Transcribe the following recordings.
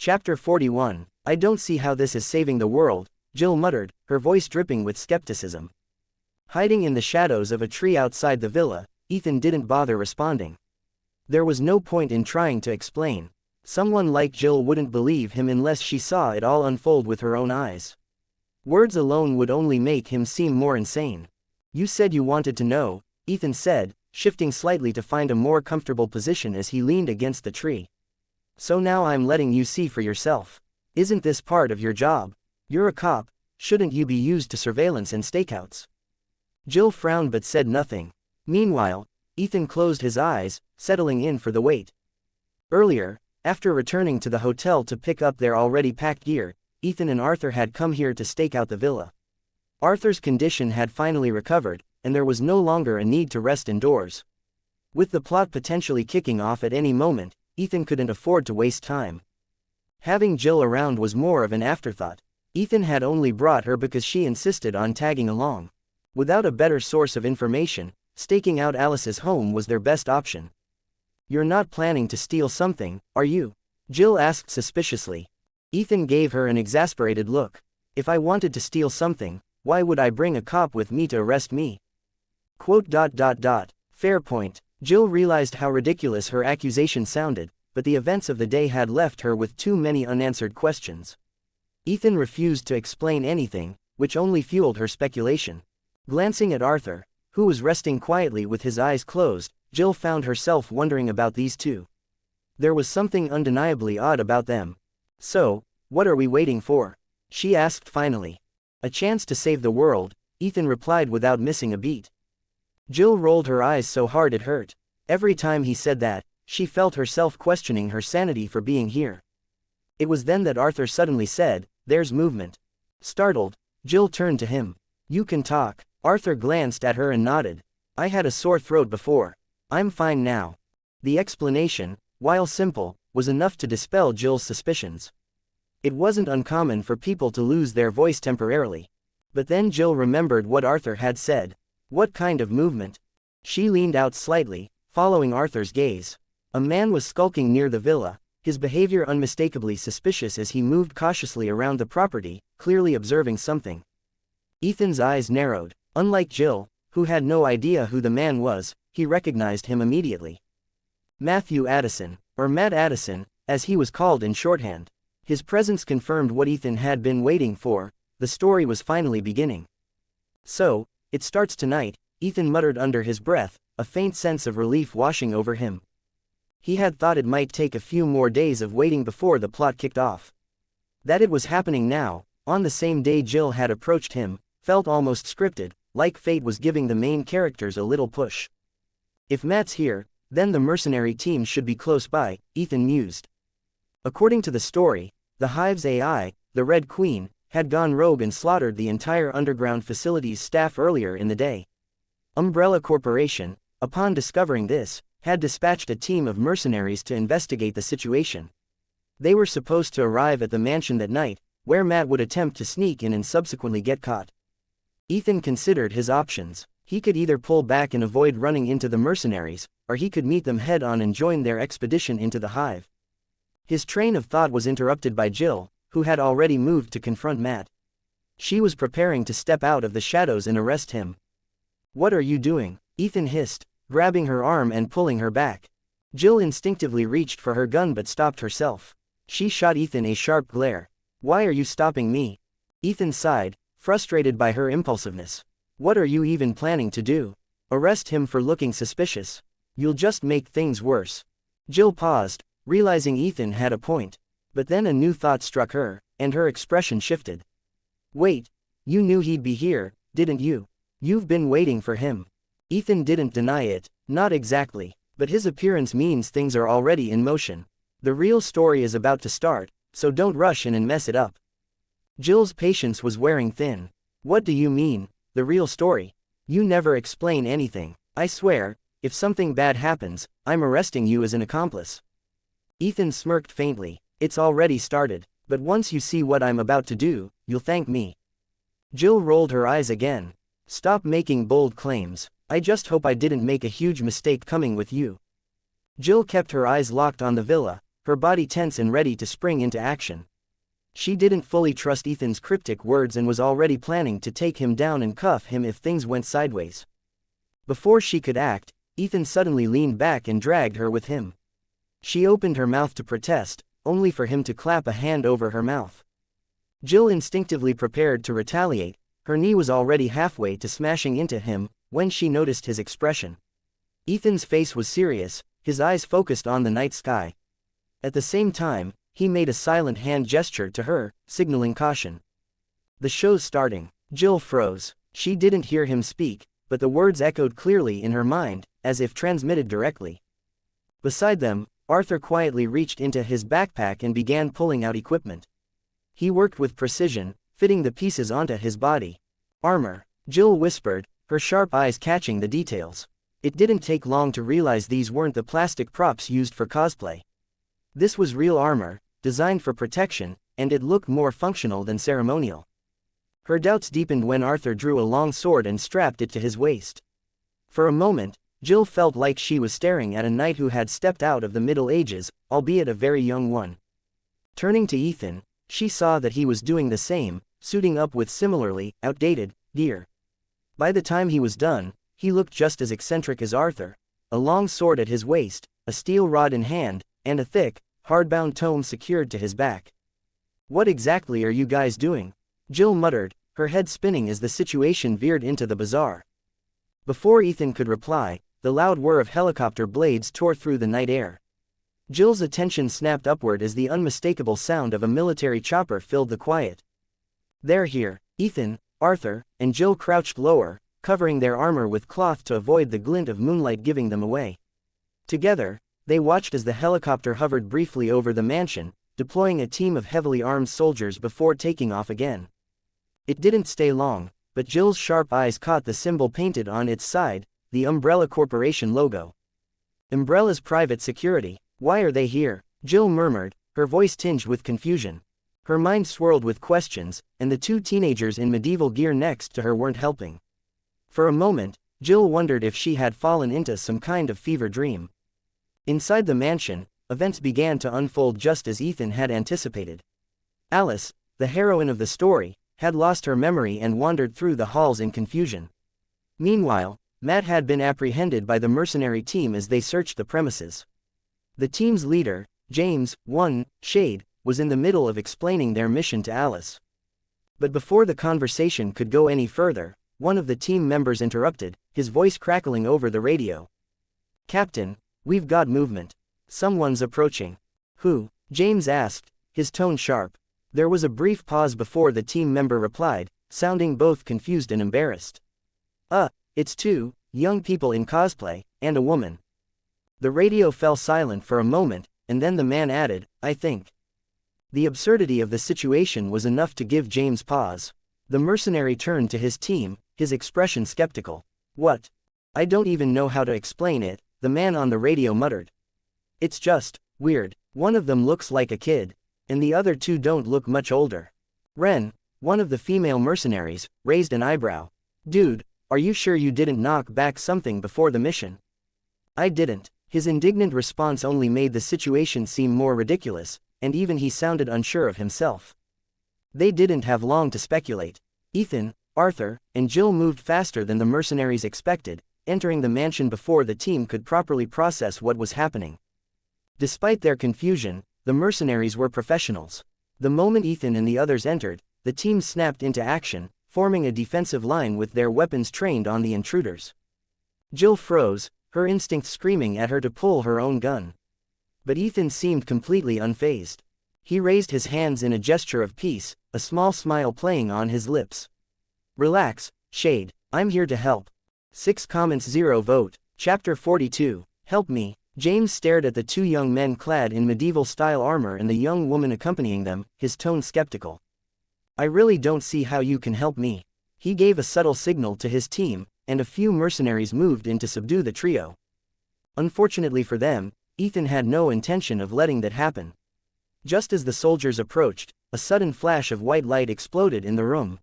Chapter 41. I don't see how this is saving the world, Jill muttered, her voice dripping with skepticism. Hiding in the shadows of a tree outside the villa, Ethan didn't bother responding. There was no point in trying to explain. Someone like Jill wouldn't believe him unless she saw it all unfold with her own eyes. Words alone would only make him seem more insane. You said you wanted to know, Ethan said, shifting slightly to find a more comfortable position as he leaned against the tree. So now I'm letting you see for yourself. Isn't this part of your job? You're a cop, shouldn't you be used to surveillance and stakeouts? Jill frowned but said nothing. Meanwhile, Ethan closed his eyes, settling in for the wait. Earlier, after returning to the hotel to pick up their already packed gear, Ethan and Arthur had come here to stake out the villa. Arthur's condition had finally recovered, and there was no longer a need to rest indoors. With the plot potentially kicking off at any moment, Ethan couldn't afford to waste time. Having Jill around was more of an afterthought. Ethan had only brought her because she insisted on tagging along. Without a better source of information, staking out Alice's home was their best option. You're not planning to steal something, are you? Jill asked suspiciously. Ethan gave her an exasperated look. If I wanted to steal something, why would I bring a cop with me to arrest me? Fair point. Jill realized how ridiculous her accusation sounded, but the events of the day had left her with too many unanswered questions. Ethan refused to explain anything, which only fueled her speculation. Glancing at Arthur, who was resting quietly with his eyes closed, Jill found herself wondering about these two. There was something undeniably odd about them. So, what are we waiting for? She asked finally. A chance to save the world, Ethan replied without missing a beat. Jill rolled her eyes so hard it hurt. Every time he said that, she felt herself questioning her sanity for being here. It was then that Arthur suddenly said, "There's movement." Startled, Jill turned to him. "You can talk." Arthur glanced at her and nodded. "I had a sore throat before. I'm fine now." The explanation, while simple, was enough to dispel Jill's suspicions. It wasn't uncommon for people to lose their voice temporarily. But then Jill remembered what Arthur had said. What kind of movement? She leaned out slightly, following Arthur's gaze. A man was skulking near the villa, his behavior unmistakably suspicious as he moved cautiously around the property, clearly observing something. Ethan's eyes narrowed. Unlike Jill, who had no idea who the man was, he recognized him immediately. Matthew Addison, or Matt Addison, as he was called in shorthand. His presence confirmed what Ethan had been waiting for. The story was finally beginning. "So, it starts tonight," Ethan muttered under his breath, a faint sense of relief washing over him. He had thought it might take a few more days of waiting before the plot kicked off. That it was happening now, on the same day Jill had approached him, felt almost scripted, like fate was giving the main characters a little push. If Matt's here, then the mercenary team should be close by, Ethan mused. According to the story, the Hive's AI, the Red Queen, had gone rogue and slaughtered the entire underground facility's staff earlier in the day. Umbrella Corporation, upon discovering this, had dispatched a team of mercenaries to investigate the situation. They were supposed to arrive at the mansion that night, where Matt would attempt to sneak in and subsequently get caught. Ethan considered his options. He could either pull back and avoid running into the mercenaries, or he could meet them head-on and join their expedition into the Hive. His train of thought was interrupted by Jill, who had already moved to confront Matt. She was preparing to step out of the shadows and arrest him. "What are you doing?" Ethan hissed, grabbing her arm and pulling her back. Jill instinctively reached for her gun but stopped herself. She shot Ethan a sharp glare. "Why are you stopping me?" Ethan sighed, frustrated by her impulsiveness. "What are you even planning to do? Arrest him for looking suspicious? You'll just make things worse." Jill paused, realizing Ethan had a point. But then a new thought struck her, and her expression shifted. "Wait, you knew he'd be here, didn't you? You've been waiting for him." Ethan didn't deny it. Not exactly, but his appearance means things are already in motion. The real story is about to start, so don't rush in and mess it up. Jill's patience was wearing thin. "What do you mean, the real story? You never explain anything. I swear, if something bad happens, I'm arresting you as an accomplice." Ethan smirked faintly. "It's already started, but once you see what I'm about to do, you'll thank me." Jill rolled her eyes again. "Stop making bold claims. I just hope I didn't make a huge mistake coming with you." Jill kept her eyes locked on the villa, her body tense and ready to spring into action. She didn't fully trust Ethan's cryptic words and was already planning to take him down and cuff him if things went sideways. Before she could act, Ethan suddenly leaned back and dragged her with him. She opened her mouth to protest, only for him to clap a hand over her mouth. Jill instinctively prepared to retaliate. Her knee was already halfway to smashing into him when she noticed his expression. Ethan's face was serious, his eyes focused on the night sky. At the same time, he made a silent hand gesture to her, signaling caution. The show's starting. Jill froze. She didn't hear him speak, but the words echoed clearly in her mind, as if transmitted directly. Beside them, Arthur quietly reached into his backpack and began pulling out equipment. He worked with precision, fitting the pieces onto his body. Armor, Jill whispered, her sharp eyes catching the details. It didn't take long to realize these weren't the plastic props used for cosplay. This was real armor, designed for protection, and it looked more functional than ceremonial. Her doubts deepened when Arthur drew a long sword and strapped it to his waist. For a moment, Jill felt like she was staring at a knight who had stepped out of the Middle Ages, albeit a very young one. Turning to Ethan, she saw that he was doing the same, suiting up with similarly outdated gear. By the time he was done, he looked just as eccentric as Arthur, a long sword at his waist, a steel rod in hand, and a thick, hardbound tome secured to his back. "What exactly are you guys doing?" Jill muttered, her head spinning as the situation veered into the bizarre. Before Ethan could reply, the loud whir of helicopter blades tore through the night air. Jill's attention snapped upward as the unmistakable sound of a military chopper filled the quiet. "They're here." Ethan, Arthur, and Jill crouched lower, covering their armor with cloth to avoid the glint of moonlight giving them away. Together, they watched as the helicopter hovered briefly over the mansion, deploying a team of heavily armed soldiers before taking off again. It didn't stay long, but Jill's sharp eyes caught the symbol painted on its side, the Umbrella Corporation logo. Umbrella's private security. "Why are they here?" Jill murmured, her voice tinged with confusion. Her mind swirled with questions, and the two teenagers in medieval gear next to her weren't helping. For a moment, Jill wondered if she had fallen into some kind of fever dream. Inside the mansion, events began to unfold just as Ethan had anticipated. Alice, the heroine of the story, had lost her memory and wandered through the halls in confusion. Meanwhile, Matt had been apprehended by the mercenary team as they searched the premises. The team's leader, James, Shade, was in the middle of explaining their mission to Alice. But before the conversation could go any further, one of the team members interrupted, his voice crackling over the radio. "Captain, we've got movement. Someone's approaching." "Who?" James asked, his tone sharp. There was a brief pause before the team member replied, sounding both confused and embarrassed. It's two young people in cosplay, and a woman." The radio fell silent for a moment, and then the man added, "I think." The absurdity of the situation was enough to give James pause. The mercenary turned to his team, his expression skeptical. "What? I don't even know how to explain it," the man on the radio muttered. "It's just weird. One of them looks like a kid, and the other two don't look much older." Ren, one of the female mercenaries, raised an eyebrow. "Dude, are you sure you didn't knock back something before the mission?" "I didn't." His indignant response only made the situation seem more ridiculous, and even he sounded unsure of himself. They didn't have long to speculate. Ethan, Arthur, and Jill moved faster than the mercenaries expected, entering the mansion before the team could properly process what was happening. Despite their confusion, the mercenaries were professionals. The moment Ethan and the others entered, the team snapped into action, forming a defensive line with their weapons trained on the intruders. Jill froze, her instinct screaming at her to pull her own gun. But Ethan seemed completely unfazed. He raised his hands in a gesture of peace, a small smile playing on his lips. "Relax, Shade, I'm here to help." 6 comments 0 vote. Chapter 42, Help Me. James stared at the two young men clad in medieval-style armor and the young woman accompanying them, his tone skeptical. "I really don't see how you can help me." He gave a subtle signal to his team, and a few mercenaries moved in to subdue the trio. Unfortunately for them, Ethan had no intention of letting that happen. Just as the soldiers approached, a sudden flash of white light exploded in the room.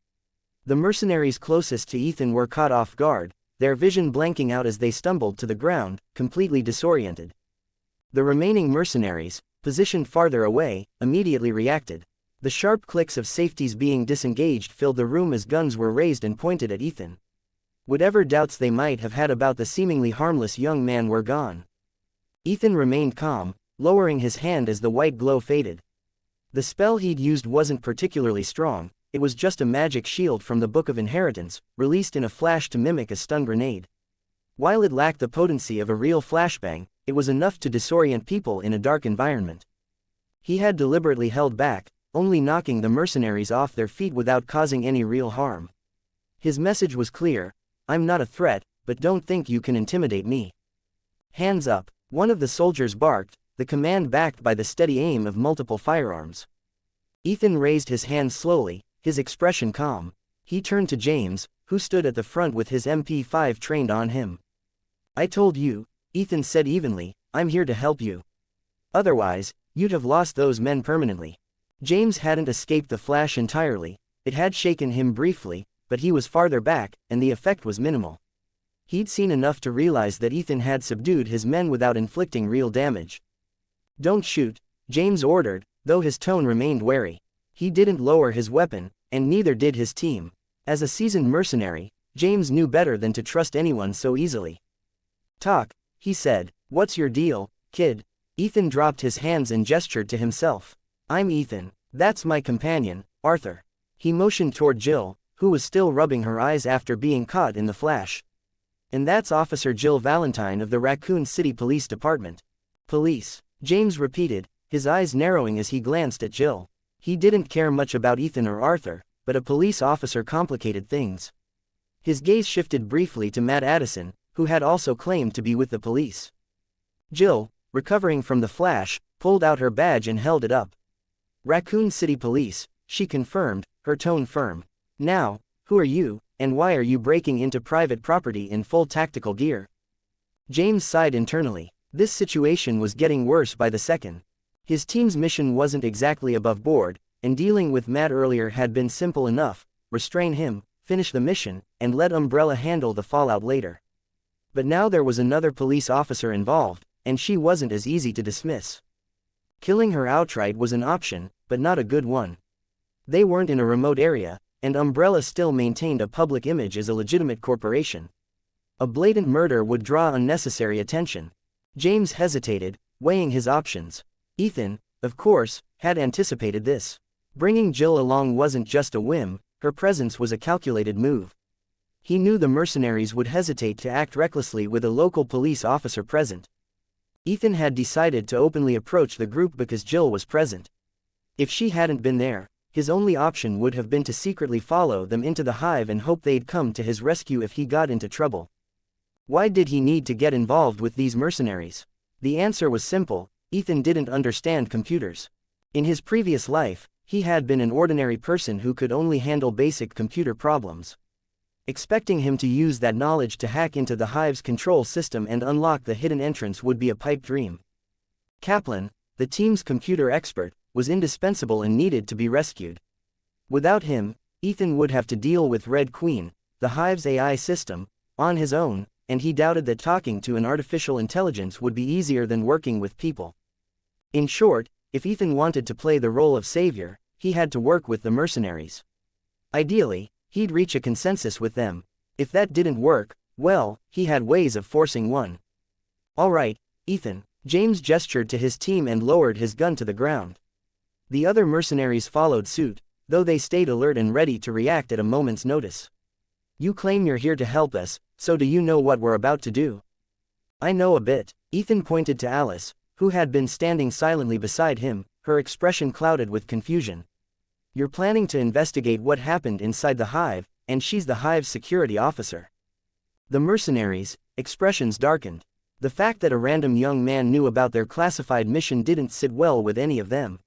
The mercenaries closest to Ethan were caught off guard, their vision blanking out as they stumbled to the ground, completely disoriented. The remaining mercenaries, positioned farther away, immediately reacted. The sharp clicks of safeties being disengaged filled the room as guns were raised and pointed at Ethan. Whatever doubts they might have had about the seemingly harmless young man were gone. Ethan remained calm, lowering his hand as the white glow faded. The spell he'd used wasn't particularly strong, it was just a magic shield from the Book of Inheritance, released in a flash to mimic a stun grenade. While it lacked the potency of a real flashbang, it was enough to disorient people in a dark environment. He had deliberately held back, only knocking the mercenaries off their feet without causing any real harm. His message was clear: I'm not a threat, but don't think you can intimidate me. Hands up, one of the soldiers barked, the command backed by the steady aim of multiple firearms. Ethan raised his hand slowly, his expression calm. He turned to James, who stood at the front with his MP5 trained on him. I told you, Ethan said evenly, I'm here to help you. Otherwise, you'd have lost those men permanently. James hadn't escaped the flash entirely, it had shaken him briefly, but he was farther back, and the effect was minimal. He'd seen enough to realize that Ethan had subdued his men without inflicting real damage. Don't shoot, James ordered, though his tone remained wary. He didn't lower his weapon, and neither did his team. As a seasoned mercenary, James knew better than to trust anyone so easily. Talk, he said, what's your deal, kid? Ethan dropped his hands and gestured to himself. I'm Ethan, that's my companion, Arthur. He motioned toward Jill, who was still rubbing her eyes after being caught in the flash. And that's Officer Jill Valentine of the Raccoon City Police Department. Police, James repeated, his eyes narrowing as he glanced at Jill. He didn't care much about Ethan or Arthur, but a police officer complicated things. His gaze shifted briefly to Matt Addison, who had also claimed to be with the police. Jill, recovering from the flash, pulled out her badge and held it up. Raccoon City Police, she confirmed, her tone firm. Now, who are you, and why are you breaking into private property in full tactical gear? James sighed internally. This situation was getting worse by the second. His team's mission wasn't exactly above board, and dealing with Matt earlier had been simple enough: restrain him, finish the mission, and let Umbrella handle the fallout later. But now there was another police officer involved, and she wasn't as easy to dismiss. Killing her outright was an option, but not a good one. They weren't in a remote area, and Umbrella still maintained a public image as a legitimate corporation. A blatant murder would draw unnecessary attention. James hesitated, weighing his options. Ethan, of course, had anticipated this. Bringing Jill along wasn't just a whim, her presence was a calculated move. He knew the mercenaries would hesitate to act recklessly with a local police officer present. Ethan had decided to openly approach the group because Jill was present. If she hadn't been there, his only option would have been to secretly follow them into the hive and hope they'd come to his rescue if he got into trouble. Why did he need to get involved with these mercenaries? The answer was simple: Ethan didn't understand computers. In his previous life, he had been an ordinary person who could only handle basic computer problems. Expecting him to use that knowledge to hack into the hive's control system and unlock the hidden entrance would be a pipe dream. Kaplan, the team's computer expert, was indispensable and needed to be rescued. Without him, Ethan would have to deal with Red Queen, the hive's AI system, on his own, and he doubted that talking to an artificial intelligence would be easier than working with people. In short, if Ethan wanted to play the role of savior, he had to work with the mercenaries. Ideally, he'd reach a consensus with them. If that didn't work, well, he had ways of forcing one. All right, Ethan, James gestured to his team and lowered his gun to the ground. The other mercenaries followed suit, though they stayed alert and ready to react at a moment's notice. You claim you're here to help us, so do you know what we're about to do? I know a bit. Ethan pointed to Alice, who had been standing silently beside him, her expression clouded with confusion. You're planning to investigate what happened inside the hive, and she's the hive's security officer. The mercenaries' expressions darkened. The fact that a random young man knew about their classified mission didn't sit well with any of them.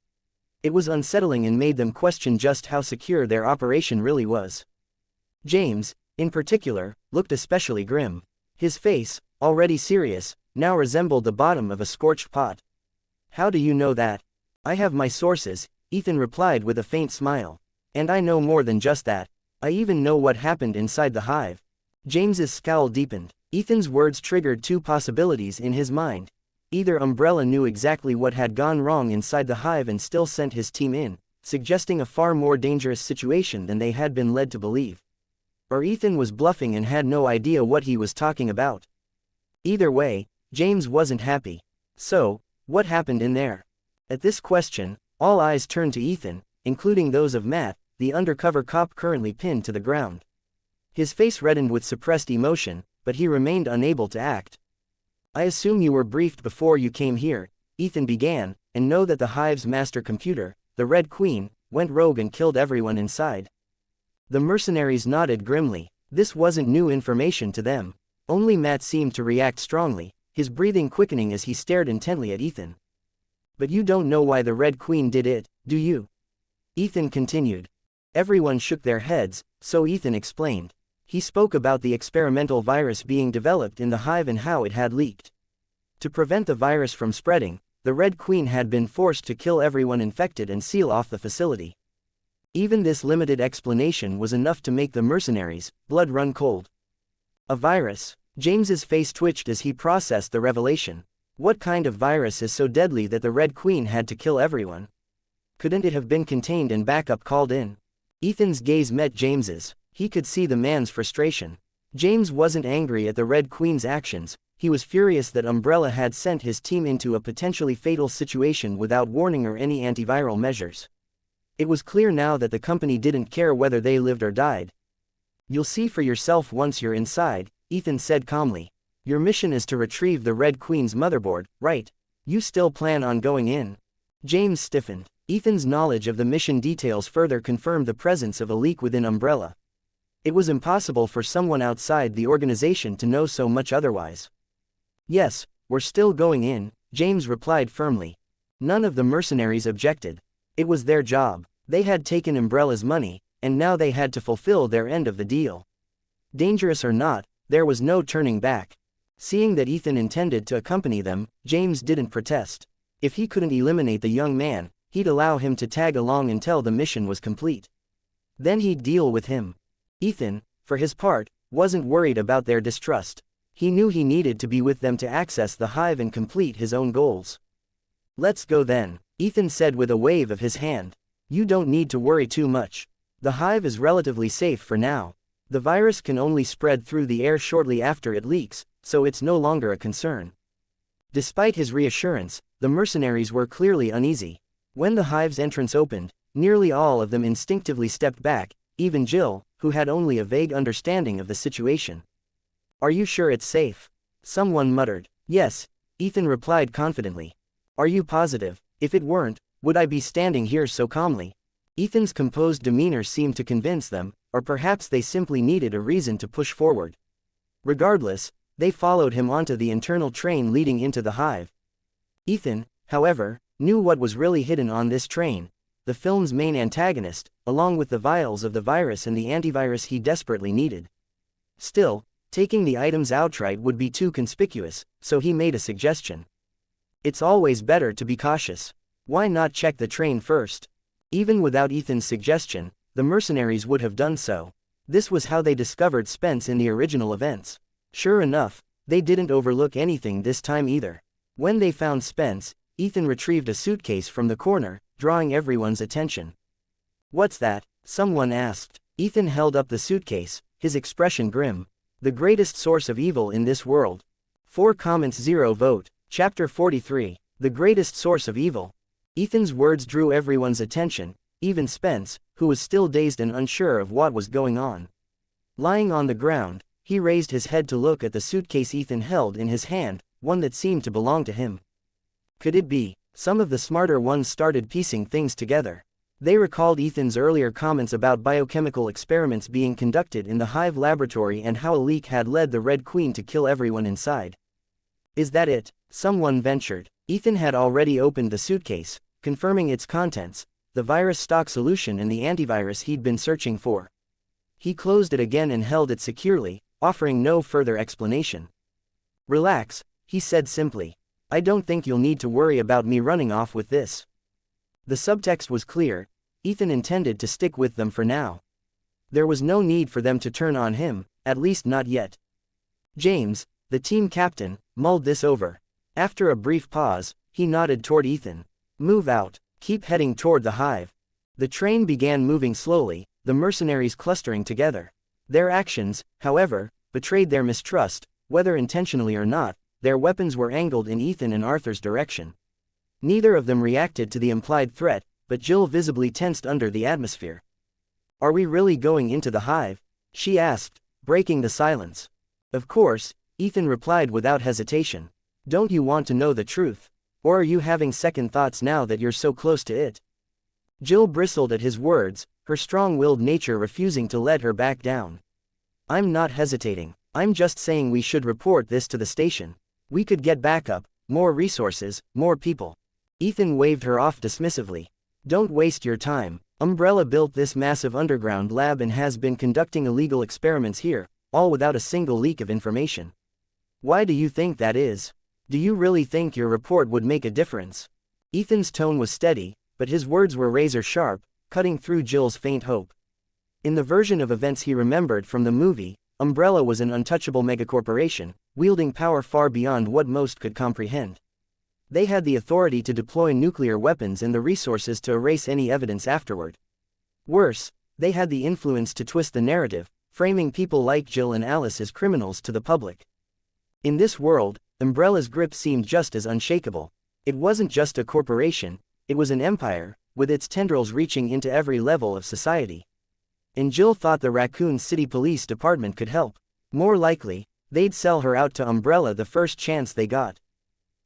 It was unsettling and made them question just how secure their operation really was. James, in particular, looked especially grim. His face, already serious, now resembled the bottom of a scorched pot. How do you know that? I have my sources, Ethan replied with a faint smile. And I know more than just that. I even know what happened inside the hive. James's scowl deepened. Ethan's words triggered two possibilities in his mind. Either Umbrella knew exactly what had gone wrong inside the hive and still sent his team in, suggesting a far more dangerous situation than they had been led to believe. Or Ethan was bluffing and had no idea what he was talking about. Either way, James wasn't happy. So, what happened in there? At this question, all eyes turned to Ethan, including those of Matt, the undercover cop currently pinned to the ground. His face reddened with suppressed emotion, but he remained unable to act. I assume you were briefed before you came here, Ethan began, and know that the hive's master computer, the Red Queen, went rogue and killed everyone inside. The mercenaries nodded grimly. This wasn't new information to them. Only Matt seemed to react strongly, his breathing quickening as he stared intently at Ethan. But you don't know why the Red Queen did it, do you? Ethan continued. Everyone shook their heads, so Ethan explained. He spoke about the experimental virus being developed in the hive and how it had leaked. To prevent the virus from spreading, the Red Queen had been forced to kill everyone infected and seal off the facility. Even this limited explanation was enough to make the mercenaries' blood run cold. A virus? James's face twitched as he processed the revelation. What kind of virus is so deadly that the Red Queen had to kill everyone? Couldn't it have been contained and backup called in? Ethan's gaze met James's. He could see the man's frustration. James wasn't angry at the Red Queen's actions, he was furious that Umbrella had sent his team into a potentially fatal situation without warning or any antiviral measures. It was clear now that the company didn't care whether they lived or died. You'll see for yourself once you're inside, Ethan said calmly. Your mission is to retrieve the Red Queen's motherboard, right? You still plan on going in? James stiffened. Ethan's knowledge of the mission details further confirmed the presence of a leak within Umbrella. It was impossible for someone outside the organization to know so much otherwise. Yes, we're still going in, James replied firmly. None of the mercenaries objected. It was their job. They had taken Umbrella's money, and now they had to fulfill their end of the deal. Dangerous or not, there was no turning back. Seeing that Ethan intended to accompany them, James didn't protest. If he couldn't eliminate the young man, he'd allow him to tag along until the mission was complete. Then he'd deal with him. Ethan, for his part, wasn't worried about their distrust. He knew he needed to be with them to access the hive and complete his own goals. Let's go then, Ethan said with a wave of his hand. You don't need to worry too much. The hive is relatively safe for now. The virus can only spread through the air shortly after it leaks, so it's no longer a concern. Despite his reassurance, the mercenaries were clearly uneasy. When the hive's entrance opened, nearly all of them instinctively stepped back, even Jill, who had only a vague understanding of the situation. Are you sure it's safe? Someone muttered. Yes, Ethan replied confidently. Are you positive? If it weren't, would I be standing here so calmly? Ethan's composed demeanor seemed to convince them, or perhaps they simply needed a reason to push forward. Regardless, they followed him onto the internal train leading into the hive. Ethan, however, knew what was really hidden on this train. The film's main antagonist, along with the vials of the virus and the antivirus he desperately needed. Still, taking the items outright would be too conspicuous, so he made a suggestion. It's always better to be cautious. Why not check the train first? Even without Ethan's suggestion, the mercenaries would have done so. This was how they discovered Spence in the original events. Sure enough, they didn't overlook anything this time either. When they found Spence, Ethan retrieved a suitcase from the corner, drawing everyone's attention. What's that? Someone asked. Ethan held up the suitcase, his expression grim. The greatest source of evil in this world. 4 comments 0 vote. Chapter 43. The greatest source of evil. Ethan's words drew everyone's attention, even Spence, who was still dazed and unsure of what was going on. Lying on the ground, he raised his head to look at the suitcase Ethan held in his hand, one that seemed to belong to him. Could it be? Some of the smarter ones started piecing things together. They recalled Ethan's earlier comments about biochemical experiments being conducted in the hive laboratory and how a leak had led the Red Queen to kill everyone inside. Is that it? Someone ventured. Ethan had already opened the suitcase, confirming its contents, the virus stock solution and the antivirus he'd been searching for. He closed it again and held it securely, offering no further explanation. Relax, he said simply. I don't think you'll need to worry about me running off with this. The subtext was clear. Ethan intended to stick with them for now. There was no need for them to turn on him, at least not yet. James, the team captain, mulled this over. After a brief pause, he nodded toward Ethan. Move out. Keep heading toward the hive. The train began moving slowly, the mercenaries clustering together. Their actions, however, betrayed their mistrust, whether intentionally or not. Their weapons were angled in Ethan and Arthur's direction. Neither of them reacted to the implied threat, but Jill visibly tensed under the atmosphere. Are we really going into the hive? She asked, breaking the silence. Of course, Ethan replied without hesitation. Don't you want to know the truth? Or are you having second thoughts now that you're so close to it? Jill bristled at his words, her strong-willed nature refusing to let her back down. I'm not hesitating. I'm just saying we should report this to the station. We could get backup, more resources, more people. Ethan waved her off dismissively. Don't waste your time. Umbrella built this massive underground lab and has been conducting illegal experiments here, all without a single leak of information. Why do you think that is? Do you really think your report would make a difference? Ethan's tone was steady, but his words were razor-sharp, cutting through Jill's faint hope. In the version of events he remembered from the movie, Umbrella was an untouchable megacorporation, wielding power far beyond what most could comprehend. They had the authority to deploy nuclear weapons and the resources to erase any evidence afterward. Worse, they had the influence to twist the narrative, framing people like Jill and Alice as criminals to the public. In this world, Umbrella's grip seemed just as unshakable. It wasn't just a corporation, it was an empire, with its tendrils reaching into every level of society. And Jill thought the Raccoon City Police Department could help. More likely, they'd sell her out to Umbrella the first chance they got.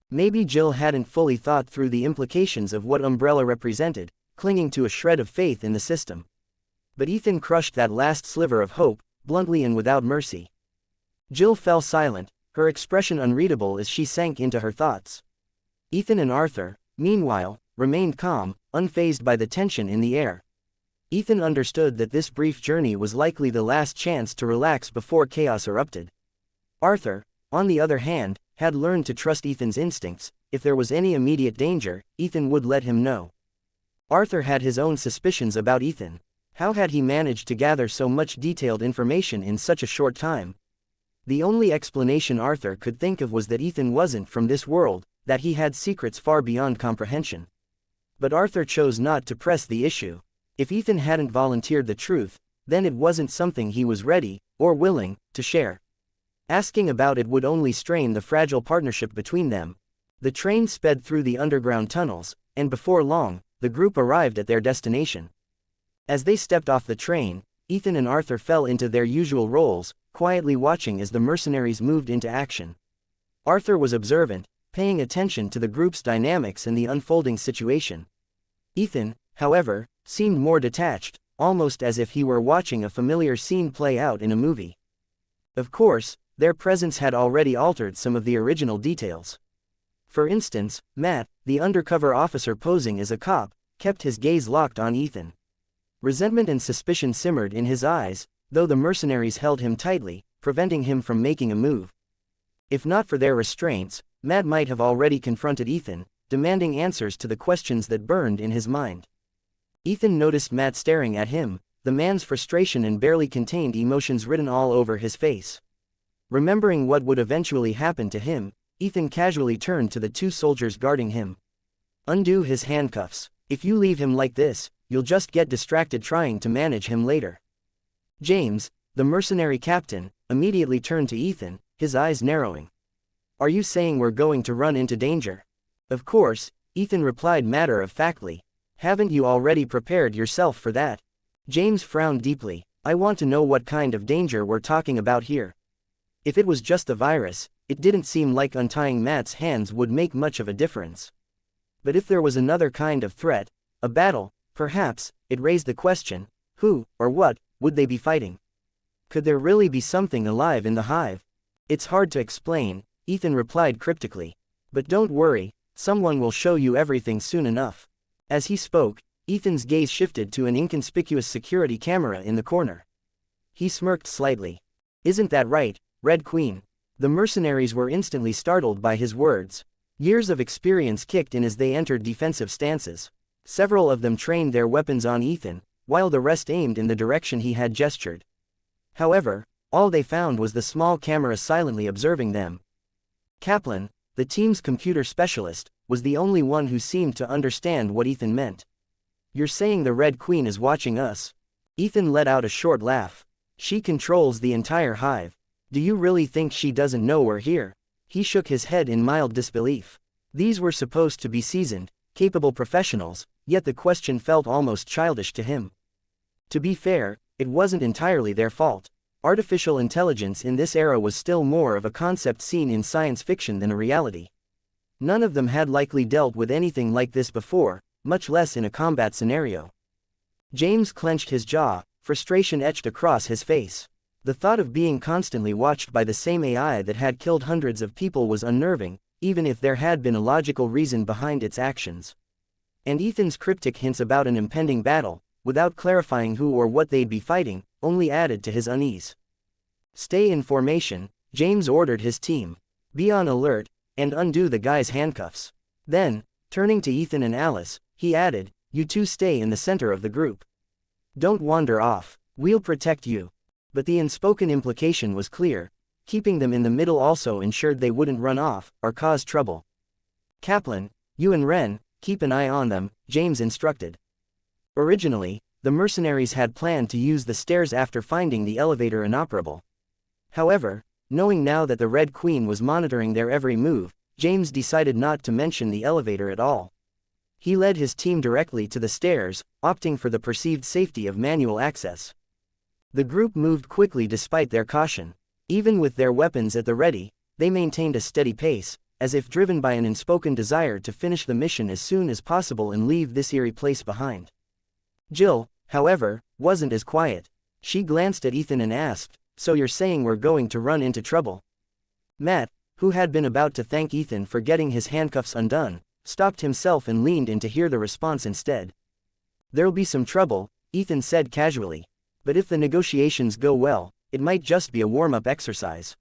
Maybe Jill hadn't fully thought through the implications of what Umbrella represented, clinging to a shred of faith in the system. But Ethan crushed that last sliver of hope, bluntly and without mercy. Jill fell silent, her expression unreadable as she sank into her thoughts. Ethan and Arthur, meanwhile, remained calm, unfazed by the tension in the air. Ethan understood that this brief journey was likely the last chance to relax before chaos erupted. Arthur, on the other hand, had learned to trust Ethan's instincts. If there was any immediate danger, Ethan would let him know. Arthur had his own suspicions about Ethan. How had he managed to gather so much detailed information in such a short time? The only explanation Arthur could think of was that Ethan wasn't from this world, that he had secrets far beyond comprehension. But Arthur chose not to press the issue. If Ethan hadn't volunteered the truth, then it wasn't something he was ready, or willing, to share. Asking about it would only strain the fragile partnership between them. The train sped through the underground tunnels, and before long, the group arrived at their destination. As they stepped off the train, Ethan and Arthur fell into their usual roles, quietly watching as the mercenaries moved into action. Arthur was observant, paying attention to the group's dynamics and the unfolding situation. Ethan, however, seemed more detached, almost as if he were watching a familiar scene play out in a movie. Of course, their presence had already altered some of the original details. For instance, Matt, the undercover officer posing as a cop, kept his gaze locked on Ethan. Resentment and suspicion simmered in his eyes, though the mercenaries held him tightly, preventing him from making a move. If not for their restraints, Matt might have already confronted Ethan, demanding answers to the questions that burned in his mind. Ethan noticed Matt staring at him, the man's frustration and barely contained emotions written all over his face. Remembering what would eventually happen to him, Ethan casually turned to the two soldiers guarding him. Undo his handcuffs. If you leave him like this, you'll just get distracted trying to manage him later. James, the mercenary captain, immediately turned to Ethan, his eyes narrowing. Are you saying we're going to run into danger? Of course, Ethan replied matter-of-factly. Haven't you already prepared yourself for that? James frowned deeply. I want to know what kind of danger we're talking about here. If it was just the virus, it didn't seem like untying Matt's hands would make much of a difference. But if there was another kind of threat, a battle, perhaps, it raised the question, who, or what, would they be fighting? Could there really be something alive in the hive? It's hard to explain, Ethan replied cryptically. But don't worry, someone will show you everything soon enough. As he spoke, Ethan's gaze shifted to an inconspicuous security camera in the corner. He smirked slightly. Isn't that right, Red Queen? The mercenaries were instantly startled by his words. Years of experience kicked in as they entered defensive stances. Several of them trained their weapons on Ethan, while the rest aimed in the direction he had gestured. However, all they found was the small camera silently observing them. Kaplan, the team's computer specialist, was the only one who seemed to understand what Ethan meant. "You're saying the Red Queen is watching us?" Ethan let out a short laugh. "She controls the entire hive. Do you really think she doesn't know we're here?" He shook his head in mild disbelief. These were supposed to be seasoned, capable professionals, yet the question felt almost childish to him. To be fair, it wasn't entirely their fault. Artificial intelligence in this era was still more of a concept seen in science fiction than a reality. None of them had likely dealt with anything like this before, much less in a combat scenario. James clenched his jaw, frustration etched across his face. The thought of being constantly watched by the same AI that had killed hundreds of people was unnerving, even if there had been a logical reason behind its actions. And Ethan's cryptic hints about an impending battle, without clarifying who or what they'd be fighting, only added to his unease. "Stay in formation," James ordered his team. "Be on alert, and undo the guy's handcuffs." Then, turning to Ethan and Alice, he added, "You two stay in the center of the group. Don't wander off. We'll protect you." But the unspoken implication was clear. Keeping them in the middle also ensured they wouldn't run off, or cause trouble. "Kaplan, you and Ren, keep an eye on them," James instructed. Originally, the mercenaries had planned to use the stairs after finding the elevator inoperable. However, knowing now that the Red Queen was monitoring their every move, James decided not to mention the elevator at all. He led his team directly to the stairs, opting for the perceived safety of manual access. The group moved quickly despite their caution. Even with their weapons at the ready, they maintained a steady pace, as if driven by an unspoken desire to finish the mission as soon as possible and leave this eerie place behind. Jill, however, wasn't as quiet. She glanced at Ethan and asked, "So you're saying we're going to run into trouble?" Matt, who had been about to thank Ethan for getting his handcuffs undone, stopped himself and leaned in to hear the response instead. "There'll be some trouble," Ethan said casually. "But if the negotiations go well, it might just be a warm-up exercise."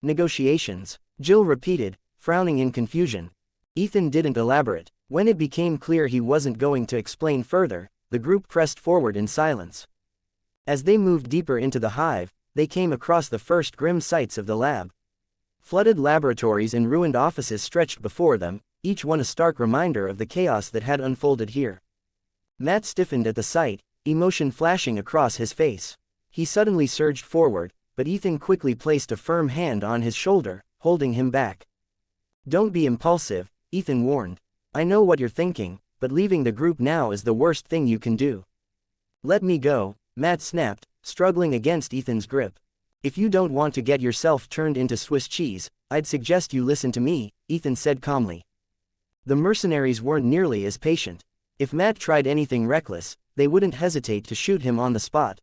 "Negotiations?" Jill repeated, frowning in confusion. Ethan didn't elaborate. When it became clear he wasn't going to explain further, the group pressed forward in silence. As they moved deeper into the hive, they came across the first grim sights of the lab. Flooded laboratories and ruined offices stretched before them, each one a stark reminder of the chaos that had unfolded here. Matt stiffened at the sight, emotion flashing across his face. He suddenly surged forward, but Ethan quickly placed a firm hand on his shoulder, holding him back. "Don't be impulsive," Ethan warned. "I know what you're thinking, but leaving the group now is the worst thing you can do." "Let me go," Matt snapped, struggling against Ethan's grip. "If you don't want to get yourself turned into Swiss cheese, I'd suggest you listen to me," Ethan said calmly. The mercenaries weren't nearly as patient. If Matt tried anything reckless, they wouldn't hesitate to shoot him on the spot.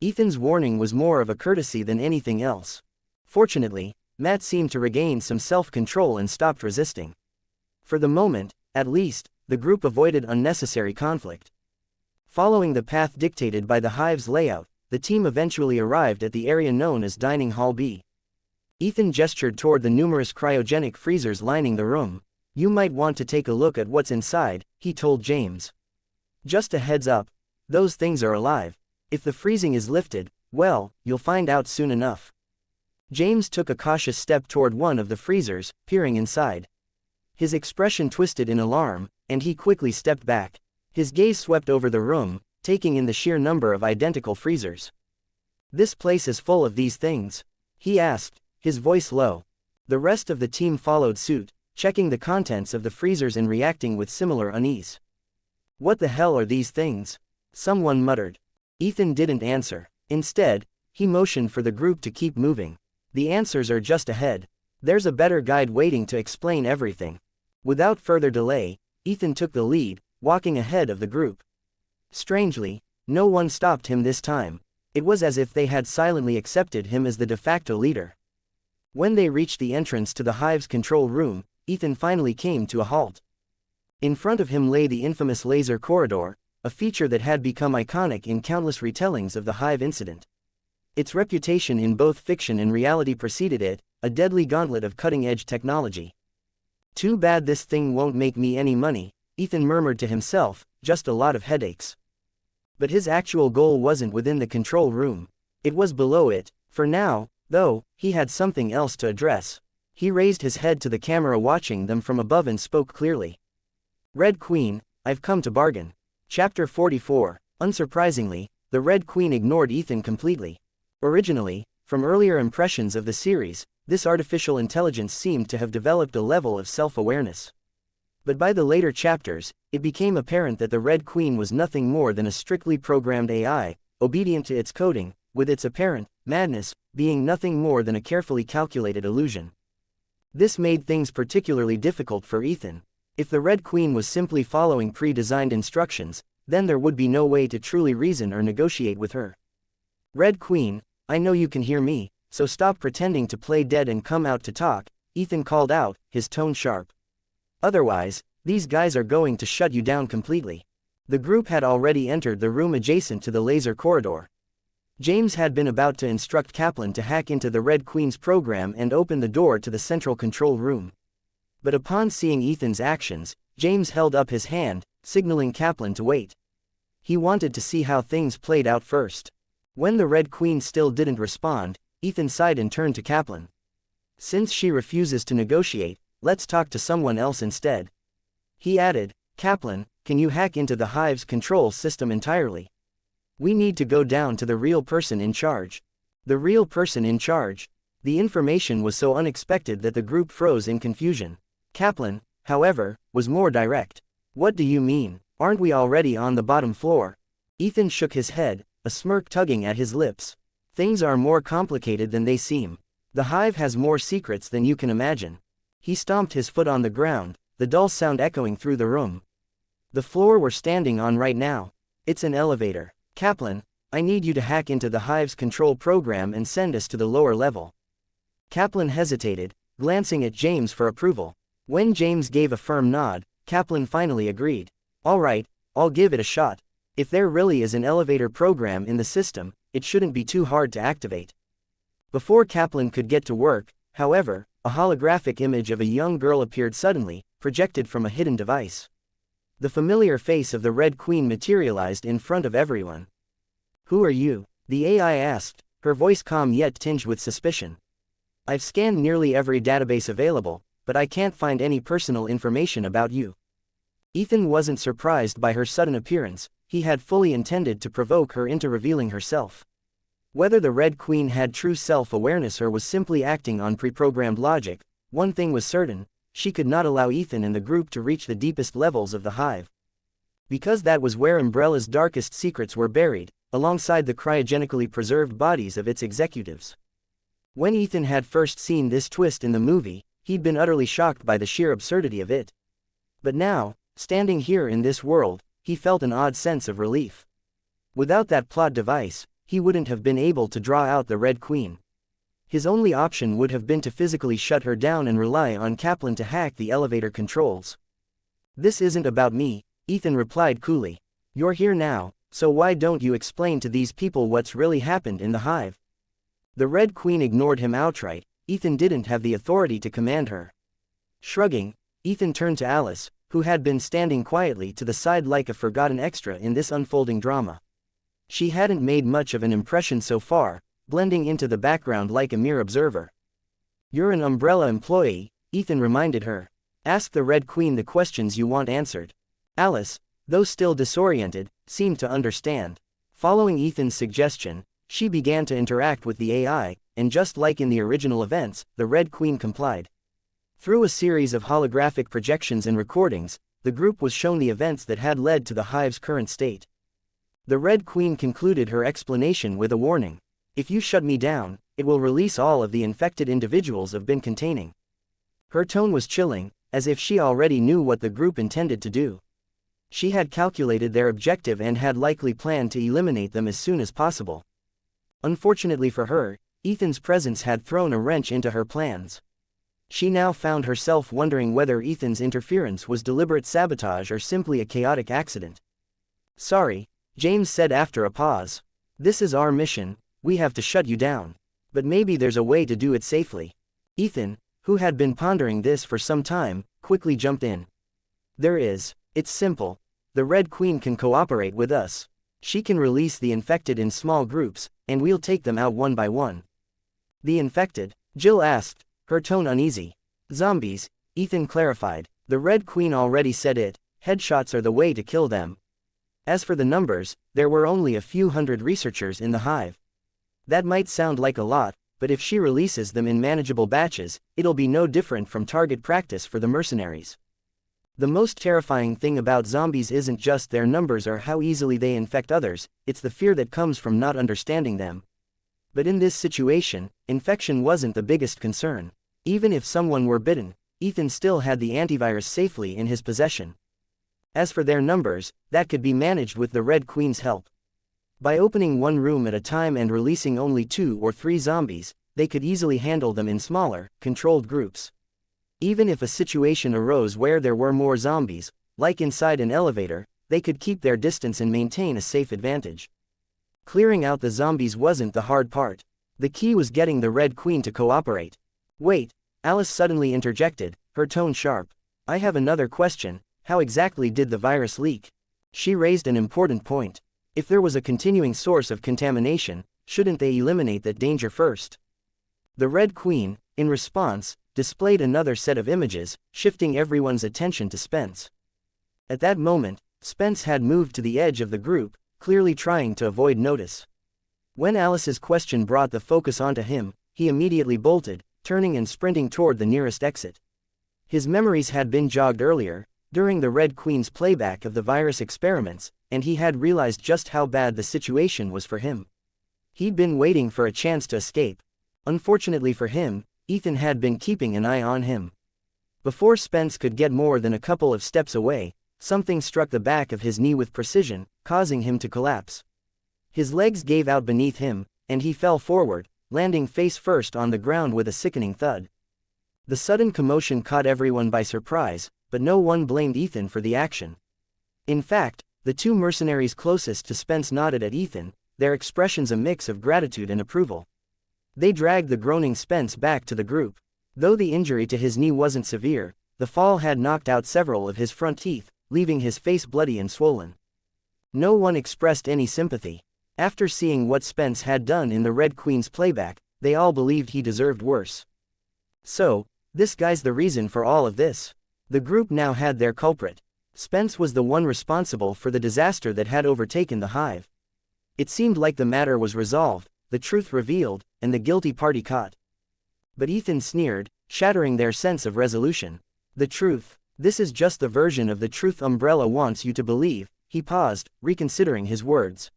Ethan's warning was more of a courtesy than anything else. Fortunately, Matt seemed to regain some self-control and stopped resisting. For the moment, at least, the group avoided unnecessary conflict. Following the path dictated by the hive's layout, the team eventually arrived at the area known as Dining Hall B. Ethan gestured toward the numerous cryogenic freezers lining the room. "You might want to take a look at what's inside," he told James. "Just a heads up, those things are alive. If the freezing is lifted, well, you'll find out soon enough." James took a cautious step toward one of the freezers, peering inside. His expression twisted in alarm, and he quickly stepped back. His gaze swept over the room, taking in the sheer number of identical freezers. "This place is full of these things?" he asked, his voice low. The rest of the team followed suit, checking the contents of the freezers and reacting with similar unease. "What the hell are these things?" someone muttered. Ethan didn't answer. Instead, he motioned for the group to keep moving. "The answers are just ahead. There's a better guide waiting to explain everything." Without further delay, Ethan took the lead, walking ahead of the group. Strangely, no one stopped him this time. It was as if they had silently accepted him as the de facto leader. When they reached the entrance to the hive's control room, Ethan finally came to a halt. In front of him lay the infamous laser corridor, a feature that had become iconic in countless retellings of the hive incident. Its reputation in both fiction and reality preceded it, a deadly gauntlet of cutting-edge technology. "Too bad this thing won't make me any money," Ethan murmured to himself, "just a lot of headaches." But his actual goal wasn't within the control room. It was below it. For now, though, he had something else to address. He raised his head to the camera watching them from above and spoke clearly. Red Queen, I've come to bargain. Chapter 44. Unsurprisingly, the Red Queen ignored Ethan completely. Originally, from earlier impressions of the series, this artificial intelligence seemed to have developed a level of self-awareness. But by the later chapters, it became apparent that the Red Queen was nothing more than a strictly programmed AI, obedient to its coding, with its apparent madness being nothing more than a carefully calculated illusion. This made things particularly difficult for Ethan. If the Red Queen was simply following pre-designed instructions, then there would be no way to truly reason or negotiate with her. Red Queen, I know you can hear me, so stop pretending to play dead and come out to talk, Ethan called out, his tone sharp. Otherwise, these guys are going to shut you down completely. The group had already entered the room adjacent to the laser corridor. James had been about to instruct Kaplan to hack into the Red Queen's program and open the door to the central control room. But upon seeing Ethan's actions, James held up his hand, signaling Kaplan to wait. He wanted to see how things played out first. When the Red Queen still didn't respond, Ethan sighed and turned to Kaplan. Since she refuses to negotiate, let's talk to someone else instead. He added, Kaplan, can you hack into the Hive's control system entirely? We need to go down to the real person in charge. The real person in charge. The information was so unexpected that the group froze in confusion. Kaplan, however, was more direct. What do you mean? Aren't we already on the bottom floor? Ethan shook his head, a smirk tugging at his lips. Things are more complicated than they seem. The Hive has more secrets than you can imagine. He stomped his foot on the ground, the dull sound echoing through the room. The floor we're standing on right now. It's an elevator. Kaplan, I need you to hack into the Hive's control program and send us to the lower level. Kaplan hesitated, glancing at James for approval. When James gave a firm nod, Kaplan finally agreed. All right, I'll give it a shot. If there really is an elevator program in the system, it shouldn't be too hard to activate. Before Kaplan could get to work, however, a holographic image of a young girl appeared suddenly, projected from a hidden device. The familiar face of the Red Queen materialized in front of everyone. Who are you? The AI asked, her voice calm yet tinged with suspicion. I've scanned nearly every database available, but I can't find any personal information about you. Ethan wasn't surprised by her sudden appearance, he had fully intended to provoke her into revealing herself. Whether the Red Queen had true self-awareness or was simply acting on pre-programmed logic, one thing was certain, she could not allow Ethan and the group to reach the deepest levels of the Hive. Because that was where Umbrella's darkest secrets were buried, alongside the cryogenically preserved bodies of its executives. When Ethan had first seen this twist in the movie, he'd been utterly shocked by the sheer absurdity of it. But now, standing here in this world, he felt an odd sense of relief. Without that plot device, he wouldn't have been able to draw out the Red Queen. His only option would have been to physically shut her down and rely on Kaplan to hack the elevator controls. This isn't about me, Ethan replied coolly. You're here now, so why don't you explain to these people what's really happened in the Hive? The Red Queen ignored him outright. Ethan didn't have the authority to command her. Shrugging, Ethan turned to Alice, who had been standing quietly to the side like a forgotten extra in this unfolding drama. She hadn't made much of an impression so far, blending into the background like a mere observer. You're an Umbrella employee, Ethan reminded her. Ask the Red Queen the questions you want answered. Alice, though still disoriented, seemed to understand. Following Ethan's suggestion, she began to interact with the AI, and just like in the original events, the Red Queen complied. Through a series of holographic projections and recordings, the group was shown the events that had led to the Hive's current state. The Red Queen concluded her explanation with a warning. If you shut me down, it will release all of the infected individuals I've been containing. Her tone was chilling, as if she already knew what the group intended to do. She had calculated their objective and had likely planned to eliminate them as soon as possible. Unfortunately for her, Ethan's presence had thrown a wrench into her plans. She now found herself wondering whether Ethan's interference was deliberate sabotage or simply a chaotic accident. Sorry, James said after a pause. This is our mission, we have to shut you down. But maybe there's a way to do it safely. Ethan, who had been pondering this for some time, quickly jumped in. There is. It's simple. The Red Queen can cooperate with us. She can release the infected in small groups, and we'll take them out one by one. The infected? Jill asked, her tone uneasy. Zombies, Ethan clarified. The Red Queen already said it, headshots are the way to kill them. As for the numbers, there were only a few hundred researchers in the hive. That might sound like a lot, but if she releases them in manageable batches, it'll be no different from target practice for the mercenaries. The most terrifying thing about zombies isn't just their numbers or how easily they infect others, it's the fear that comes from not understanding them. But in this situation, infection wasn't the biggest concern. Even if someone were bitten, Ethan still had the antivirus safely in his possession. As for their numbers, that could be managed with the Red Queen's help. By opening one room at a time and releasing only 2 or 3 zombies, they could easily handle them in smaller, controlled groups. Even if a situation arose where there were more zombies, like inside an elevator, they could keep their distance and maintain a safe advantage. Clearing out the zombies wasn't the hard part. The key was getting the Red Queen to cooperate. Wait, Alice suddenly interjected, her tone sharp. I have another question, how exactly did the virus leak? She raised an important point. If there was a continuing source of contamination, shouldn't they eliminate that danger first? The Red Queen, in response, displayed another set of images, shifting everyone's attention to Spence. At that moment, Spence had moved to the edge of the group, clearly trying to avoid notice. When Alice's question brought the focus onto him, he immediately bolted, turning and sprinting toward the nearest exit. His memories had been jogged earlier, during the Red Queen's playback of the virus experiments, and he had realized just how bad the situation was for him. He'd been waiting for a chance to escape. Unfortunately for him, Ethan had been keeping an eye on him. Before Spence could get more than a couple of steps away, something struck the back of his knee with precision, causing him to collapse. His legs gave out beneath him, and he fell forward, landing face first on the ground with a sickening thud. The sudden commotion caught everyone by surprise, but no one blamed Ethan for the action. In fact, the 2 mercenaries closest to Spence nodded at Ethan, their expressions a mix of gratitude and approval. They dragged the groaning Spence back to the group. Though the injury to his knee wasn't severe, the fall had knocked out several of his front teeth, leaving his face bloody and swollen. No one expressed any sympathy. After seeing what Spence had done in the Red Queen's playback, they all believed he deserved worse. So, this guy's the reason for all of this. The group now had their culprit. Spence was the one responsible for the disaster that had overtaken the hive. It seemed like the matter was resolved, the truth revealed, and the guilty party caught. But Ethan sneered, shattering their sense of resolution. The truth. This is just the version of the truth Umbrella wants you to believe. He paused, reconsidering his words.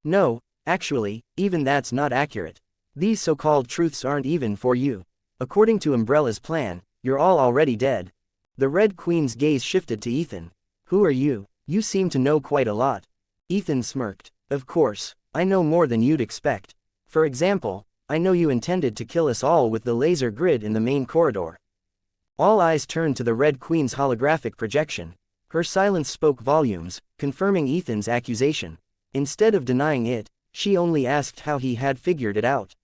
No, actually, even that's not accurate. These so-called truths aren't even for you. According to Umbrella's plan, you're all already dead. The Red Queen's gaze shifted to Ethan. Who are you? You seem to know quite a lot. Ethan smirked. Of course, I know more than you'd expect. For example, I know you intended to kill us all with the laser grid in the main corridor. All eyes turned to the Red Queen's holographic projection. Her silence spoke volumes, confirming Ethan's accusation. Instead of denying it, she only asked how he had figured it out.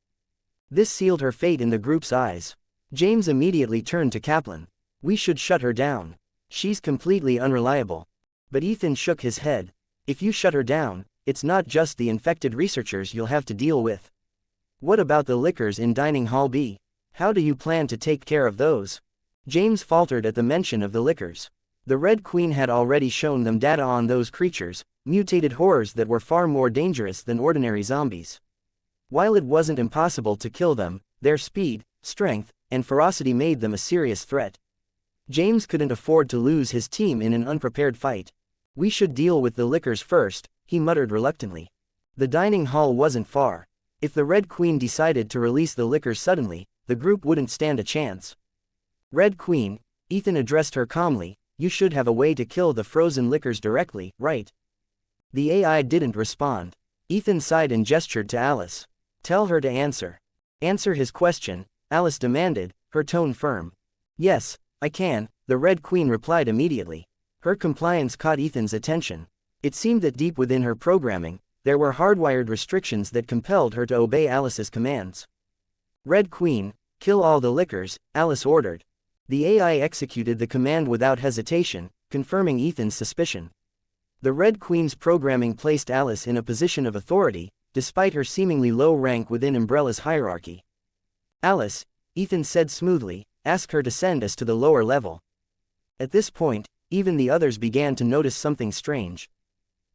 This sealed her fate in the group's eyes. James immediately turned to Kaplan. We should shut her down. She's completely unreliable. But Ethan shook his head. If you shut her down, it's not just the infected researchers you'll have to deal with. What about the lickers in Dining Hall B? How do you plan to take care of those? James faltered at the mention of the lickers. The Red Queen had already shown them data on those creatures, mutated horrors that were far more dangerous than ordinary zombies. While it wasn't impossible to kill them, their speed, strength, and ferocity made them a serious threat. James couldn't afford to lose his team in an unprepared fight. We should deal with the lickers first, he muttered reluctantly. The dining hall wasn't far. If the Red Queen decided to release the lickers suddenly, the group wouldn't stand a chance. Red Queen, Ethan addressed her calmly, you should have a way to kill the frozen lickers directly, right? The AI didn't respond. Ethan sighed and gestured to Alice. Tell her to answer. Answer his question, Alice demanded, her tone firm. Yes, I can, the Red Queen replied immediately. Her compliance caught Ethan's attention. It seemed that deep within her programming, there were hardwired restrictions that compelled her to obey Alice's commands. Red Queen, kill all the lickers, Alice ordered. The AI executed the command without hesitation, confirming Ethan's suspicion. The Red Queen's programming placed Alice in a position of authority, despite her seemingly low rank within Umbrella's hierarchy. Alice, Ethan said smoothly, "Ask her to send us to the lower level." At this point, even the others began to notice something strange.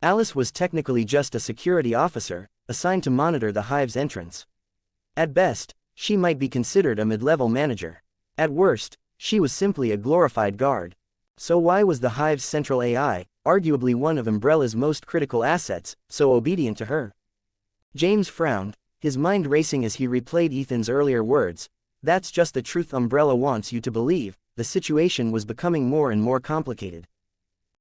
Alice was technically just a security officer, assigned to monitor the hive's entrance. At best, she might be considered a mid-level manager. At worst, she was simply a glorified guard. So why was the hive's central AI, arguably one of Umbrella's most critical assets, so obedient to her? James frowned, his mind racing as he replayed Ethan's earlier words. That's just the truth Umbrella wants you to believe. The situation was becoming more and more complicated.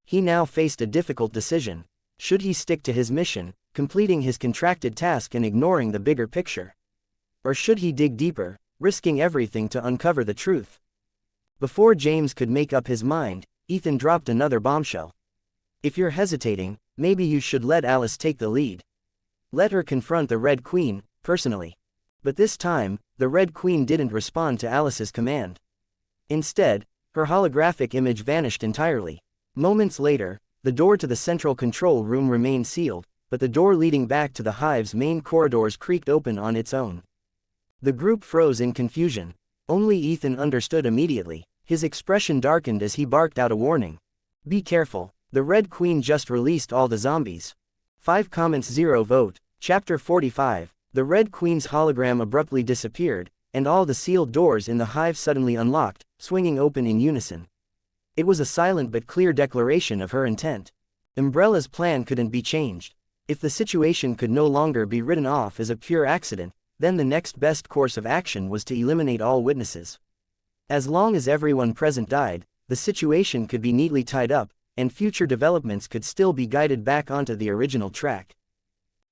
He now faced a difficult decision. Should he stick to his mission, completing his contracted task and ignoring the bigger picture? Or should he dig deeper, risking everything to uncover the truth? Before James could make up his mind, Ethan dropped another bombshell. If you're hesitating, maybe you should let Alice take the lead. Let her confront the Red Queen, personally. But this time, the Red Queen didn't respond to Alice's command. Instead, her holographic image vanished entirely. Moments later, the door to the central control room remained sealed, but the door leading back to the hive's main corridors creaked open on its own. The group froze in confusion. Only Ethan understood immediately. His expression darkened as he barked out a warning. "Be careful, the Red Queen just released all the zombies." 5 comments 0 vote. Chapter 45. The Red Queen's hologram abruptly disappeared, and all the sealed doors in the hive suddenly unlocked, swinging open in unison. It was a silent but clear declaration of her intent. Umbrella's plan couldn't be changed. If the situation could no longer be written off as a pure accident, then the next best course of action was to eliminate all witnesses. As long as everyone present died, the situation could be neatly tied up, and future developments could still be guided back onto the original track.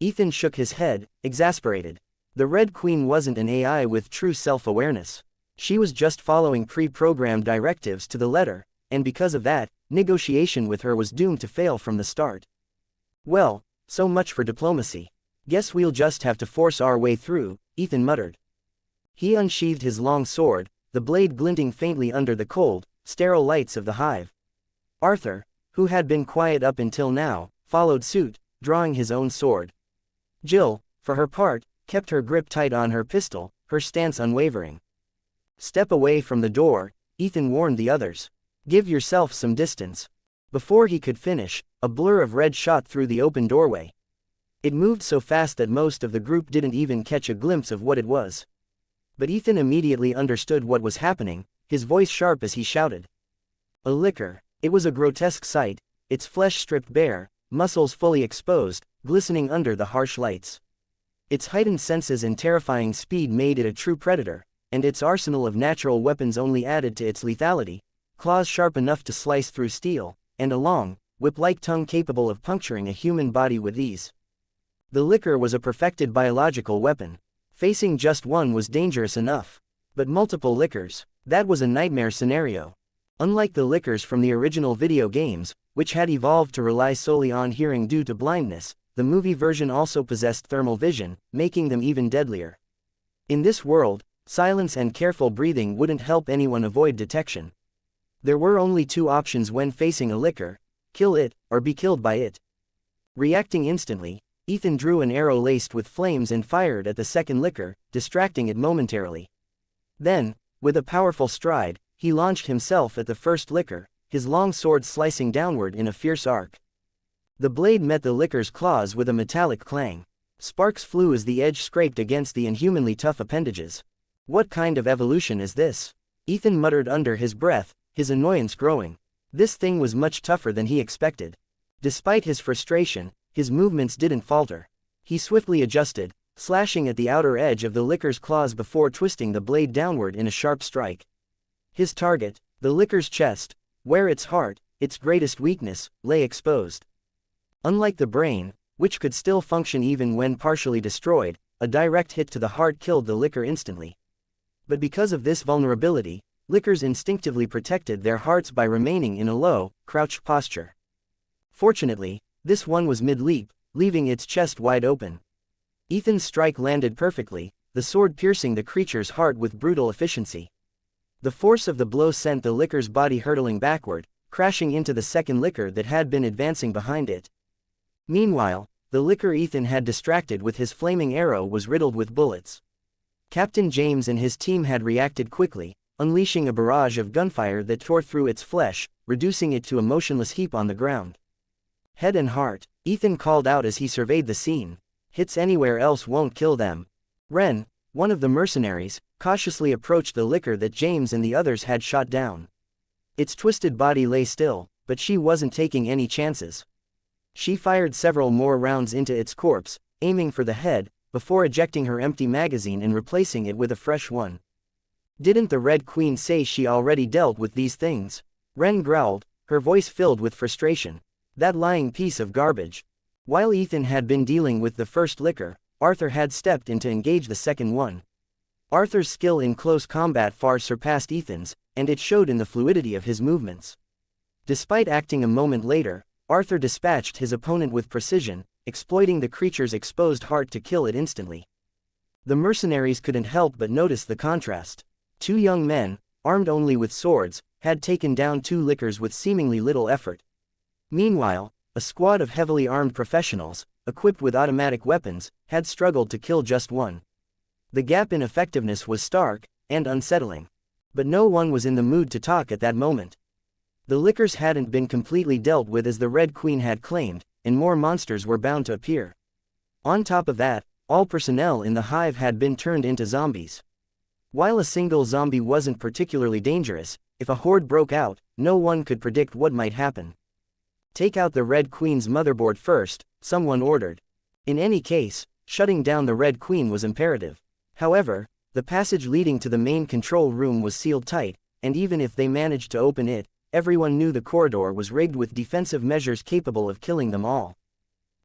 Ethan shook his head, exasperated. The Red Queen wasn't an AI with true self-awareness. She was just following pre-programmed directives to the letter, and because of that, negotiation with her was doomed to fail from the start. "Well, so much for diplomacy. Guess we'll just have to force our way through," Ethan muttered. He unsheathed his long sword, the blade glinting faintly under the cold, sterile lights of the hive. Arthur, who had been quiet up until now, followed suit, drawing his own sword. Jill, for her part, kept her grip tight on her pistol, her stance unwavering. "Step away from the door," Ethan warned the others. "Give yourself some distance." Before he could finish, a blur of red shot through the open doorway. It moved so fast that most of the group didn't even catch a glimpse of what it was. But Ethan immediately understood what was happening, his voice sharp as he shouted. A licker. It was a grotesque sight, its flesh stripped bare, muscles fully exposed, glistening under the harsh lights. Its heightened senses and terrifying speed made it a true predator, and its arsenal of natural weapons only added to its lethality. Claws sharp enough to slice through steel, and a long, whip-like tongue capable of puncturing a human body with ease. The licker was a perfected biological weapon. Facing just one was dangerous enough. But multiple lickers, that was a nightmare scenario. Unlike the lickers from the original video games, which had evolved to rely solely on hearing due to blindness, the movie version also possessed thermal vision, making them even deadlier. In this world, silence and careful breathing wouldn't help anyone avoid detection. There were only two options when facing a licker: kill it, or be killed by it. Reacting instantly, Ethan drew an arrow laced with flames and fired at the second licker, distracting it momentarily. Then, with a powerful stride, he launched himself at the first licker, his long sword slicing downward in a fierce arc. The blade met the licker's claws with a metallic clang. Sparks flew as the edge scraped against the inhumanly tough appendages. "What kind of evolution is this?" Ethan muttered under his breath, his annoyance growing. This thing was much tougher than he expected. Despite his frustration, his movements didn't falter. He swiftly adjusted, slashing at the outer edge of the licker's claws before twisting the blade downward in a sharp strike. His target, the licker's chest, where its heart, its greatest weakness, lay exposed. Unlike the brain, which could still function even when partially destroyed, a direct hit to the heart killed the licker instantly. But because of this vulnerability, lickers instinctively protected their hearts by remaining in a low, crouched posture. Fortunately, this one was mid-leap, leaving its chest wide open. Ethan's strike landed perfectly, the sword piercing the creature's heart with brutal efficiency. The force of the blow sent the licker's body hurtling backward, crashing into the second licker that had been advancing behind it. Meanwhile, the licker Ethan had distracted with his flaming arrow was riddled with bullets. Captain James and his team had reacted quickly, unleashing a barrage of gunfire that tore through its flesh, reducing it to a motionless heap on the ground. Head and heart, Ethan called out as he surveyed the scene. Hits anywhere else won't kill them. Ren, one of the mercenaries, cautiously approached the licker that James and the others had shot down. Its twisted body lay still, but she wasn't taking any chances. She fired several more rounds into its corpse, aiming for the head, before ejecting her empty magazine and replacing it with a fresh one. Didn't the Red Queen say she already dealt with these things? Ren growled, her voice filled with frustration. That lying piece of garbage. While Ethan had been dealing with the first licker, Arthur had stepped in to engage the second one. Arthur's skill in close combat far surpassed Ethan's, and it showed in the fluidity of his movements. Despite acting a moment later, Arthur dispatched his opponent with precision, exploiting the creature's exposed heart to kill it instantly. The mercenaries couldn't help but notice the contrast. Two young men, armed only with swords, had taken down two lickers with seemingly little effort. Meanwhile, a squad of heavily armed professionals, equipped with automatic weapons, had struggled to kill just one. The gap in effectiveness was stark and unsettling. But no one was in the mood to talk at that moment. The lickers hadn't been completely dealt with as the Red Queen had claimed, and more monsters were bound to appear. On top of that, all personnel in the hive had been turned into zombies. While a single zombie wasn't particularly dangerous, if a horde broke out, no one could predict what might happen. Take out the Red Queen's motherboard first, someone ordered. In any case, shutting down the Red Queen was imperative. However, the passage leading to the main control room was sealed tight, and even if they managed to open it, everyone knew the corridor was rigged with defensive measures capable of killing them all.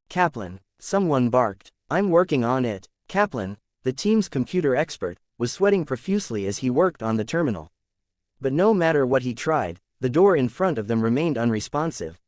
Kaplan, someone barked. I'm working on it. Kaplan, the team's computer expert, was sweating profusely as he worked on the terminal. But no matter what he tried, the door in front of them remained unresponsive.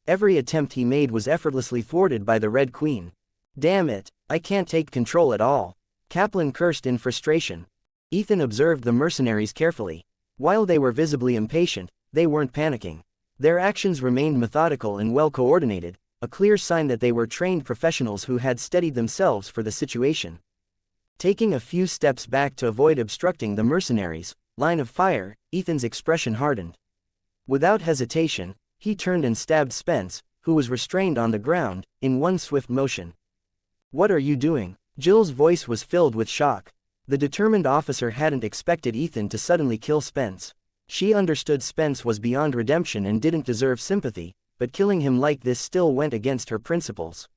Every attempt he made was effortlessly thwarted by the Red Queen. Damn it, I can't take control at all. Kaplan cursed in frustration. Ethan observed the mercenaries carefully. While they were visibly impatient, they weren't panicking. Their actions remained methodical and well coordinated, a clear sign that they were trained professionals who had steadied themselves for the situation. Taking a few steps back to avoid obstructing the mercenaries' line of fire, Ethan's expression hardened. Without hesitation, he turned and stabbed Spence, who was restrained on the ground, in one swift motion. What are you doing? Jill's voice was filled with shock. The determined officer hadn't expected Ethan to suddenly kill Spence. She understood Spence was beyond redemption and didn't deserve sympathy, but killing him like this still went against her principles.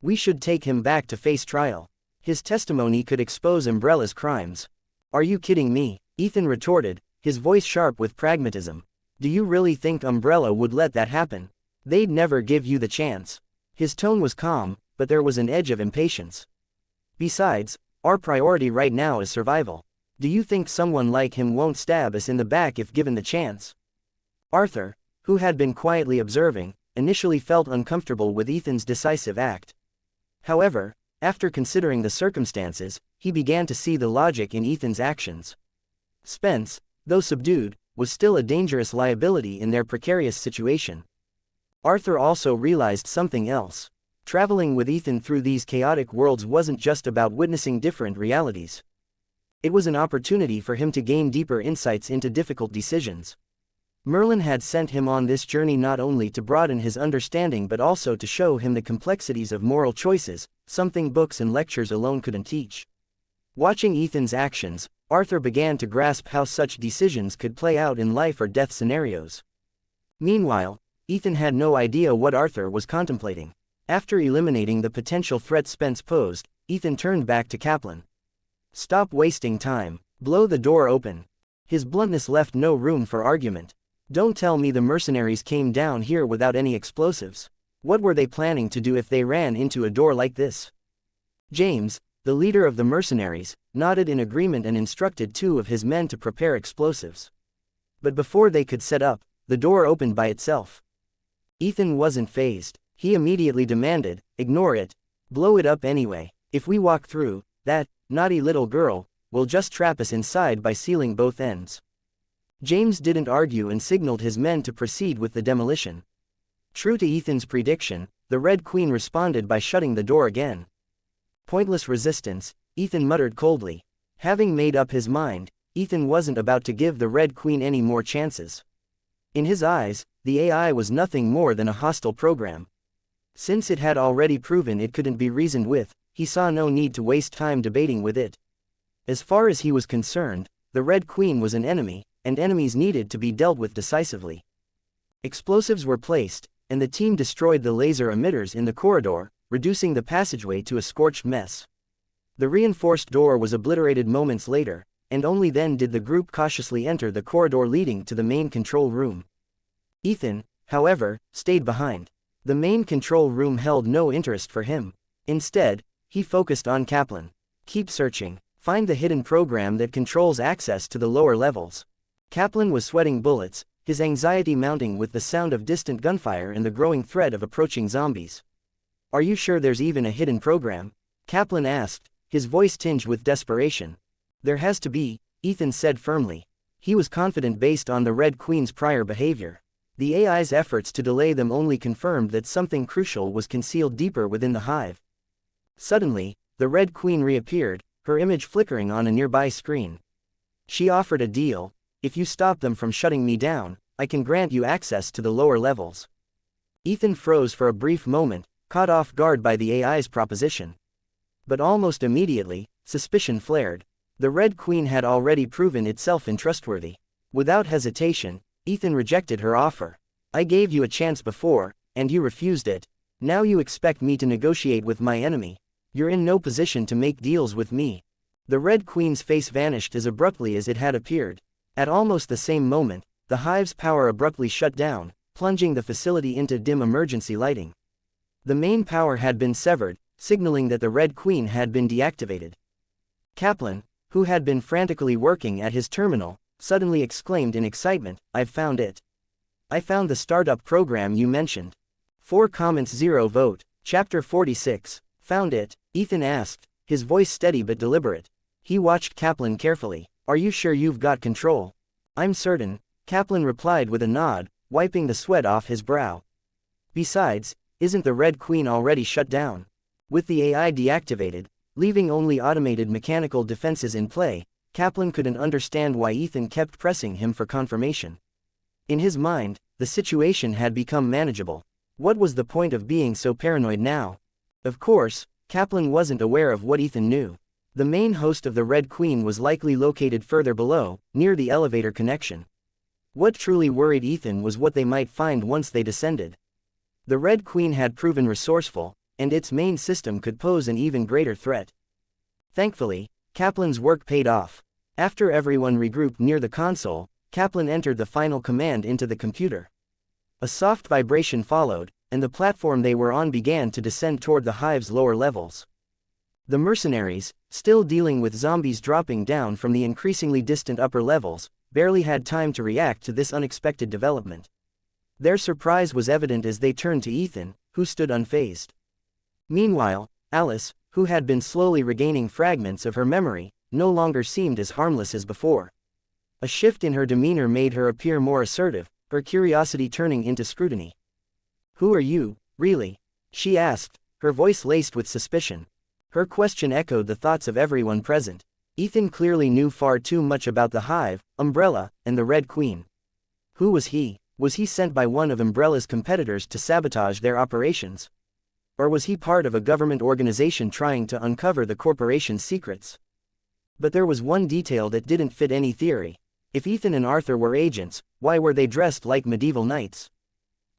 We should take him back to face trial. His testimony could expose Umbrella's crimes. Are you kidding me? Ethan retorted, his voice sharp with pragmatism. Do you really think Umbrella would let that happen? They'd never give you the chance. His tone was calm, but there was an edge of impatience. Besides, our priority right now is survival. Do you think someone like him won't stab us in the back if given the chance? Arthur, who had been quietly observing, initially felt uncomfortable with Ethan's decisive act. However, after considering the circumstances, he began to see the logic in Ethan's actions. Spence, though subdued, was still a dangerous liability in their precarious situation. Arthur also realized something else. Traveling with Ethan through these chaotic worlds wasn't just about witnessing different realities. It was an opportunity for him to gain deeper insights into difficult decisions. Merlin had sent him on this journey not only to broaden his understanding but also to show him the complexities of moral choices, something books and lectures alone couldn't teach. Watching Ethan's actions, Arthur began to grasp how such decisions could play out in life or death scenarios. Meanwhile, Ethan had no idea what Arthur was contemplating. After eliminating the potential threat Spence posed, Ethan turned back to Kaplan. Stop wasting time. Blow the door open. His bluntness left no room for argument. Don't tell me the mercenaries came down here without any explosives. What were they planning to do if they ran into a door like this? James, the leader of the mercenaries, nodded in agreement and instructed two of his men to prepare explosives. But before they could set up, the door opened by itself. Ethan wasn't fazed. He immediately demanded, ignore it. Blow it up anyway. If we walk through, that naughty little girl will just trap us inside by sealing both ends. James didn't argue and signaled his men to proceed with the demolition. True to Ethan's prediction, the Red Queen responded by shutting the door again. Pointless resistance, Ethan muttered coldly. Having made up his mind, Ethan wasn't about to give the Red Queen any more chances. In his eyes, the AI was nothing more than a hostile program. Since it had already proven it couldn't be reasoned with, he saw no need to waste time debating with it. As far as he was concerned, the Red Queen was an enemy, and enemies needed to be dealt with decisively. Explosives were placed, and the team destroyed the laser emitters in the corridor, reducing the passageway to a scorched mess. The reinforced door was obliterated moments later, and only then did the group cautiously enter the corridor leading to the main control room. Ethan, however, stayed behind. The main control room held no interest for him. Instead, he focused on Kaplan. Keep searching. Find the hidden program that controls access to the lower levels. Kaplan was sweating bullets, his anxiety mounting with the sound of distant gunfire and the growing threat of approaching zombies. Are you sure there's even a hidden program? Kaplan asked, his voice tinged with desperation. There has to be, Ethan said firmly. He was confident based on the Red Queen's prior behavior. The AI's efforts to delay them only confirmed that something crucial was concealed deeper within the hive. Suddenly, the Red Queen reappeared, her image flickering on a nearby screen. She offered a deal. If you stop them from shutting me down, I can grant you access to the lower levels. Ethan froze for a brief moment, caught off guard by the AI's proposition. But almost immediately, suspicion flared. The Red Queen had already proven itself untrustworthy. Without hesitation, Ethan rejected her offer. I gave you a chance before, and you refused it. Now you expect me to negotiate with my enemy. You're in no position to make deals with me. The Red Queen's face vanished as abruptly as it had appeared. At almost the same moment, the hive's power abruptly shut down, plunging the facility into dim emergency lighting. The main power had been severed, signaling that the Red Queen had been deactivated. Kaplan, who had been frantically working at his terminal, suddenly exclaimed in excitement, I've found it. I found the startup program you mentioned. 4 comments 0 vote. Chapter 46. Found it? Ethan asked, his voice steady but deliberate. He watched Kaplan carefully. Are you sure you've got control? I'm certain, Kaplan replied with a nod, wiping the sweat off his brow. Besides, isn't the Red Queen already shut down? With the AI deactivated, leaving only automated mechanical defenses in play, Kaplan couldn't understand why Ethan kept pressing him for confirmation. In his mind, the situation had become manageable. What was the point of being so paranoid now? Of course, Kaplan wasn't aware of what Ethan knew. The main host of the Red Queen was likely located further below, near the elevator connection. What truly worried Ethan was what they might find once they descended. The Red Queen had proven resourceful, and its main system could pose an even greater threat. Thankfully, Kaplan's work paid off. After everyone regrouped near the console, Kaplan entered the final command into the computer. A soft vibration followed, and the platform they were on began to descend toward the hive's lower levels. The mercenaries, still dealing with zombies dropping down from the increasingly distant upper levels, barely had time to react to this unexpected development. Their surprise was evident as they turned to Ethan, who stood unfazed. Meanwhile, Alice, who had been slowly regaining fragments of her memory, no longer seemed as harmless as before. A shift in her demeanor made her appear more assertive, her curiosity turning into scrutiny. Who are you, really? She asked, her voice laced with suspicion. Her question echoed the thoughts of everyone present. Ethan clearly knew far too much about the Hive, Umbrella, and the Red Queen. Who was he? Was he sent by one of Umbrella's competitors to sabotage their operations? Or was he part of a government organization trying to uncover the corporation's secrets? But there was one detail that didn't fit any theory. If Ethan and Arthur were agents, why were they dressed like medieval knights?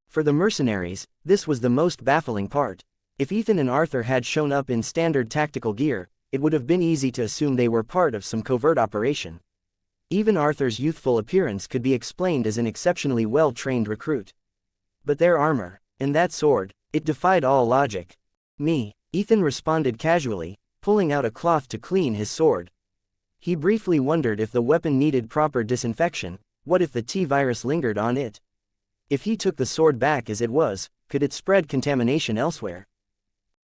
For the mercenaries, this was the most baffling part. If Ethan and Arthur had shown up in standard tactical gear, it would have been easy to assume they were part of some covert operation. Even Arthur's youthful appearance could be explained as an exceptionally well-trained recruit. But their armor, and that sword, it defied all logic. Me, Ethan responded casually, pulling out a cloth to clean his sword. He briefly wondered if the weapon needed proper disinfection. What if the T-virus lingered on it? If he took the sword back as it was, could it spread contamination elsewhere?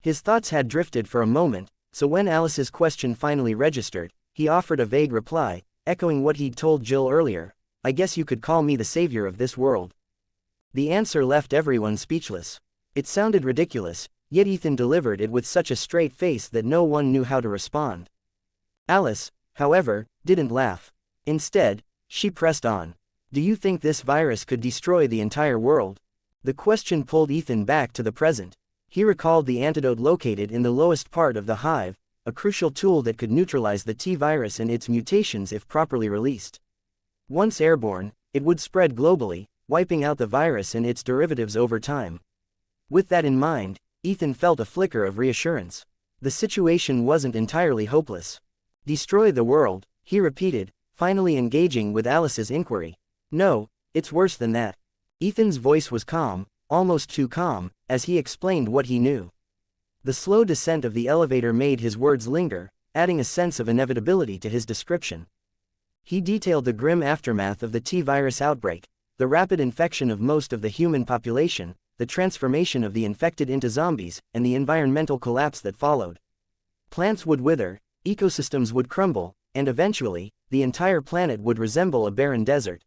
His thoughts had drifted for a moment, so when Alice's question finally registered, he offered a vague reply, echoing what he'd told Jill earlier. I guess you could call me the savior of this world. The answer left everyone speechless. It sounded ridiculous, yet Ethan delivered it with such a straight face that no one knew how to respond. Alice, however, didn't laugh. Instead, she pressed on. Do you think this virus could destroy the entire world? The question pulled Ethan back to the present. He recalled the antidote located in the lowest part of the hive, a crucial tool that could neutralize the T-virus and its mutations if properly released. Once airborne, it would spread globally, wiping out the virus and its derivatives over time. With that in mind, Ethan felt a flicker of reassurance. The situation wasn't entirely hopeless. Destroy the world, he repeated, finally engaging with Alice's inquiry. No, it's worse than that. Ethan's voice was calm, almost too calm, as he explained what he knew. The slow descent of the elevator made his words linger, adding a sense of inevitability to his description. He detailed the grim aftermath of the T-virus outbreak, the rapid infection of most of the human population, the transformation of the infected into zombies, and the environmental collapse that followed. Plants would wither, ecosystems would crumble, and eventually, the entire planet would resemble a barren desert.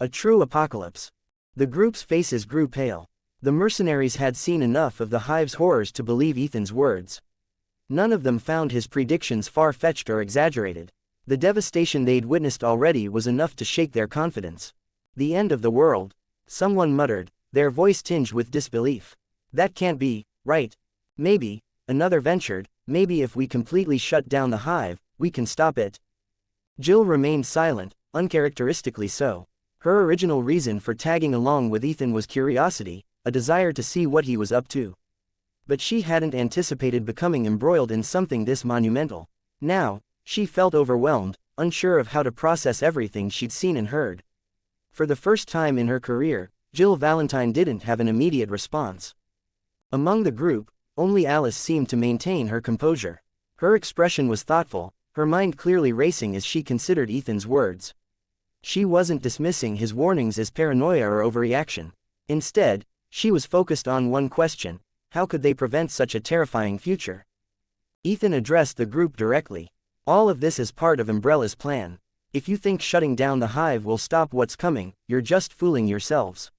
A true apocalypse. The group's faces grew pale. The mercenaries had seen enough of the hive's horrors to believe Ethan's words. None of them found his predictions far-fetched or exaggerated. The devastation they'd witnessed already was enough to shake their confidence. The end of the world, someone muttered, their voice tinged with disbelief. That can't be, right? Maybe, another ventured, maybe if we completely shut down the hive, we can stop it. Jill remained silent, uncharacteristically so. Her original reason for tagging along with Ethan was curiosity, a desire to see what he was up to. But she hadn't anticipated becoming embroiled in something this monumental. Now, she felt overwhelmed, unsure of how to process everything she'd seen and heard. For the first time in her career, Jill Valentine didn't have an immediate response. Among the group, only Alice seemed to maintain her composure. Her expression was thoughtful, her mind clearly racing as she considered Ethan's words. She wasn't dismissing his warnings as paranoia or overreaction. Instead, she was focused on one question: how could they prevent such a terrifying future? Ethan addressed the group directly. All of this is part of Umbrella's plan. If you think shutting down the hive will stop what's coming, you're just fooling yourselves.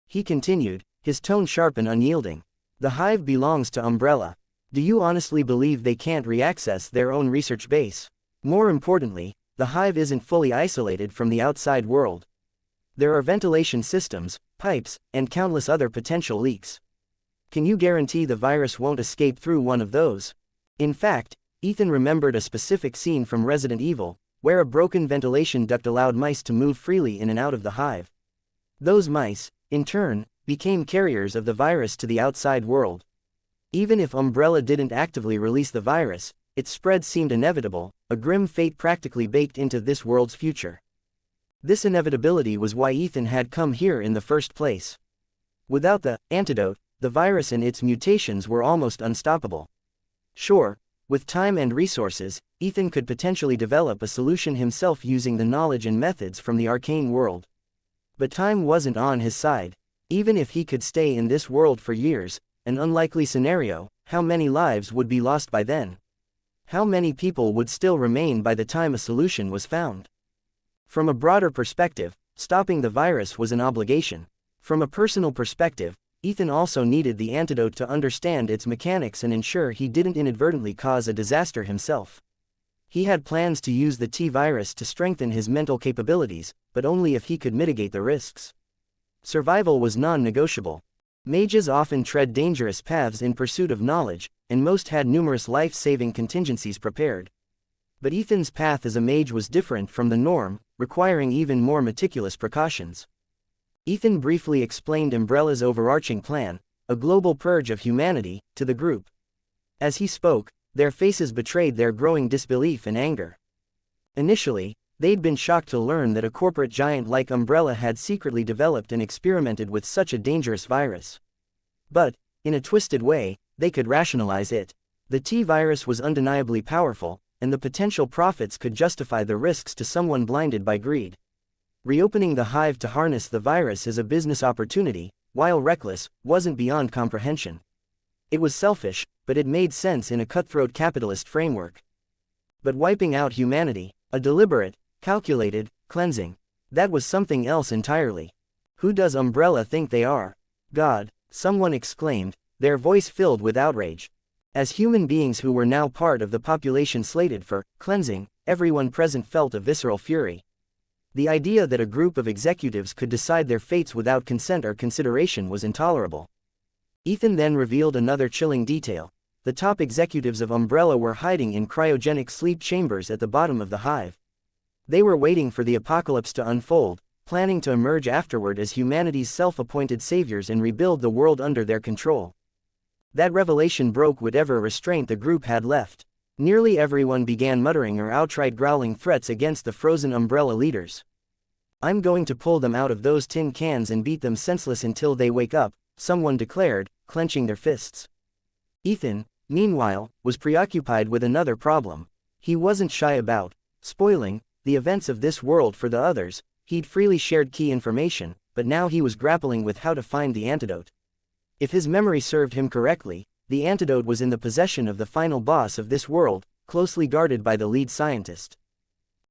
He continued, his tone sharp and unyielding. The hive belongs to Umbrella. Do you honestly believe they can't reaccess their own research base? More importantly, the hive isn't fully isolated from the outside world. There are ventilation systems, pipes, and countless other potential leaks. Can you guarantee the virus won't escape through one of those? In fact, Ethan remembered a specific scene from Resident Evil, where a broken ventilation duct allowed mice to move freely in and out of the hive. Those mice, in turn, became carriers of the virus to the outside world. Even if Umbrella didn't actively release the virus, its spread seemed inevitable, a grim fate practically baked into this world's future. This inevitability was why Ethan had come here in the first place. Without the antidote, the virus and its mutations were almost unstoppable. Sure, with time and resources, Ethan could potentially develop a solution himself using the knowledge and methods from the arcane world. But time wasn't on his side. Even if he could stay in this world for years, an unlikely scenario, how many lives would be lost by then? How many people would still remain by the time a solution was found? From a broader perspective, stopping the virus was an obligation. From a personal perspective, Ethan also needed the antidote to understand its mechanics and ensure he didn't inadvertently cause a disaster himself. He had plans to use the T-virus to strengthen his mental capabilities, but only if he could mitigate the risks. Survival was non-negotiable. Mages often tread dangerous paths in pursuit of knowledge, and most had numerous life-saving contingencies prepared. But Ethan's path as a mage was different from the norm, requiring even more meticulous precautions. Ethan briefly explained Umbrella's overarching plan, a global purge of humanity, to the group. As he spoke, their faces betrayed their growing disbelief and anger. Initially, they'd been shocked to learn that a corporate giant like Umbrella had secretly developed and experimented with such a dangerous virus. But, in a twisted way, they could rationalize it. The T-virus was undeniably powerful, and the potential profits could justify the risks to someone blinded by greed. Reopening the hive to harness the virus as a business opportunity, while reckless, wasn't beyond comprehension. It was selfish, but it made sense in a cutthroat capitalist framework. But wiping out humanity, a deliberate, calculated cleansing, that was something else entirely. Who does Umbrella think they are? God, someone exclaimed, their voice filled with outrage. As human beings who were now part of the population slated for cleansing, everyone present felt a visceral fury. The idea that a group of executives could decide their fates without consent or consideration was intolerable. Ethan then revealed another chilling detail. The top executives of Umbrella were hiding in cryogenic sleep chambers at the bottom of the hive. They were waiting for the apocalypse to unfold, planning to emerge afterward as humanity's self-appointed saviors and rebuild the world under their control. That revelation broke whatever restraint the group had left. Nearly everyone began muttering or outright growling threats against the frozen Umbrella leaders. "I'm going to pull them out of those tin cans and beat them senseless until they wake up," someone declared, clenching their fists. Ethan, meanwhile, was preoccupied with another problem. He wasn't shy about spoiling the events of this world for the others. He'd freely shared key information, but now he was grappling with how to find the antidote. If his memory served him correctly, the antidote was in the possession of the final boss of this world, closely guarded by the lead scientist.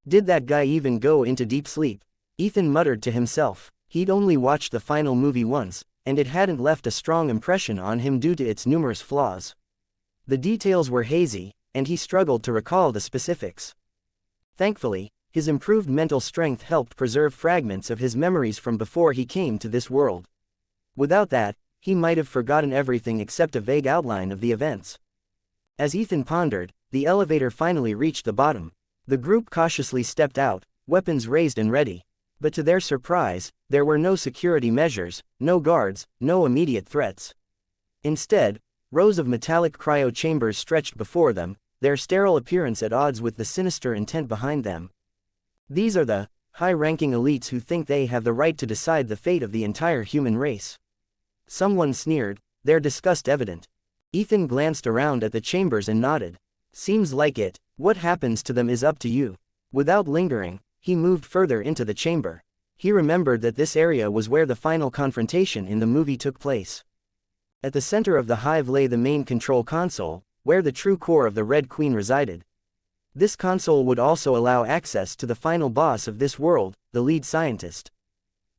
Did that guy even go into deep sleep? Ethan muttered to himself. He'd only watched the final movie once, and it hadn't left a strong impression on him due to its numerous flaws. The details were hazy, and he struggled to recall the specifics. Thankfully, his improved mental strength helped preserve fragments of his memories from before he came to this world. Without that, he might have forgotten everything except a vague outline of the events. As Ethan pondered, the elevator finally reached the bottom. The group cautiously stepped out, weapons raised and ready. But to their surprise, there were no security measures, no guards, no immediate threats. Instead, rows of metallic cryo chambers stretched before them, their sterile appearance at odds with the sinister intent behind them. These are the high-ranking elites who think they have the right to decide the fate of the entire human race. Someone sneered, their disgust evident. Ethan glanced around at the chambers and nodded. "Seems like it. What happens to them is up to you." Without lingering, he moved further into the chamber. He remembered that this area was where the final confrontation in the movie took place. At the center of the hive lay the main control console, where the true core of the Red Queen resided. This console would also allow access to the final boss of this world, the lead scientist.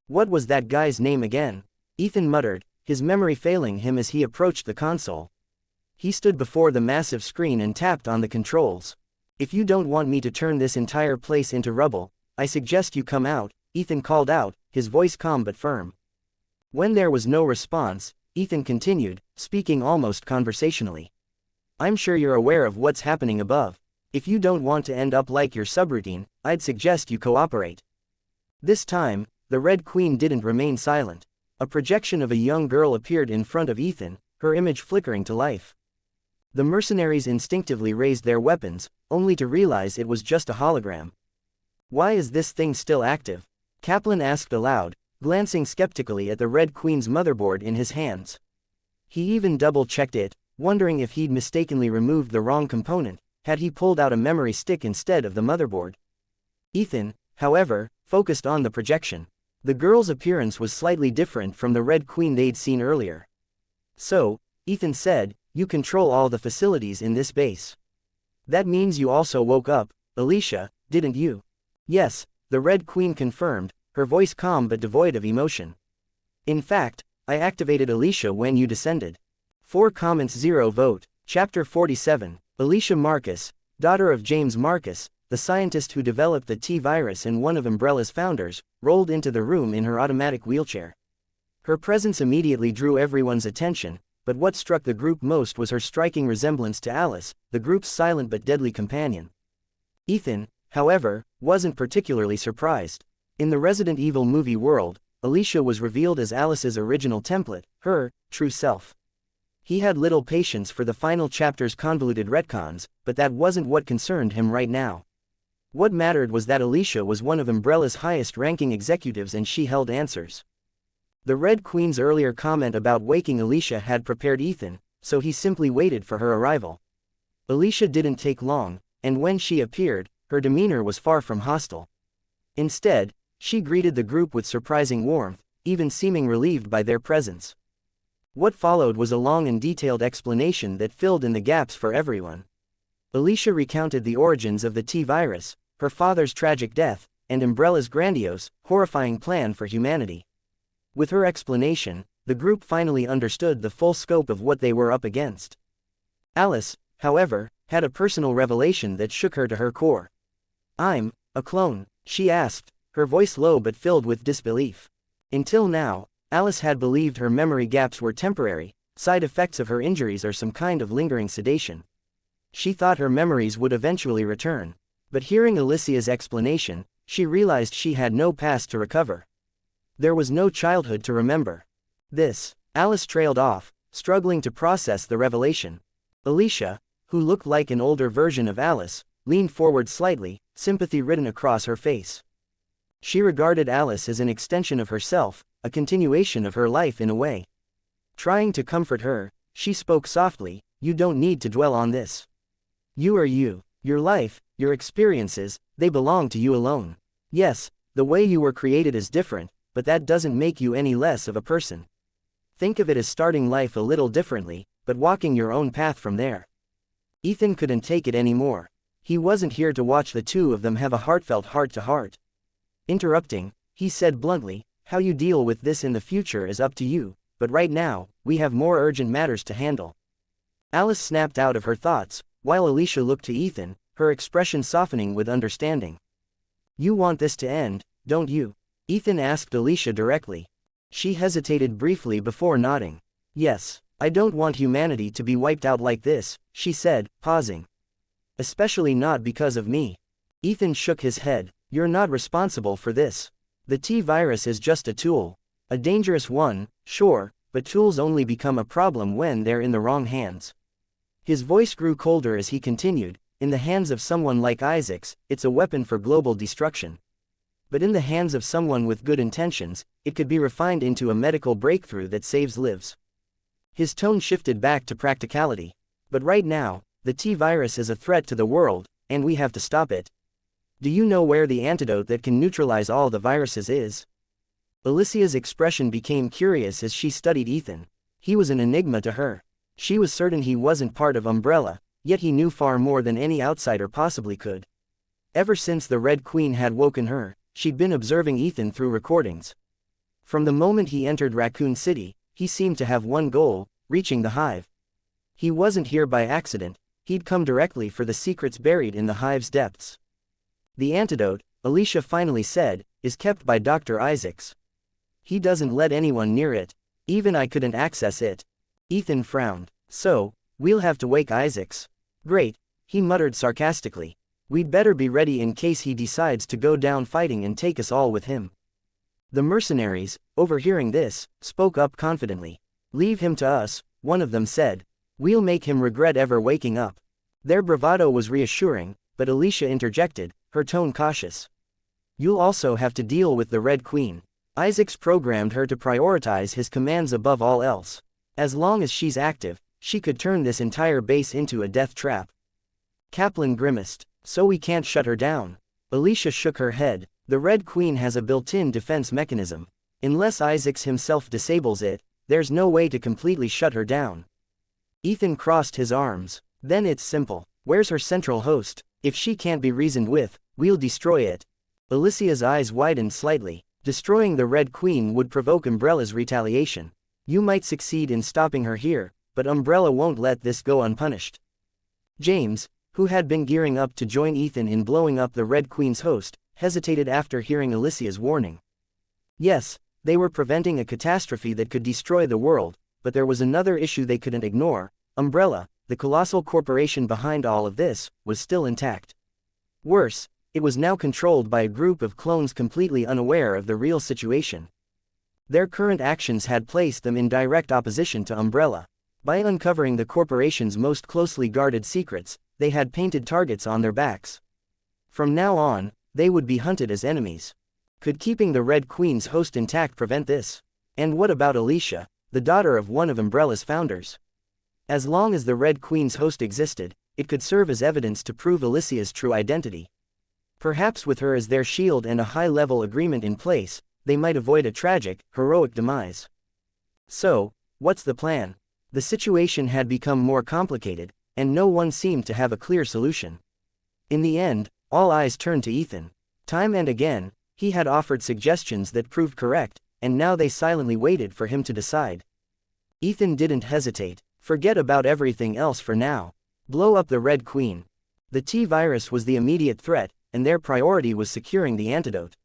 What was that guy's name again? Ethan muttered, his memory failing him as he approached the console. He stood before the massive screen and tapped on the controls. "If you don't want me to turn this entire place into rubble, I suggest you come out," Ethan called out, his voice calm but firm. When there was no response, Ethan continued, speaking almost conversationally. "I'm sure you're aware of what's happening above. If you don't want to end up like your subroutine, I'd suggest you cooperate." This time, the Red Queen didn't remain silent. A projection of a young girl appeared in front of Ethan, her image flickering to life. The mercenaries instinctively raised their weapons, only to realize it was just a hologram. "Why is this thing still active?" Kaplan asked aloud, glancing skeptically at the Red Queen's motherboard in his hands. He even double-checked it, wondering if he'd mistakenly removed the wrong component, had he pulled out a memory stick instead of the motherboard. Ethan, however, focused on the projection. The girl's appearance was slightly different from the Red Queen they'd seen earlier. "So," Ethan said, "you control all the facilities in this base. That means you also woke up, Alicia, didn't you?" "Yes," the Red Queen confirmed, her voice calm but devoid of emotion. "In fact, I activated Alicia when you descended." 4 comments 0 vote. Chapter 47, Alicia Marcus, daughter of James Marcus, the scientist who developed the T-virus and one of Umbrella's founders, rolled into the room in her automatic wheelchair. Her presence immediately drew everyone's attention, but what struck the group most was her striking resemblance to Alice, the group's silent but deadly companion. Ethan, however, wasn't particularly surprised. In the Resident Evil movie world, Alicia was revealed as Alice's original template, her true self. He had little patience for the final chapter's convoluted retcons, but that wasn't what concerned him right now. What mattered was that Alicia was one of Umbrella's highest-ranking executives and she held answers. The Red Queen's earlier comment about waking Alicia had prepared Ethan, so he simply waited for her arrival. Alicia didn't take long, and when she appeared, her demeanor was far from hostile. Instead, she greeted the group with surprising warmth, even seeming relieved by their presence. What followed was a long and detailed explanation that filled in the gaps for everyone. Alicia recounted the origins of the T-virus, her father's tragic death, and Umbrella's grandiose, horrifying plan for humanity. With her explanation, the group finally understood the full scope of what they were up against. Alice, however, had a personal revelation that shook her to her core. I'm a clone, she asked, her voice low but filled with disbelief. Until now, Alice had believed her memory gaps were temporary, side effects of her injuries or some kind of lingering sedation. She thought her memories would eventually return. But hearing Alicia's explanation, she realized she had no past to recover. There was no childhood to remember. Alice trailed off, struggling to process the revelation. Alicia, who looked like an older version of Alice, leaned forward slightly, sympathy written across her face. She regarded Alice as an extension of herself, a continuation of her life in a way. Trying to comfort her, she spoke softly, "You don't need to dwell on this. You are you. Your life, your experiences, they belong to you alone. Yes, the way you were created is different, but that doesn't make you any less of a person. Think of it as starting life a little differently, but walking your own path from there." Ethan couldn't take it anymore. He wasn't here to watch the two of them have a heartfelt heart-to-heart. Interrupting, he said bluntly, "How you deal with this in the future is up to you, but right now, we have more urgent matters to handle." Alice snapped out of her thoughts, while Alicia looked to Ethan, her expression softening with understanding. "You want this to end, don't you?" Ethan asked Alicia directly. She hesitated briefly before nodding. "Yes, I don't want humanity to be wiped out like this," she said, pausing. "Especially not because of me." Ethan shook his head. "You're not responsible for this. The T-virus is just a tool. A dangerous one, sure, but tools only become a problem when they're in the wrong hands." His voice grew colder as he continued, "In the hands of someone like Isaacs, it's a weapon for global destruction. But in the hands of someone with good intentions, it could be refined into a medical breakthrough that saves lives." His tone shifted back to practicality. "But right now, the T-virus is a threat to the world, and we have to stop it. Do you know where the antidote that can neutralize all the viruses is?" Alicia's expression became curious as she studied Ethan. He was an enigma to her. She was certain he wasn't part of Umbrella, yet he knew far more than any outsider possibly could. Ever since the Red Queen had woken her, she'd been observing Ethan through recordings. From the moment he entered Raccoon City, he seemed to have one goal: reaching the hive. He wasn't here by accident, he'd come directly for the secrets buried in the hive's depths. "The antidote," Alicia finally said, "is kept by Dr. Isaacs. He doesn't let anyone near it. Even I couldn't access it." Ethan frowned. "So, we'll have to wake Isaacs." "Great," he muttered sarcastically. "We'd better be ready in case he decides to go down fighting and take us all with him." The mercenaries, overhearing this, spoke up confidently. "Leave him to us," one of them said. "We'll make him regret ever waking up." Their bravado was reassuring, but Alicia interjected, her tone cautious. "You'll also have to deal with the Red Queen. Isaacs programmed her to prioritize his commands above all else. As long as she's active, she could turn this entire base into a death trap." Kaplan grimaced. "So we can't shut her down?" Alicia shook her head. "The Red Queen has a built-in defense mechanism. Unless Isaacs himself disables it, there's no way to completely shut her down." Ethan crossed his arms. "Then it's simple. Where's her central host? If she can't be reasoned with, we'll destroy it." Alicia's eyes widened slightly. "Destroying the Red Queen would provoke Umbrella's retaliation. You might succeed in stopping her here, but Umbrella won't let this go unpunished." James, who had been gearing up to join Ethan in blowing up the Red Queen's host, hesitated after hearing Alicia's warning. Yes, they were preventing a catastrophe that could destroy the world, but there was another issue they couldn't ignore. Umbrella, the colossal corporation behind all of this, was still intact. Worse, it was now controlled by a group of clones completely unaware of the real situation. Their current actions had placed them in direct opposition to Umbrella. By uncovering the corporation's most closely guarded secrets, they had painted targets on their backs. From now on, they would be hunted as enemies. Could keeping the Red Queen's host intact prevent this? And what about Alicia, the daughter of one of Umbrella's founders? As long as the Red Queen's host existed, it could serve as evidence to prove Alicia's true identity. Perhaps with her as their shield and a high-level agreement in place, they might avoid a tragic, heroic demise. So, what's the plan? The situation had become more complicated, and no one seemed to have a clear solution. In the end, all eyes turned to Ethan. Time and again, he had offered suggestions that proved correct, and now they silently waited for him to decide. Ethan didn't hesitate. "Forget about everything else for now. Blow up the Red Queen." The T-virus was the immediate threat, and their priority was securing the antidote.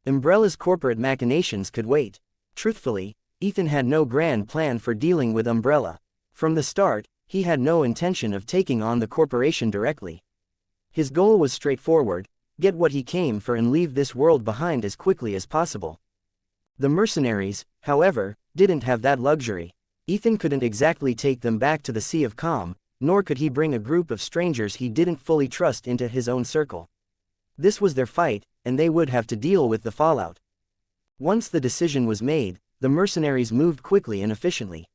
Umbrella's corporate machinations could wait. Truthfully, Ethan had no grand plan for dealing with Umbrella. From the start, he had no intention of taking on the corporation directly. His goal was straightforward: get what he came for and leave this world behind as quickly as possible. The mercenaries, however, didn't have that luxury. Ethan couldn't exactly take them back to the Sea of Calm, nor could he bring a group of strangers he didn't fully trust into his own circle. This was their fight, and they would have to deal with the fallout. Once the decision was made, the mercenaries moved quickly and efficiently.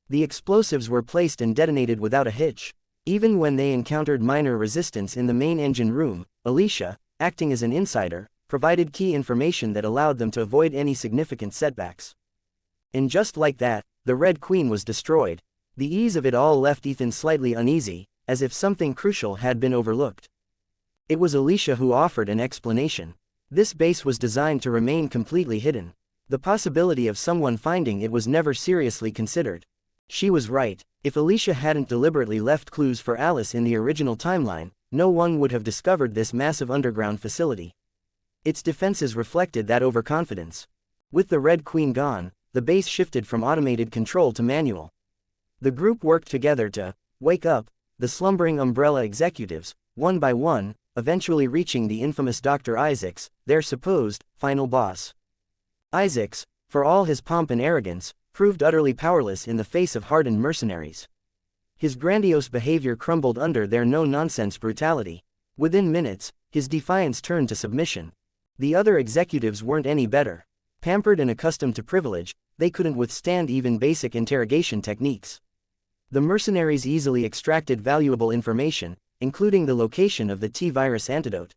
The explosives were placed and detonated without a hitch. Even when they encountered minor resistance in the main engine room, Alicia, acting as an insider, provided key information that allowed them to avoid any significant setbacks. And just like that, the Red Queen was destroyed. The ease of it all left Ethan slightly uneasy, as if something crucial had been overlooked. It was Alicia who offered an explanation. This base was designed to remain completely hidden. The possibility of someone finding it was never seriously considered. She was right. If Alicia hadn't deliberately left clues for Alice in the original timeline, no one would have discovered this massive underground facility. Its defenses reflected that overconfidence. With the Red Queen gone, the base shifted from automated control to manual. The group worked together to wake up the slumbering Umbrella executives, one by one, eventually reaching the infamous Dr. Isaacs, their supposed final boss. Isaacs, for all his pomp and arrogance, proved utterly powerless in the face of hardened mercenaries. His grandiose behavior crumbled under their no-nonsense brutality. Within minutes, his defiance turned to submission. The other executives weren't any better. Pampered and accustomed to privilege, they couldn't withstand even basic interrogation techniques. The mercenaries easily extracted valuable information, including the location of the T-virus antidote.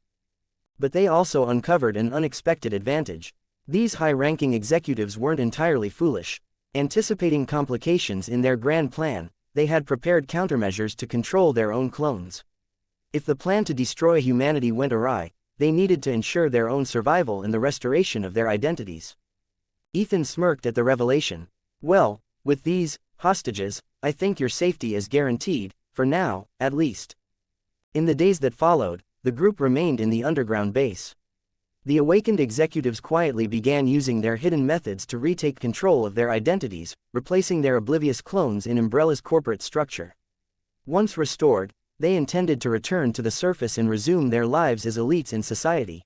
But they also uncovered an unexpected advantage. These high-ranking executives weren't entirely foolish. Anticipating complications in their grand plan, they had prepared countermeasures to control their own clones. If the plan to destroy humanity went awry, they needed to ensure their own survival and the restoration of their identities. Ethan smirked at the revelation. Well, with these hostages, I think your safety is guaranteed, for now, at least. In the days that followed, the group remained in the underground base. The awakened executives quietly began using their hidden methods to retake control of their identities, replacing their oblivious clones in Umbrella's corporate structure. Once restored, they intended to return to the surface and resume their lives as elites in society.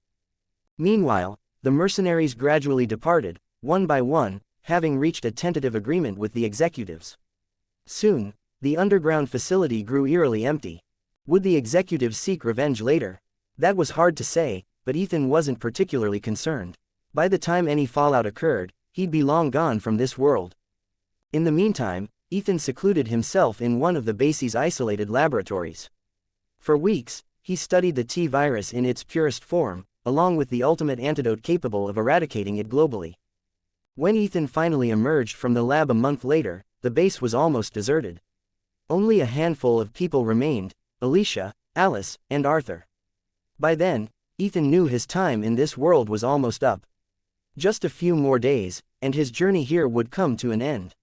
Meanwhile, the mercenaries gradually departed, one by one, having reached a tentative agreement with the executives. Soon, the underground facility grew eerily empty. Would the executives seek revenge later? That was hard to say, but Ethan wasn't particularly concerned. By the time any fallout occurred, he'd be long gone from this world. In the meantime, Ethan secluded himself in one of the base's isolated laboratories. For weeks, he studied the T-virus in its purest form, along with the ultimate antidote capable of eradicating it globally. When Ethan finally emerged from the lab a month later, the base was almost deserted. Only a handful of people remained: Alicia, Alice, and Arthur. By then, Ethan knew his time in this world was almost up. Just a few more days, and his journey here would come to an end.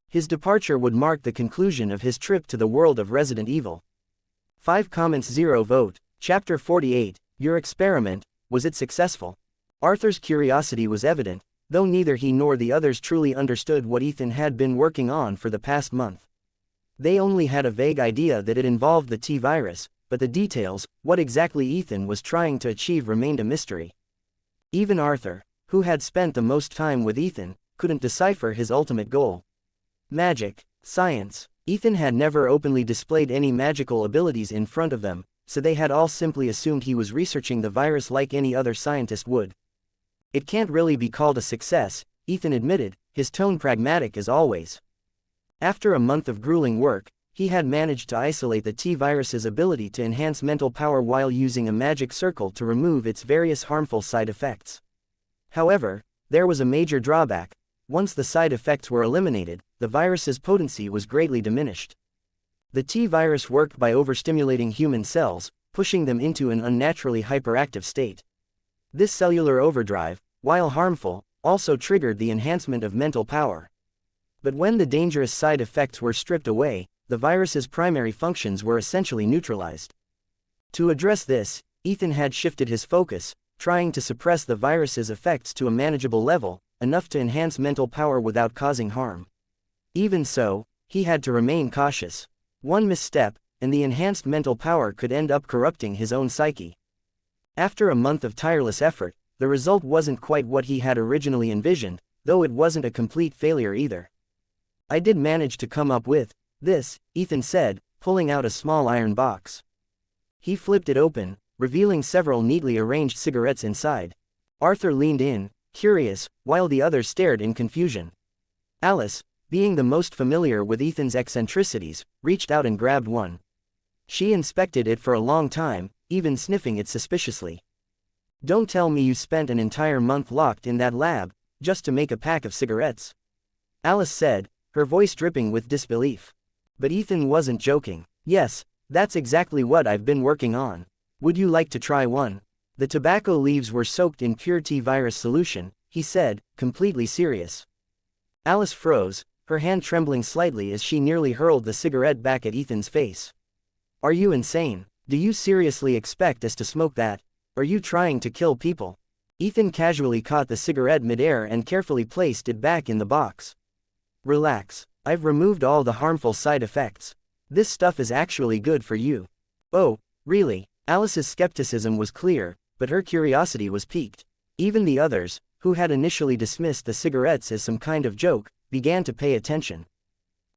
His departure would mark the conclusion of his trip to the world of Resident Evil. 5 comments 0 vote. Chapter 48, Your Experiment, was it successful? Arthur's curiosity was evident, though neither he nor the others truly understood what Ethan had been working on for the past month. They only had a vague idea that it involved the T-virus, but the details, what exactly Ethan was trying to achieve, remained a mystery. Even Arthur, who had spent the most time with Ethan, couldn't decipher his ultimate goal. Magic, science. Ethan had never openly displayed any magical abilities in front of them, so they had all simply assumed he was researching the virus like any other scientist would. It can't really be called a success, Ethan admitted, his tone pragmatic as always. After a month of grueling work, he had managed to isolate the T-virus's ability to enhance mental power while using a magic circle to remove its various harmful side effects. However, there was a major drawback. Once the side effects were eliminated, the virus's potency was greatly diminished. The T-virus worked by overstimulating human cells, pushing them into an unnaturally hyperactive state. This cellular overdrive, while harmful, also triggered the enhancement of mental power. But when the dangerous side effects were stripped away, the virus's primary functions were essentially neutralized. To address this, Ethan had shifted his focus, trying to suppress the virus's effects to a manageable level, enough to enhance mental power without causing harm. Even so, he had to remain cautious. One misstep, and the enhanced mental power could end up corrupting his own psyche. After a month of tireless effort, the result wasn't quite what he had originally envisioned, though it wasn't a complete failure either. I did manage to come up with this, Ethan said, pulling out a small iron box. He flipped it open, revealing several neatly arranged cigarettes inside. Arthur leaned in, curious, while the others stared in confusion. Alice, being the most familiar with Ethan's eccentricities, reached out and grabbed one. She inspected it for a long time, even sniffing it suspiciously. "Don't tell me you spent an entire month locked in that lab, just to make a pack of cigarettes," Alice said, her voice dripping with disbelief. But Ethan wasn't joking. "Yes, that's exactly what I've been working on. Would you like to try one?" The tobacco leaves were soaked in pure T-virus solution, he said, completely serious. Alice froze, her hand trembling slightly as she nearly hurled the cigarette back at Ethan's face. "Are you insane? Do you seriously expect us to smoke that? Are you trying to kill people?" Ethan casually caught the cigarette midair and carefully placed it back in the box. "Relax, I've removed all the harmful side effects. This stuff is actually good for you." "Oh, really?" Alice's skepticism was clear, but her curiosity was piqued. Even the others, who had initially dismissed the cigarettes as some kind of joke, began to pay attention.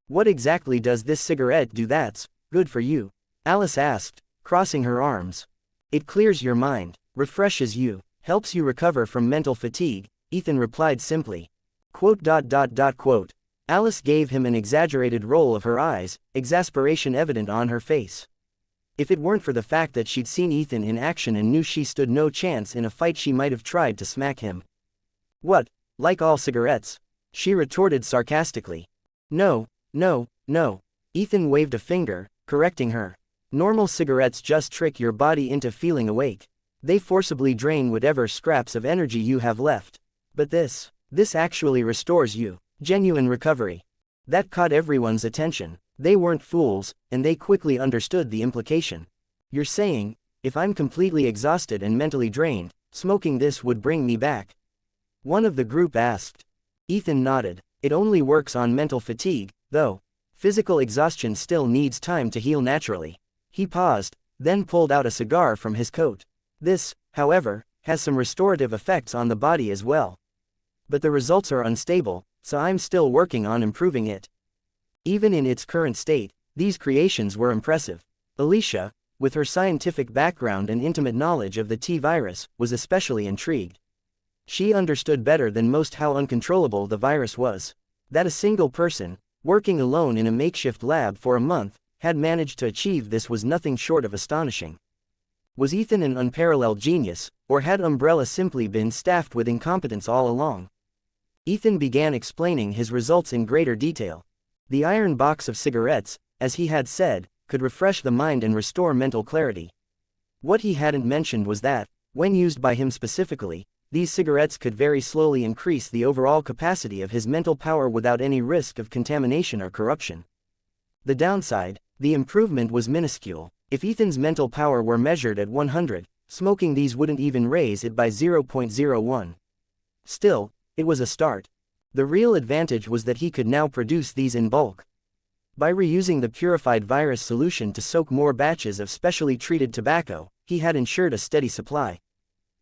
"What exactly does this cigarette do that's good for you?" Alice asked, crossing her arms. "It clears your mind, refreshes you, helps you recover from mental fatigue," Ethan replied simply. Quote. Alice gave him an exaggerated roll of her eyes, exasperation evident on her face. If it weren't for the fact that she'd seen Ethan in action and knew she stood no chance in a fight, she might have tried to smack him. "What, like all cigarettes?" she retorted sarcastically. No, Ethan waved a finger, correcting her. "Normal cigarettes just trick your body into feeling awake. They forcibly drain whatever scraps of energy you have left. But this actually restores you. Genuine recovery." That caught everyone's attention. They weren't fools, and they quickly understood the implication. "You're saying, if I'm completely exhausted and mentally drained, smoking this would bring me back?" one of the group asked. Ethan nodded. "It only works on mental fatigue, though. Physical exhaustion still needs time to heal naturally." He paused, then pulled out a cigar from his coat. "This, however, has some restorative effects on the body as well. But the results are unstable, so I'm still working on improving it." Even in its current state, these creations were impressive. Alicia, with her scientific background and intimate knowledge of the T-virus, was especially intrigued. She understood better than most how uncontrollable the virus was. That a single person, working alone in a makeshift lab for a month, had managed to achieve this was nothing short of astonishing. Was Ethan an unparalleled genius, or had Umbrella simply been staffed with incompetence all along? Ethan began explaining his results in greater detail. The iron box of cigarettes, as he had said, could refresh the mind and restore mental clarity. What he hadn't mentioned was that, when used by him specifically, these cigarettes could very slowly increase the overall capacity of his mental power without any risk of contamination or corruption. The downside, the improvement was minuscule. If Ethan's mental power were measured at 100, smoking these wouldn't even raise it by 0.01. Still, it was a start. The real advantage was that he could now produce these in bulk. By reusing the purified virus solution to soak more batches of specially treated tobacco, he had ensured a steady supply.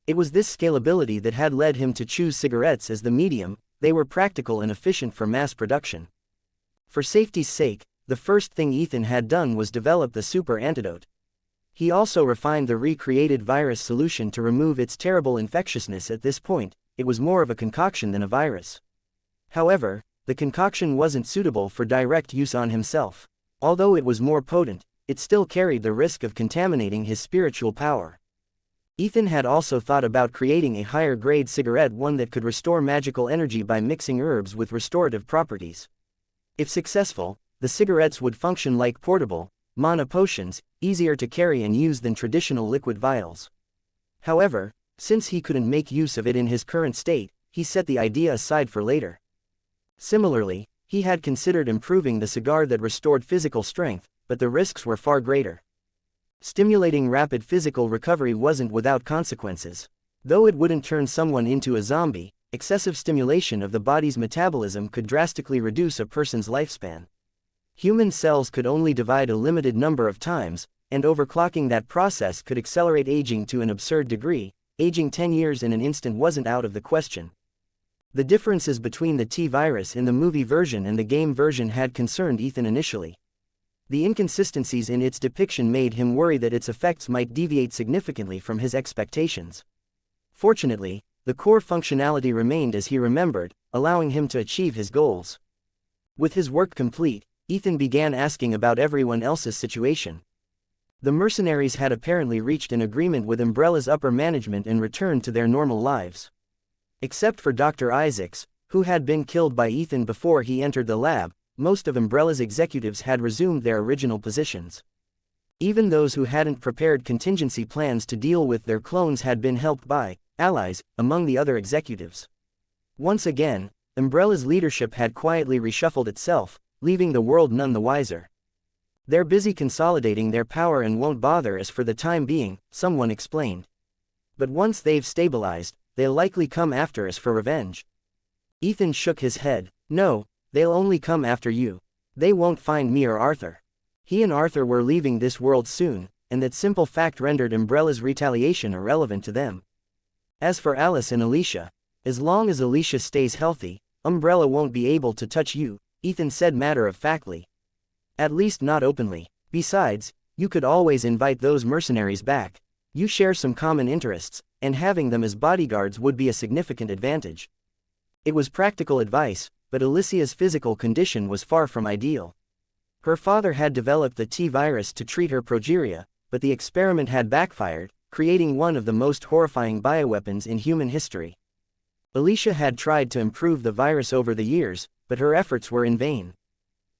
It was this scalability that had led him to choose cigarettes as the medium. They were practical and efficient for mass production. For safety's sake, the first thing Ethan had done was develop the super antidote. He also refined the recreated virus solution to remove its terrible infectiousness. At this point, it was more of a concoction than a virus. However, the concoction wasn't suitable for direct use on himself. Although it was more potent, it still carried the risk of contaminating his spiritual power. Ethan had also thought about creating a higher-grade cigarette, one that could restore magical energy by mixing herbs with restorative properties. If successful, the cigarettes would function like portable, mana potions, easier to carry and use than traditional liquid vials. However, since he couldn't make use of it in his current state, he set the idea aside for later. Similarly, he had considered improving the cigar that restored physical strength, but the risks were far greater. Stimulating rapid physical recovery wasn't without consequences. Though it wouldn't turn someone into a zombie, excessive stimulation of the body's metabolism could drastically reduce a person's lifespan. Human cells could only divide a limited number of times, and overclocking that process could accelerate aging to an absurd degree. Aging 10 years in an instant wasn't out of the question. The differences between the T-virus in the movie version and the game version had concerned Ethan initially. The inconsistencies in its depiction made him worry that its effects might deviate significantly from his expectations. Fortunately, the core functionality remained as he remembered, allowing him to achieve his goals. With his work complete, Ethan began asking about everyone else's situation. The mercenaries had apparently reached an agreement with Umbrella's upper management and returned to their normal lives. Except for Dr. Isaacs, who had been killed by Ethan before he entered the lab, most of Umbrella's executives had resumed their original positions. Even those who hadn't prepared contingency plans to deal with their clones had been helped by allies among the other executives. Once again, Umbrella's leadership had quietly reshuffled itself, leaving the world none the wiser. They're busy consolidating their power and won't bother us for the time being, someone explained. But once they've stabilized, they'll likely come after us for revenge. Ethan shook his head. No, they'll only come after you. They won't find me or Arthur. He and Arthur were leaving this world soon, and that simple fact rendered Umbrella's retaliation irrelevant to them. As for Alice and Alicia, as long as Alicia stays healthy, Umbrella won't be able to touch you, Ethan said matter-of-factly. At least not openly. Besides, you could always invite those mercenaries back. You share some common interests, and having them as bodyguards would be a significant advantage. It was practical advice, but Alicia's physical condition was far from ideal. Her father had developed the T-virus to treat her progeria, but the experiment had backfired, creating one of the most horrifying bioweapons in human history. Alicia had tried to improve the virus over the years, but her efforts were in vain.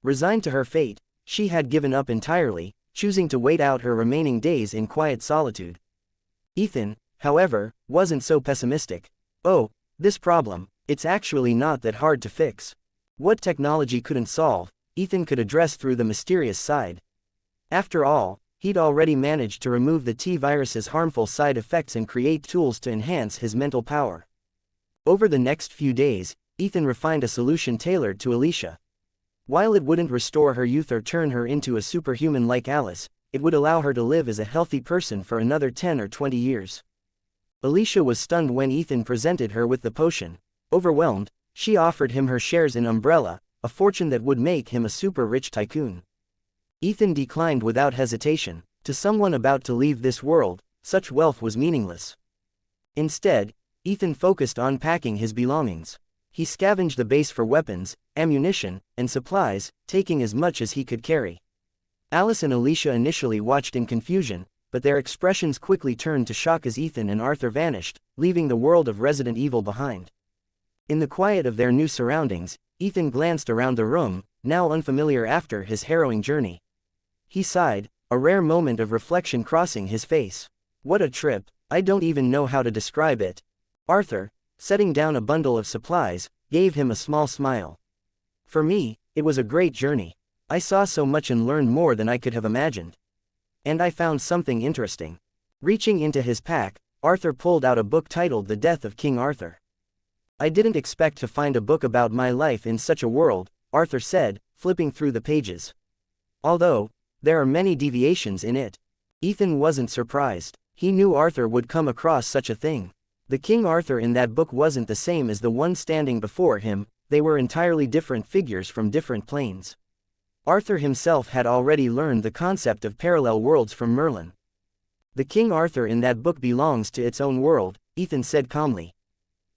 Resigned to her fate, she had given up entirely, choosing to wait out her remaining days in quiet solitude. Ethan, however, wasn't so pessimistic. Oh, this problem, it's actually not that hard to fix. What technology couldn't solve, Ethan could address through the mysterious side. After all, he'd already managed to remove the T-virus's harmful side effects and create tools to enhance his mental power. Over the next few days, Ethan refined a solution tailored to Alicia. While it wouldn't restore her youth or turn her into a superhuman like Alice, it would allow her to live as a healthy person for another 10 or 20 years. Alicia was stunned when Ethan presented her with the potion. Overwhelmed, she offered him her shares in Umbrella, a fortune that would make him a super-rich tycoon. Ethan declined without hesitation. To someone about to leave this world, such wealth was meaningless. Instead, Ethan focused on packing his belongings. He scavenged the base for weapons, ammunition, and supplies, taking as much as he could carry. Alice and Alicia initially watched in confusion, but their expressions quickly turned to shock as Ethan and Arthur vanished, leaving the world of Resident Evil behind. In the quiet of their new surroundings, Ethan glanced around the room, now unfamiliar after his harrowing journey. He sighed, a rare moment of reflection crossing his face. What a trip, I don't even know how to describe it. Arthur, setting down a bundle of supplies, gave him a small smile. For me, it was a great journey. I saw so much and learned more than I could have imagined. And I found something interesting. Reaching into his pack, Arthur pulled out a book titled The Death of King Arthur. I didn't expect to find a book about my life in such a world, Arthur said, flipping through the pages. Although, there are many deviations in it. Ethan wasn't surprised. He knew Arthur would come across such a thing. The King Arthur in that book wasn't the same as the one standing before him, they were entirely different figures from different planes. Arthur himself had already learned the concept of parallel worlds from Merlin. The King Arthur in that book belongs to its own world, Ethan said calmly.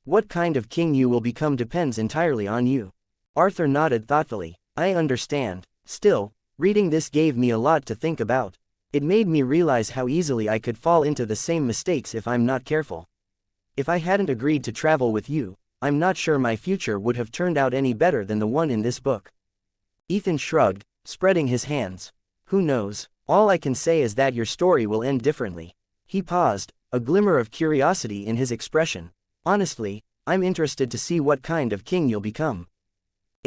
What kind of king you will become depends entirely on you. Arthur nodded thoughtfully. I understand. Still, reading this gave me a lot to think about. It made me realize how easily I could fall into the same mistakes if I'm not careful. If I hadn't agreed to travel with you, I'm not sure my future would have turned out any better than the one in this book. Ethan shrugged, spreading his hands. Who knows? All I can say is that your story will end differently. He paused, a glimmer of curiosity in his expression. Honestly, I'm interested to see what kind of king you'll become.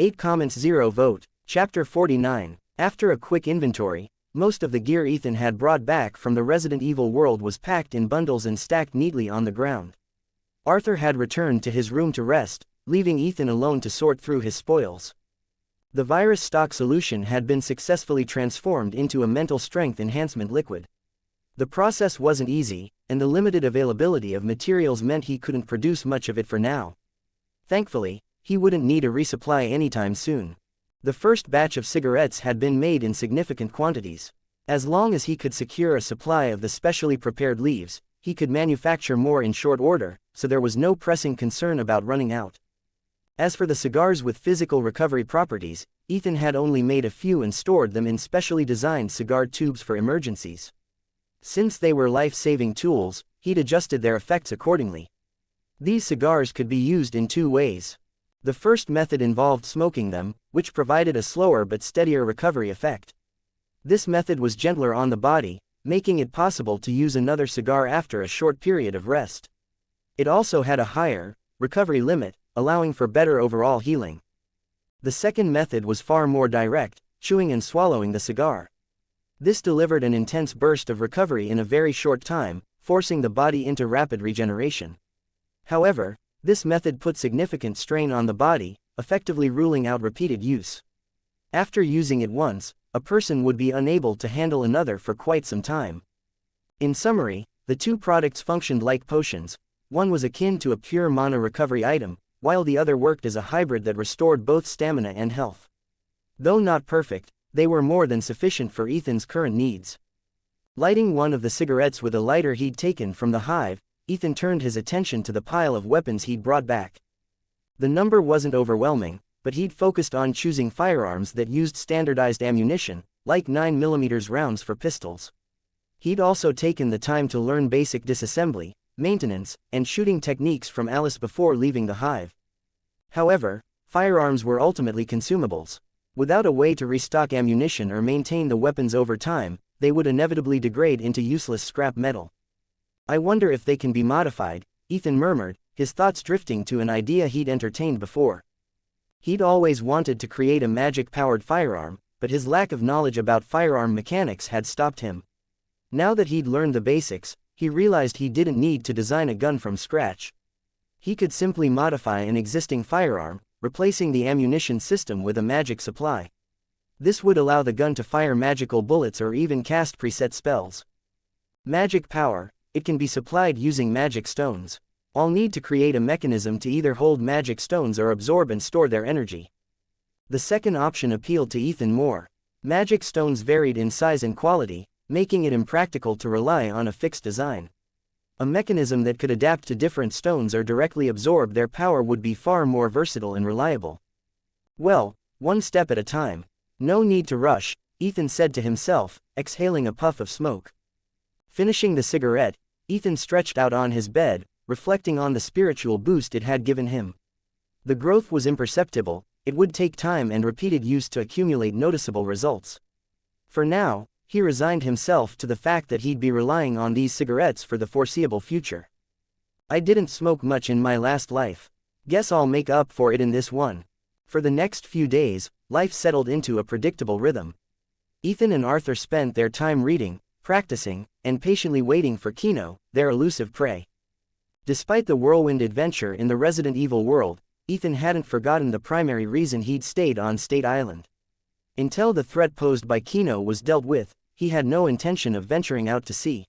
8 comments 0 vote. Chapter 49. After a quick inventory, Most of the gear Ethan had brought back from the Resident Evil world was packed in bundles and stacked neatly on the ground. Arthur had returned to his room to rest, leaving Ethan alone to sort through his spoils. The virus stock solution had been successfully transformed into a mental strength enhancement liquid. The process wasn't easy, and the limited availability of materials meant he couldn't produce much of it for now. Thankfully, he wouldn't need a resupply anytime soon. The first batch of cigarettes had been made in significant quantities. As long as he could secure a supply of the specially prepared leaves, he could manufacture more in short order, so there was no pressing concern about running out. As for the cigars with physical recovery properties, Ethan had only made a few and stored them in specially designed cigar tubes for emergencies. Since they were life-saving tools, he'd adjusted their effects accordingly. These cigars could be used in two ways. The first method involved smoking them, which provided a slower but steadier recovery effect. This method was gentler on the body, making it possible to use another cigar after a short period of rest. It also had a higher recovery limit, allowing for better overall healing. The second method was far more direct, chewing and swallowing the cigar. This delivered an intense burst of recovery in a very short time, forcing the body into rapid regeneration. However, this method put significant strain on the body, effectively ruling out repeated use. After using it once, a person would be unable to handle another for quite some time. In summary, the two products functioned like potions. One was akin to a pure mana recovery item, while the other worked as a hybrid that restored both stamina and health. Though not perfect, they were more than sufficient for Ethan's current needs. Lighting one of the cigarettes with a lighter he'd taken from the hive, Ethan turned his attention to the pile of weapons he'd brought back. The number wasn't overwhelming, but he'd focused on choosing firearms that used standardized ammunition, like 9mm rounds for pistols. He'd also taken the time to learn basic disassembly, maintenance, and shooting techniques from Alice before leaving the hive. However, firearms were ultimately consumables. Without a way to restock ammunition or maintain the weapons over time, they would inevitably degrade into useless scrap metal. "I wonder if they can be modified," Ethan murmured, his thoughts drifting to an idea he'd entertained before. He'd always wanted to create a magic-powered firearm, but his lack of knowledge about firearm mechanics had stopped him. Now that he'd learned the basics, he realized he didn't need to design a gun from scratch. He could simply modify an existing firearm, replacing the ammunition system with a magic supply. This would allow the gun to fire magical bullets or even cast preset spells. Magic power. It can be supplied using magic stones. I'll need to create a mechanism to either hold magic stones or absorb and store their energy. The second option appealed to Ethan more. Magic stones varied in size and quality, making it impractical to rely on a fixed design. A mechanism that could adapt to different stones or directly absorb their power would be far more versatile and reliable. Well, one step at a time. No need to rush, Ethan said to himself, exhaling a puff of smoke. Finishing the cigarette, Ethan stretched out on his bed, reflecting on the spiritual boost it had given him. The growth was imperceptible, it would take time and repeated use to accumulate noticeable results. For now, he resigned himself to the fact that he'd be relying on these cigarettes for the foreseeable future. "I didn't smoke much in my last life. Guess I'll make up for it in this one." For the next few days, life settled into a predictable rhythm. Ethan and Arthur spent their time reading, practicing, and patiently waiting for Kino, their elusive prey. Despite the whirlwind adventure in the Resident Evil world, Ethan hadn't forgotten the primary reason he'd stayed on State Island. Until the threat posed by Kino was dealt with, he had no intention of venturing out to sea.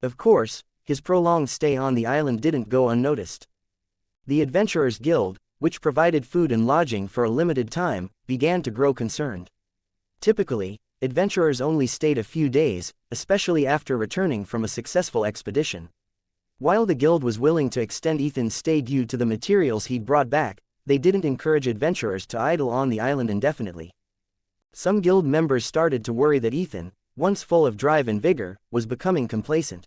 Of course, his prolonged stay on the island didn't go unnoticed. The Adventurers Guild, which provided food and lodging for a limited time, began to grow concerned. Typically, adventurers only stayed a few days, especially after returning from a successful expedition. While the guild was willing to extend Ethan's stay due to the materials he'd brought back, they didn't encourage adventurers to idle on the island indefinitely. Some guild members started to worry that Ethan, once full of drive and vigor, was becoming complacent.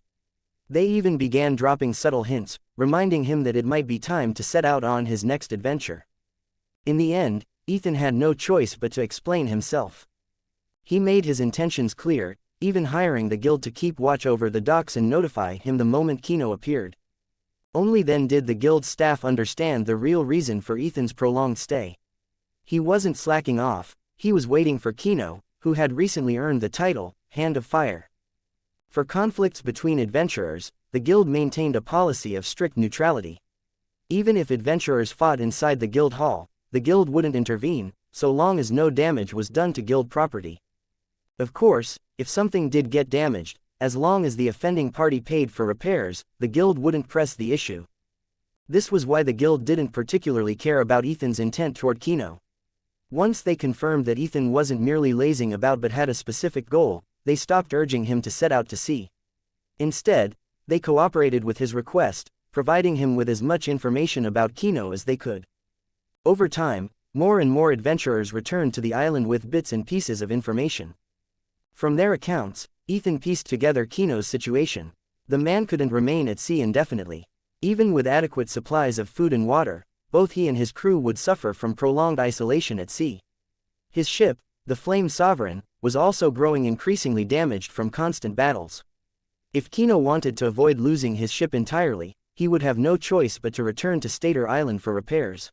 They even began dropping subtle hints, reminding him that it might be time to set out on his next adventure. In the end, Ethan had no choice but to explain himself. He made his intentions clear, even hiring the guild to keep watch over the docks and notify him the moment Kino appeared. Only then did the guild's staff understand the real reason for Ethan's prolonged stay. He wasn't slacking off, he was waiting for Kino, who had recently earned the title, Hand of Fire. For conflicts between adventurers, the guild maintained a policy of strict neutrality. Even if adventurers fought inside the guild hall, the guild wouldn't intervene, so long as no damage was done to guild property. Of course, if something did get damaged, as long as the offending party paid for repairs, the guild wouldn't press the issue. This was why the guild didn't particularly care about Ethan's intent toward Kino. Once they confirmed that Ethan wasn't merely lazing about but had a specific goal, they stopped urging him to set out to sea. Instead, they cooperated with his request, providing him with as much information about Kino as they could. Over time, more and more adventurers returned to the island with bits and pieces of information. From their accounts, Ethan pieced together Kino's situation. The man couldn't remain at sea indefinitely. Even with adequate supplies of food and water, both he and his crew would suffer from prolonged isolation at sea. His ship, the Flame Sovereign, was also growing increasingly damaged from constant battles. If Kino wanted to avoid losing his ship entirely, he would have no choice but to return to Stater Island for repairs.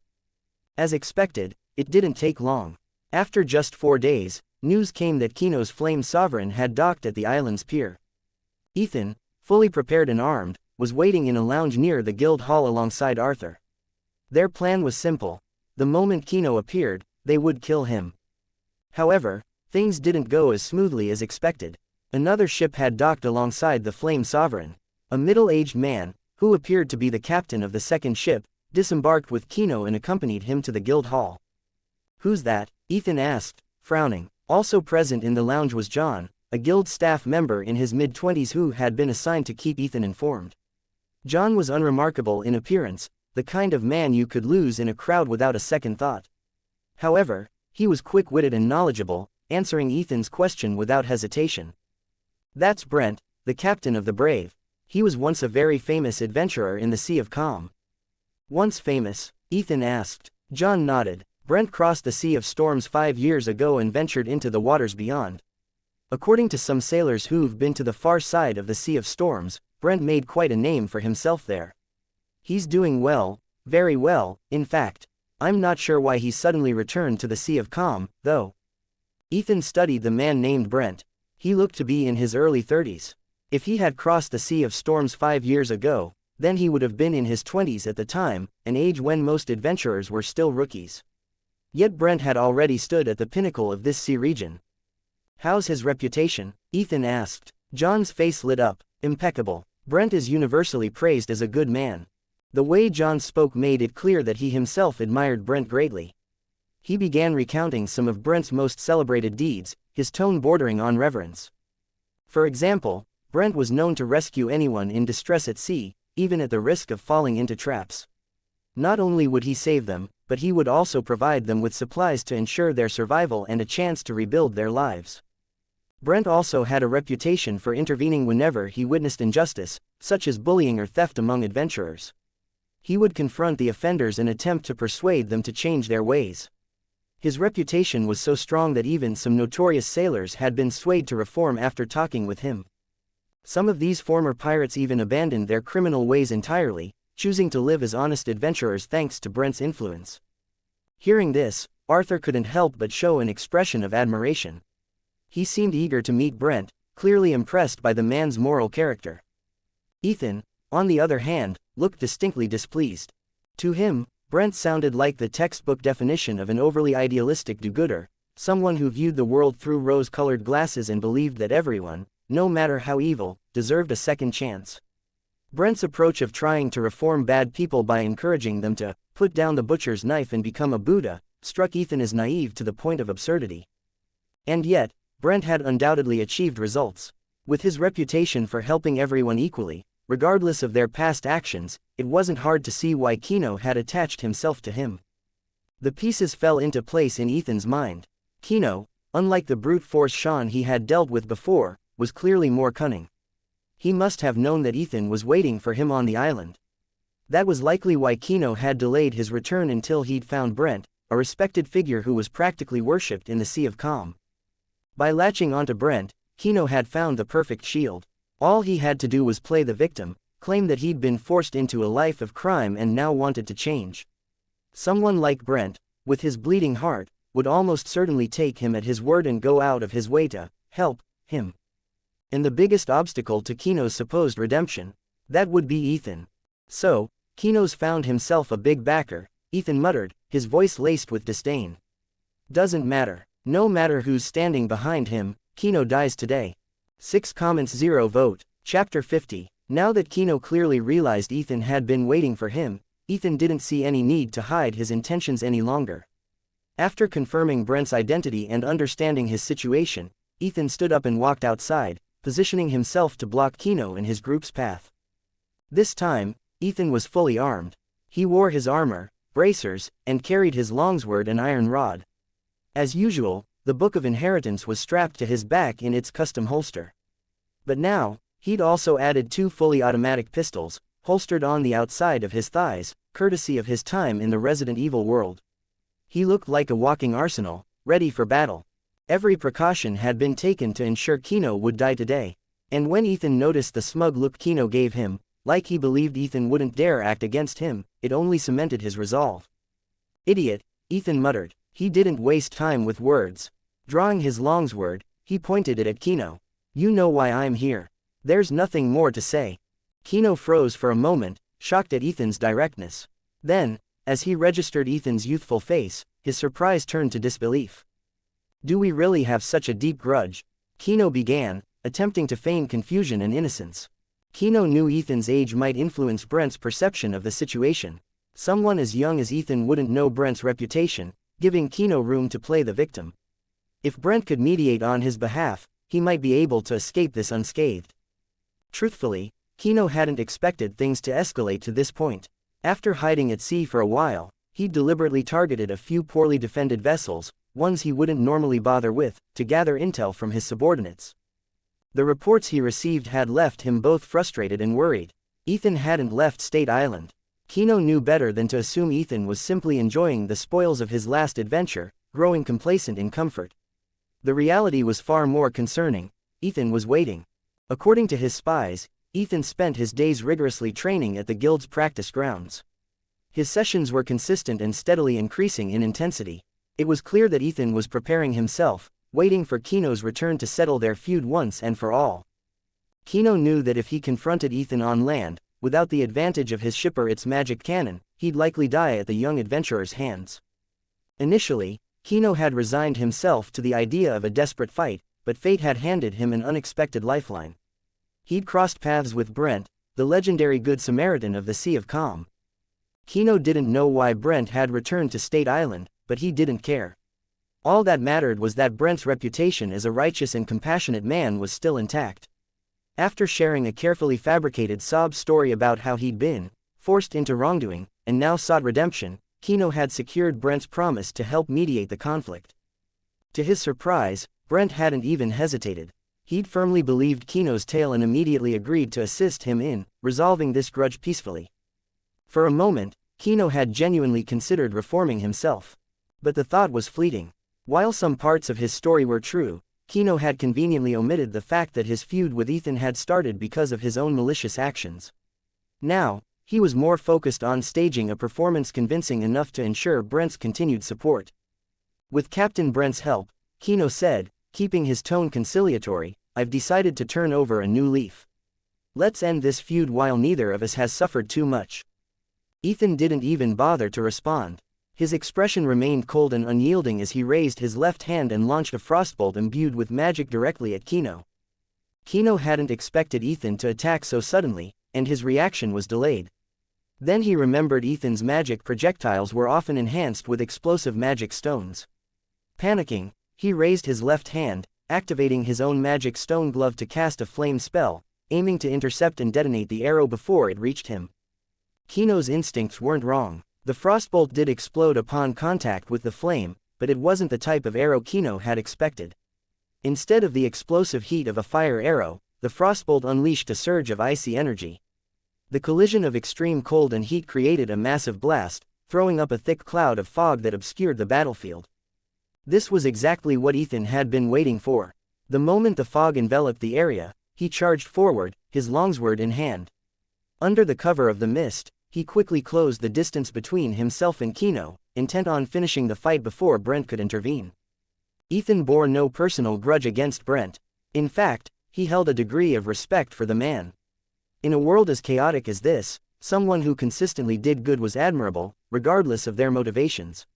As expected, it didn't take long. After just 4 days, news came that Kino's Flame Sovereign had docked at the island's pier. Ethan, fully prepared and armed, was waiting in a lounge near the guild hall alongside Arthur. Their plan was simple. The moment Kino appeared, they would kill him. However, things didn't go as smoothly as expected. Another ship had docked alongside the Flame Sovereign. A middle-aged man, who appeared to be the captain of the second ship, disembarked with Kino and accompanied him to the guild hall. "Who's that?" Ethan asked, frowning. Also present in the lounge was John, a guild staff member in his mid-20s who had been assigned to keep Ethan informed. John was unremarkable in appearance, the kind of man you could lose in a crowd without a second thought. However, he was quick-witted and knowledgeable, answering Ethan's question without hesitation. "That's Brent, the captain of the Brave. He was once a very famous adventurer in the Sea of Calm." "Once famous?" Ethan asked. John nodded. "Brent crossed the Sea of Storms 5 years ago and ventured into the waters beyond. According to some sailors who've been to the far side of the Sea of Storms, Brent made quite a name for himself there. He's doing well, very well, in fact. I'm not sure why he suddenly returned to the Sea of Calm, though." Ethan studied the man named Brent. He looked to be in his early 30s. If he had crossed the Sea of Storms 5 years ago, then he would have been in his 20s at the time, an age when most adventurers were still rookies. Yet Brent had already stood at the pinnacle of this sea region. "How's his reputation?" Ethan asked. John's face lit up. "Impeccable. Brent is universally praised as a good man." The way John spoke made it clear that he himself admired Brent greatly. He began recounting some of Brent's most celebrated deeds, his tone bordering on reverence. For example, Brent was known to rescue anyone in distress at sea, even at the risk of falling into traps. Not only would he save them, but he would also provide them with supplies to ensure their survival and a chance to rebuild their lives. Brent also had a reputation for intervening whenever he witnessed injustice, such as bullying or theft among adventurers. He would confront the offenders and attempt to persuade them to change their ways. His reputation was so strong that even some notorious sailors had been swayed to reform after talking with him. Some of these former pirates even abandoned their criminal ways entirely, choosing to live as honest adventurers thanks to Brent's influence. Hearing this, Arthur couldn't help but show an expression of admiration. He seemed eager to meet Brent, clearly impressed by the man's moral character. Ethan, on the other hand, looked distinctly displeased. To him, Brent sounded like the textbook definition of an overly idealistic do-gooder, someone who viewed the world through rose-colored glasses and believed that everyone, no matter how evil, deserved a second chance. Brent's approach of trying to reform bad people by encouraging them to put down the butcher's knife and become a Buddha struck Ethan as naive to the point of absurdity. And yet, Brent had undoubtedly achieved results. With his reputation for helping everyone equally, regardless of their past actions, it wasn't hard to see why Kino had attached himself to him. The pieces fell into place in Ethan's mind. Kino, unlike the brute force Sean he had dealt with before, was clearly more cunning. He must have known that Ethan was waiting for him on the island. That was likely why Kino had delayed his return until he'd found Brent, a respected figure who was practically worshipped in the Sea of Calm. By latching onto Brent, Kino had found the perfect shield. All he had to do was play the victim, claim that he'd been forced into a life of crime and now wanted to change. Someone like Brent, with his bleeding heart, would almost certainly take him at his word and go out of his way to help him. And the biggest obstacle to Kino's supposed redemption? That would be Ethan. So, Kino's found himself a big backer, Ethan muttered, his voice laced with disdain. Doesn't matter. No matter who's standing behind him, Kino dies today. 6 comments 0 vote. Chapter 50. Now that Kino clearly realized Ethan had been waiting for him, Ethan didn't see any need to hide his intentions any longer. After confirming Brent's identity and understanding his situation, Ethan stood up and walked outside, positioning himself to block Kino in his group's path. This time, Ethan was fully armed. He wore his armor, bracers, and carried his longsword and iron rod. As usual, the Book of Inheritance was strapped to his back in its custom holster. But now, he'd also added 2 fully automatic pistols, holstered on the outside of his thighs, courtesy of his time in the Resident Evil world. He looked like a walking arsenal, ready for battle. Every precaution had been taken to ensure Kino would die today. And when Ethan noticed the smug look Kino gave him, like he believed Ethan wouldn't dare act against him, it only cemented his resolve. Idiot, Ethan muttered. He didn't waste time with words. Drawing his longsword, he pointed it at Kino. You know why I'm here. There's nothing more to say. Kino froze for a moment, shocked at Ethan's directness. Then, as he registered Ethan's youthful face, his surprise turned to disbelief. Do we really have such a deep grudge? Kino began, attempting to feign confusion and innocence. Kino knew Ethan's age might influence Brent's perception of the situation. Someone as young as Ethan wouldn't know Brent's reputation, giving Kino room to play the victim. If Brent could mediate on his behalf, he might be able to escape this unscathed. Truthfully, Kino hadn't expected things to escalate to this point. After hiding at sea for a while, he'd deliberately targeted a few poorly defended vessels, ones he wouldn't normally bother with, to gather intel from his subordinates. The reports he received had left him both frustrated and worried. Ethan hadn't left State Island. Kino knew better than to assume Ethan was simply enjoying the spoils of his last adventure, growing complacent in comfort. The reality was far more concerning. Ethan was waiting. According to his spies, Ethan spent his days rigorously training at the guild's practice grounds. His sessions were consistent and steadily increasing in intensity. It was clear that Ethan was preparing himself, waiting for Kino's return to settle their feud once and for all. Kino knew that if he confronted Ethan on land, without the advantage of his shipper its magic cannon, he'd likely die at the young adventurer's hands. Initially, Kino had resigned himself to the idea of a desperate fight, but fate had handed him an unexpected lifeline. He'd crossed paths with Brent, the legendary Good Samaritan of the Sea of Calm. Kino didn't know why Brent had returned to State Island, but he didn't care. All that mattered was that Brent's reputation as a righteous and compassionate man was still intact. After sharing a carefully fabricated sob story about how he'd been forced into wrongdoing, and now sought redemption, Kino had secured Brent's promise to help mediate the conflict. To his surprise, Brent hadn't even hesitated. He'd firmly believed Kino's tale and immediately agreed to assist him in resolving this grudge peacefully. For a moment, Kino had genuinely considered reforming himself. But the thought was fleeting. While some parts of his story were true, Kino had conveniently omitted the fact that his feud with Ethan had started because of his own malicious actions. Now, he was more focused on staging a performance convincing enough to ensure Brent's continued support. With Captain Brent's help, Kino said, keeping his tone conciliatory, I've decided to turn over a new leaf. Let's end this feud while neither of us has suffered too much. Ethan didn't even bother to respond. His expression remained cold and unyielding as he raised his left hand and launched a frostbolt imbued with magic directly at Kino. Kino hadn't expected Ethan to attack so suddenly, and his reaction was delayed. Then he remembered Ethan's magic projectiles were often enhanced with explosive magic stones. Panicking, he raised his left hand, activating his own magic stone glove to cast a flame spell, aiming to intercept and detonate the arrow before it reached him. Kino's instincts weren't wrong. The frostbolt did explode upon contact with the flame, but it wasn't the type of arrow Kino had expected. Instead of the explosive heat of a fire arrow, the frostbolt unleashed a surge of icy energy. The collision of extreme cold and heat created a massive blast, throwing up a thick cloud of fog that obscured the battlefield. This was exactly what Ethan had been waiting for. The moment the fog enveloped the area, he charged forward, his longsword in hand. Under the cover of the mist, he quickly closed the distance between himself and Kino, intent on finishing the fight before Brent could intervene. Ethan bore no personal grudge against Brent. In fact, he held a degree of respect for the man. In a world as chaotic as this, someone who consistently did good was admirable, regardless of their motivations.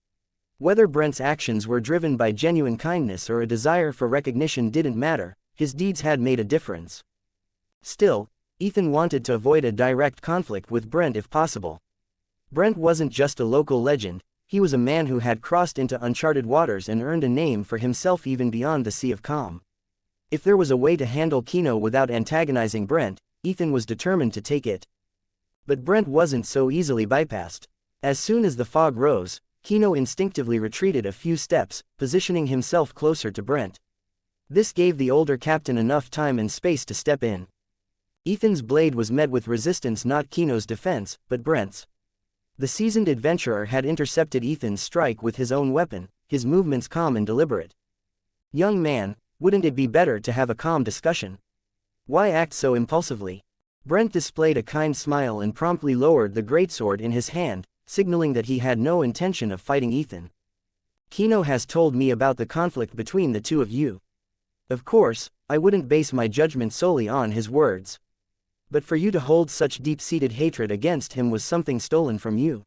Whether Brent's actions were driven by genuine kindness or a desire for recognition didn't matter, his deeds had made a difference. Still, Ethan wanted to avoid a direct conflict with Brent if possible. Brent wasn't just a local legend, he was a man who had crossed into uncharted waters and earned a name for himself even beyond the Sea of Calm. If there was a way to handle Kino without antagonizing Brent, Ethan was determined to take it. But Brent wasn't so easily bypassed. As soon as the fog rose, Kino instinctively retreated a few steps, positioning himself closer to Brent. This gave the older captain enough time and space to step in. Ethan's blade was met with resistance, not Kino's defense, but Brent's. The seasoned adventurer had intercepted Ethan's strike with his own weapon, his movements calm and deliberate. "Young man, wouldn't it be better to have a calm discussion? Why act so impulsively?" Brent displayed a kind smile and promptly lowered the greatsword in his hand, signaling that he had no intention of fighting Ethan. "Kino has told me about the conflict between the two of you. Of course, I wouldn't base my judgment solely on his words. But for you to hold such deep-seated hatred against him was something stolen from you.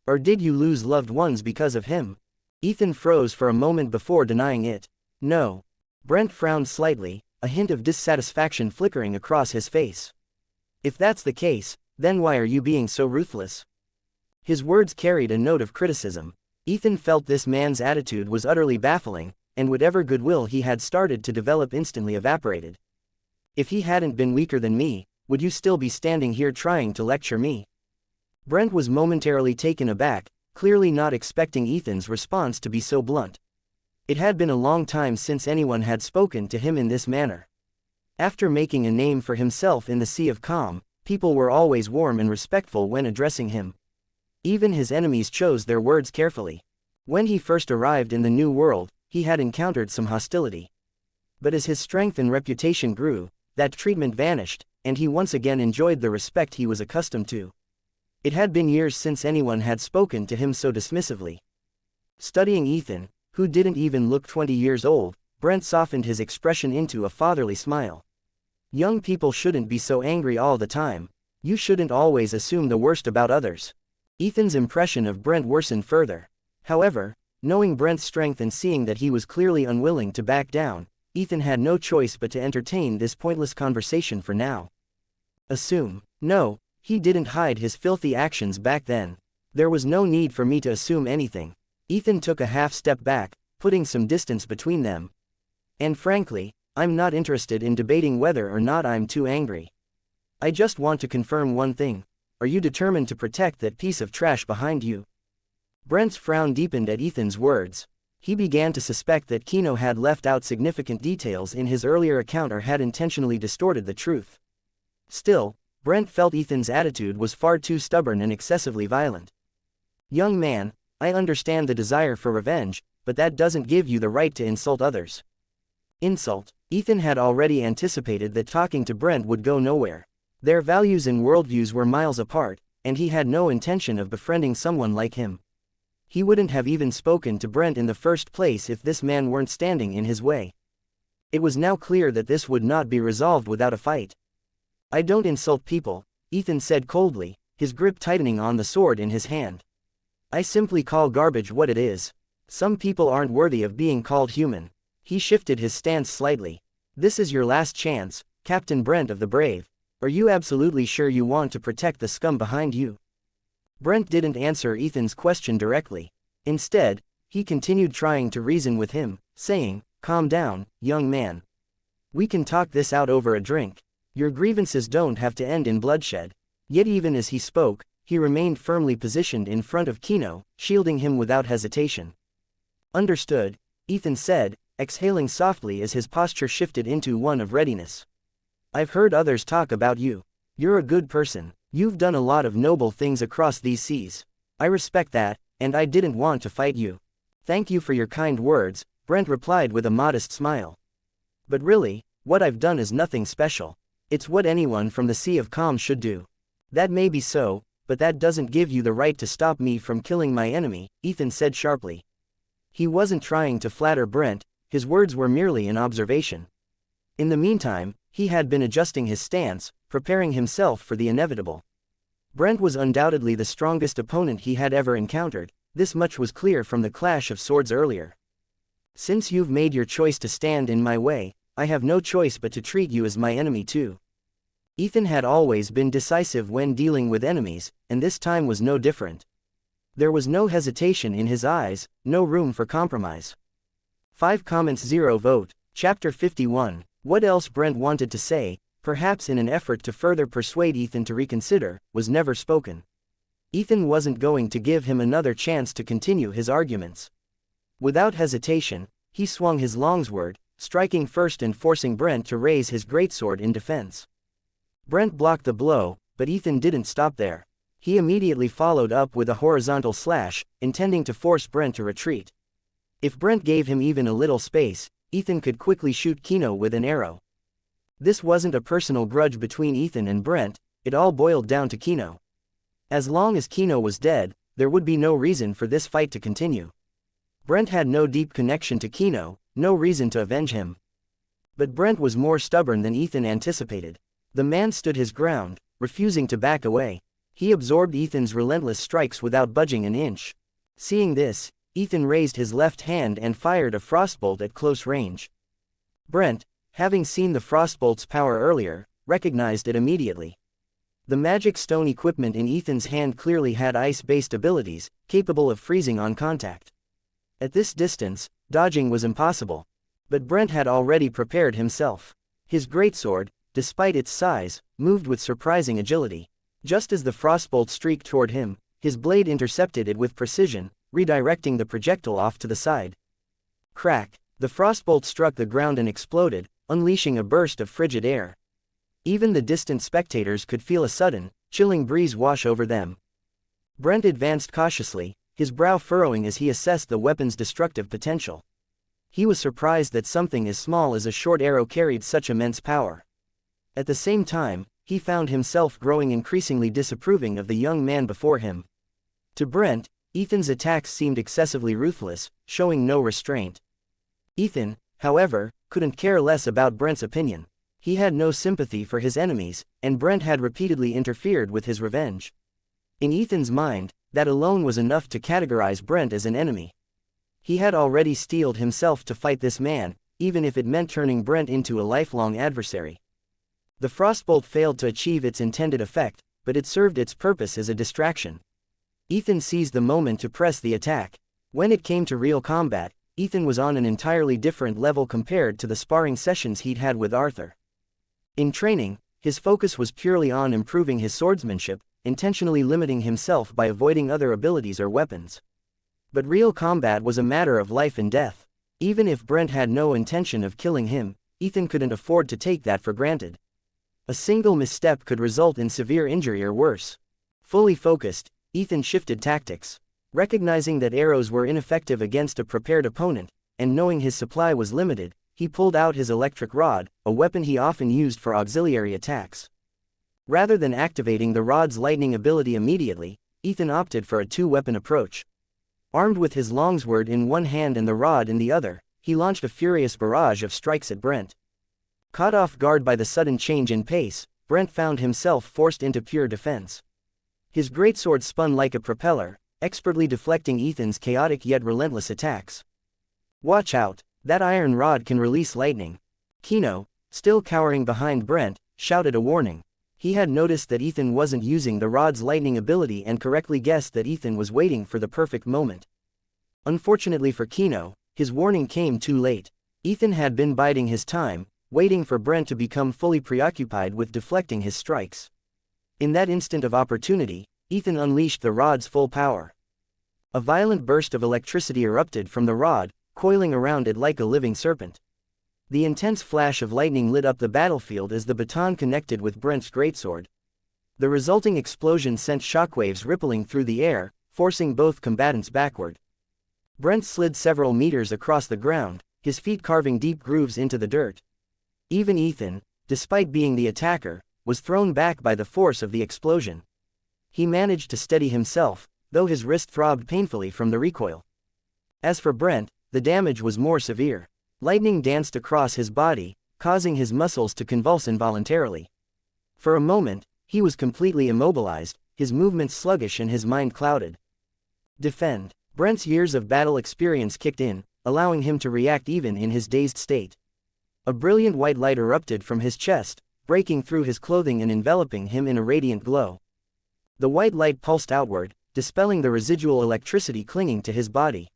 Or did you lose loved ones because of him?" Ethan froze for a moment before denying it. "No." Brent frowned slightly, a hint of dissatisfaction flickering across his face. "If that's the case, then why are you being so ruthless?" His words carried a note of criticism. Ethan felt this man's attitude was utterly baffling, and whatever goodwill he had started to develop instantly evaporated. "If he hadn't been weaker than me, would you still be standing here trying to lecture me?" Brent was momentarily taken aback, clearly not expecting Ethan's response to be so blunt. It had been a long time since anyone had spoken to him in this manner. After making a name for himself in the Sea of Calm, people were always warm and respectful when addressing him. Even his enemies chose their words carefully. When he first arrived in the New World, he had encountered some hostility. But as his strength and reputation grew, that treatment vanished, and he once again enjoyed the respect he was accustomed to. It had been years since anyone had spoken to him so dismissively. Studying Ethan, who didn't even look 20 years old, Brent softened his expression into a fatherly smile. "Young people shouldn't be so angry all the time. You shouldn't always assume the worst about others." Ethan's impression of Brent worsened further. However, knowing Brent's strength and seeing that he was clearly unwilling to back down, Ethan had no choice but to entertain this pointless conversation for now. Assume? No, he didn't hide his filthy actions back then. There was no need for me to assume anything. Ethan took a half step back, putting some distance between them. "And frankly, I'm not interested in debating whether or not I'm too angry. I just want to confirm one thing. Are you determined to protect that piece of trash behind you?" Brent's frown deepened at Ethan's words. He began to suspect that Kino had left out significant details in his earlier account or had intentionally distorted the truth. Still, Brent felt Ethan's attitude was far too stubborn and excessively violent. "Young man, I understand the desire for revenge, but that doesn't give you the right to insult others." Insult? Ethan had already anticipated that talking to Brent would go nowhere. Their values and worldviews were miles apart, and he had no intention of befriending someone like him. He wouldn't have even spoken to Brent in the first place if this man weren't standing in his way. It was now clear that this would not be resolved without a fight. "I don't insult people," Ethan said coldly, his grip tightening on the sword in his hand. "I simply call garbage what it is. Some people aren't worthy of being called human." He shifted his stance slightly. "This is your last chance, Captain Brent of the Brave. Are you absolutely sure you want to protect the scum behind you?" Brent didn't answer Ethan's question directly. Instead, he continued trying to reason with him, saying, "Calm down, young man. We can talk this out over a drink. Your grievances don't have to end in bloodshed." Yet even as he spoke, he remained firmly positioned in front of Kino, shielding him without hesitation. "Understood," Ethan said, exhaling softly as his posture shifted into one of readiness. "I've heard others talk about you. You're a good person. You've done a lot of noble things across these seas. I respect that, and I didn't want to fight you." "Thank you for your kind words," Brent replied with a modest smile. "But really, what I've done is nothing special. It's what anyone from the Sea of Calm should do." "That may be so, but that doesn't give you the right to stop me from killing my enemy, Ethan said sharply. He wasn't trying to flatter Brent, his words were merely an observation. In the meantime, he had been adjusting his stance, preparing himself for the inevitable. Brent was undoubtedly the strongest opponent he had ever encountered, this much was clear from the clash of swords earlier. Since you've made your choice to stand in my way, I have no choice but to treat you as my enemy too. Ethan had always been decisive when dealing with enemies, and this time was no different. There was no hesitation in his eyes, no room for compromise. 5 comments 0 vote. Chapter 51. What else Brent wanted to say, perhaps in an effort to further persuade Ethan to reconsider, was never spoken. Ethan wasn't going to give him another chance to continue his arguments. Without hesitation, he swung his longsword, striking first and forcing Brent to raise his greatsword in defense. Brent blocked the blow, but Ethan didn't stop there. He immediately followed up with a horizontal slash, intending to force Brent to retreat. If Brent gave him even a little space, Ethan could quickly shoot Kino with an arrow. This wasn't a personal grudge between Ethan and Brent, it all boiled down to Kino. As long as Kino was dead, there would be no reason for this fight to continue. Brent had no deep connection to Kino, no reason to avenge him. But Brent was more stubborn than Ethan anticipated. The man stood his ground, refusing to back away. He absorbed Ethan's relentless strikes without budging an inch. Seeing this, Ethan raised his left hand and fired a frostbolt at close range. Brent, having seen the frostbolt's power earlier, recognized it immediately. The magic stone equipment in Ethan's hand clearly had ice-based abilities, capable of freezing on contact. At this distance, dodging was impossible. But Brent had already prepared himself. His greatsword, despite its size, moved with surprising agility. Just as the frostbolt streaked toward him, his blade intercepted it with precision, redirecting the projectile off to the side. Crack! The frostbolt struck the ground and exploded, unleashing a burst of frigid air. Even the distant spectators could feel a sudden, chilling breeze wash over them. Brent advanced cautiously, his brow furrowing as he assessed the weapon's destructive potential. He was surprised that something as small as a short arrow carried such immense power. At the same time, he found himself growing increasingly disapproving of the young man before him. To Brent, Ethan's attacks seemed excessively ruthless, showing no restraint. Ethan, however, couldn't care less about Brent's opinion. He had no sympathy for his enemies, and Brent had repeatedly interfered with his revenge. In Ethan's mind, that alone was enough to categorize Brent as an enemy. He had already steeled himself to fight this man, even if it meant turning Brent into a lifelong adversary. The frostbolt failed to achieve its intended effect, but it served its purpose as a distraction. Ethan seized the moment to press the attack. When it came to real combat, Ethan was on an entirely different level compared to the sparring sessions he'd had with Arthur. In training, his focus was purely on improving his swordsmanship, intentionally limiting himself by avoiding other abilities or weapons. But real combat was a matter of life and death. Even if Brent had no intention of killing him, Ethan couldn't afford to take that for granted. A single misstep could result in severe injury or worse. Fully focused, Ethan shifted tactics. Recognizing that arrows were ineffective against a prepared opponent, and knowing his supply was limited, he pulled out his electric rod, a weapon he often used for auxiliary attacks. Rather than activating the rod's lightning ability immediately, Ethan opted for a two-weapon approach. Armed with his longsword in one hand and the rod in the other, he launched a furious barrage of strikes at Brent. Caught off guard by the sudden change in pace, Brent found himself forced into pure defense. His greatsword spun like a propeller, expertly deflecting Ethan's chaotic yet relentless attacks. "Watch out, that iron rod can release lightning." Kino, still cowering behind Brent, shouted a warning. He had noticed that Ethan wasn't using the rod's lightning ability and correctly guessed that Ethan was waiting for the perfect moment. Unfortunately for Kino, his warning came too late. Ethan had been biding his time, waiting for Brent to become fully preoccupied with deflecting his strikes. In that instant of opportunity, Ethan unleashed the rod's full power. A violent burst of electricity erupted from the rod, coiling around it like a living serpent. The intense flash of lightning lit up the battlefield as the baton connected with Brent's greatsword. The resulting explosion sent shockwaves rippling through the air, forcing both combatants backward. Brent slid several meters across the ground, his feet carving deep grooves into the dirt. Even Ethan, despite being the attacker, was thrown back by the force of the explosion. He managed to steady himself, though his wrist throbbed painfully from the recoil. As for Brent, the damage was more severe. Lightning danced across his body, causing his muscles to convulse involuntarily. For a moment, he was completely immobilized, his movements sluggish and his mind clouded. Defend. Brent's years of battle experience kicked in, allowing him to react even in his dazed state. A brilliant white light erupted from his chest, breaking through his clothing and enveloping him in a radiant glow. The white light pulsed outward, dispelling the residual electricity clinging to his body.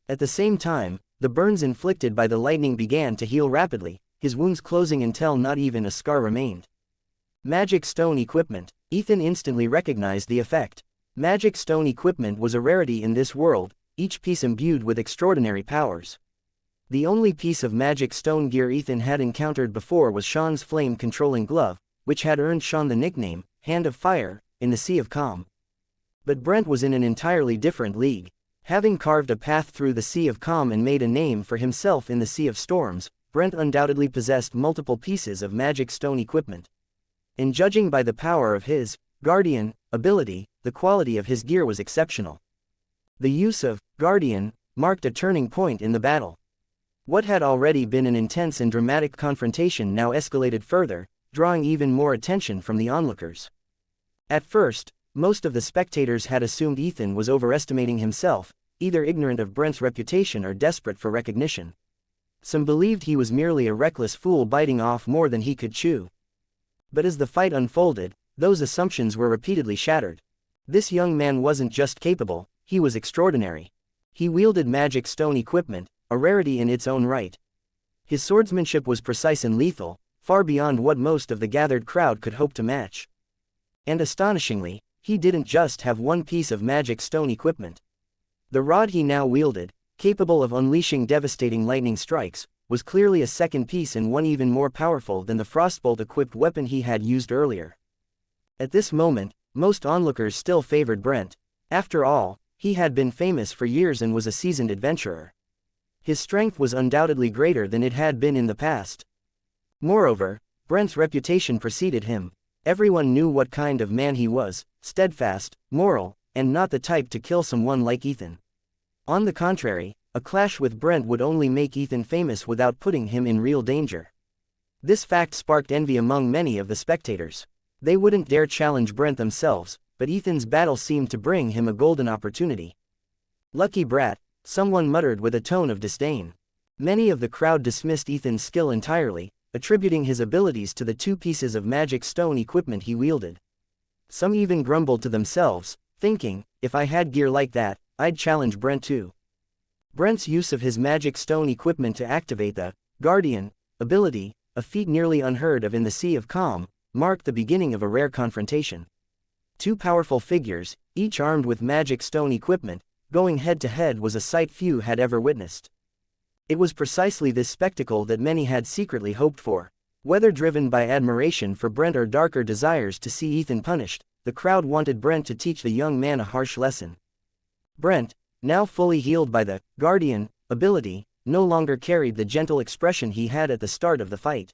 At the same time, the burns inflicted by the lightning began to heal rapidly, his wounds closing until not even a scar remained. Magic stone equipment. Ethan instantly recognized the effect. Magic stone equipment was a rarity in this world, each piece imbued with extraordinary powers. The only piece of magic stone gear Ethan had encountered before was Sean's flame-controlling glove, which had earned Sean the nickname, Hand of Fire, in the Sea of Calm. But Brent was in an entirely different league. Having carved a path through the Sea of Calm and made a name for himself in the Sea of Storms, Brent undoubtedly possessed multiple pieces of magic stone equipment. And judging by the power of his Guardian ability, the quality of his gear was exceptional. The use of Guardian marked a turning point in the battle. What had already been an intense and dramatic confrontation now escalated further, drawing even more attention from the onlookers. At first, most of the spectators had assumed Ethan was overestimating himself, either ignorant of Brent's reputation or desperate for recognition. Some believed he was merely a reckless fool biting off more than he could chew. But as the fight unfolded, those assumptions were repeatedly shattered. This young man wasn't just capable, he was extraordinary. He wielded magic stone equipment, a rarity in its own right. His swordsmanship was precise and lethal, far beyond what most of the gathered crowd could hope to match. And astonishingly, he didn't just have one piece of magic stone equipment. The rod he now wielded, capable of unleashing devastating lightning strikes, was clearly a second piece and one even more powerful than the frostbolt-equipped weapon he had used earlier. At this moment, most onlookers still favored Brent. After all, he had been famous for years and was a seasoned adventurer. His strength was undoubtedly greater than it had been in the past. Moreover, Brent's reputation preceded him. Everyone knew what kind of man he was, steadfast, moral, and not the type to kill someone like Ethan. On the contrary, a clash with Brent would only make Ethan famous without putting him in real danger. This fact sparked envy among many of the spectators. They wouldn't dare challenge Brent themselves, but Ethan's battle seemed to bring him a golden opportunity. Lucky brat, someone muttered with a tone of disdain. Many of the crowd dismissed Ethan's skill entirely, attributing his abilities to the two pieces of magic stone equipment he wielded. Some even grumbled to themselves, thinking, if I had gear like that, I'd challenge Brent too. Brent's use of his magic stone equipment to activate the Guardian ability, a feat nearly unheard of in the Sea of Calm, marked the beginning of a rare confrontation. Two powerful figures, each armed with magic stone equipment, going head-to-head was a sight few had ever witnessed. It was precisely this spectacle that many had secretly hoped for. Whether driven by admiration for Brent or darker desires to see Ethan punished, the crowd wanted Brent to teach the young man a harsh lesson. Brent, now fully healed by the Guardian ability, no longer carried the gentle expression he had at the start of the fight.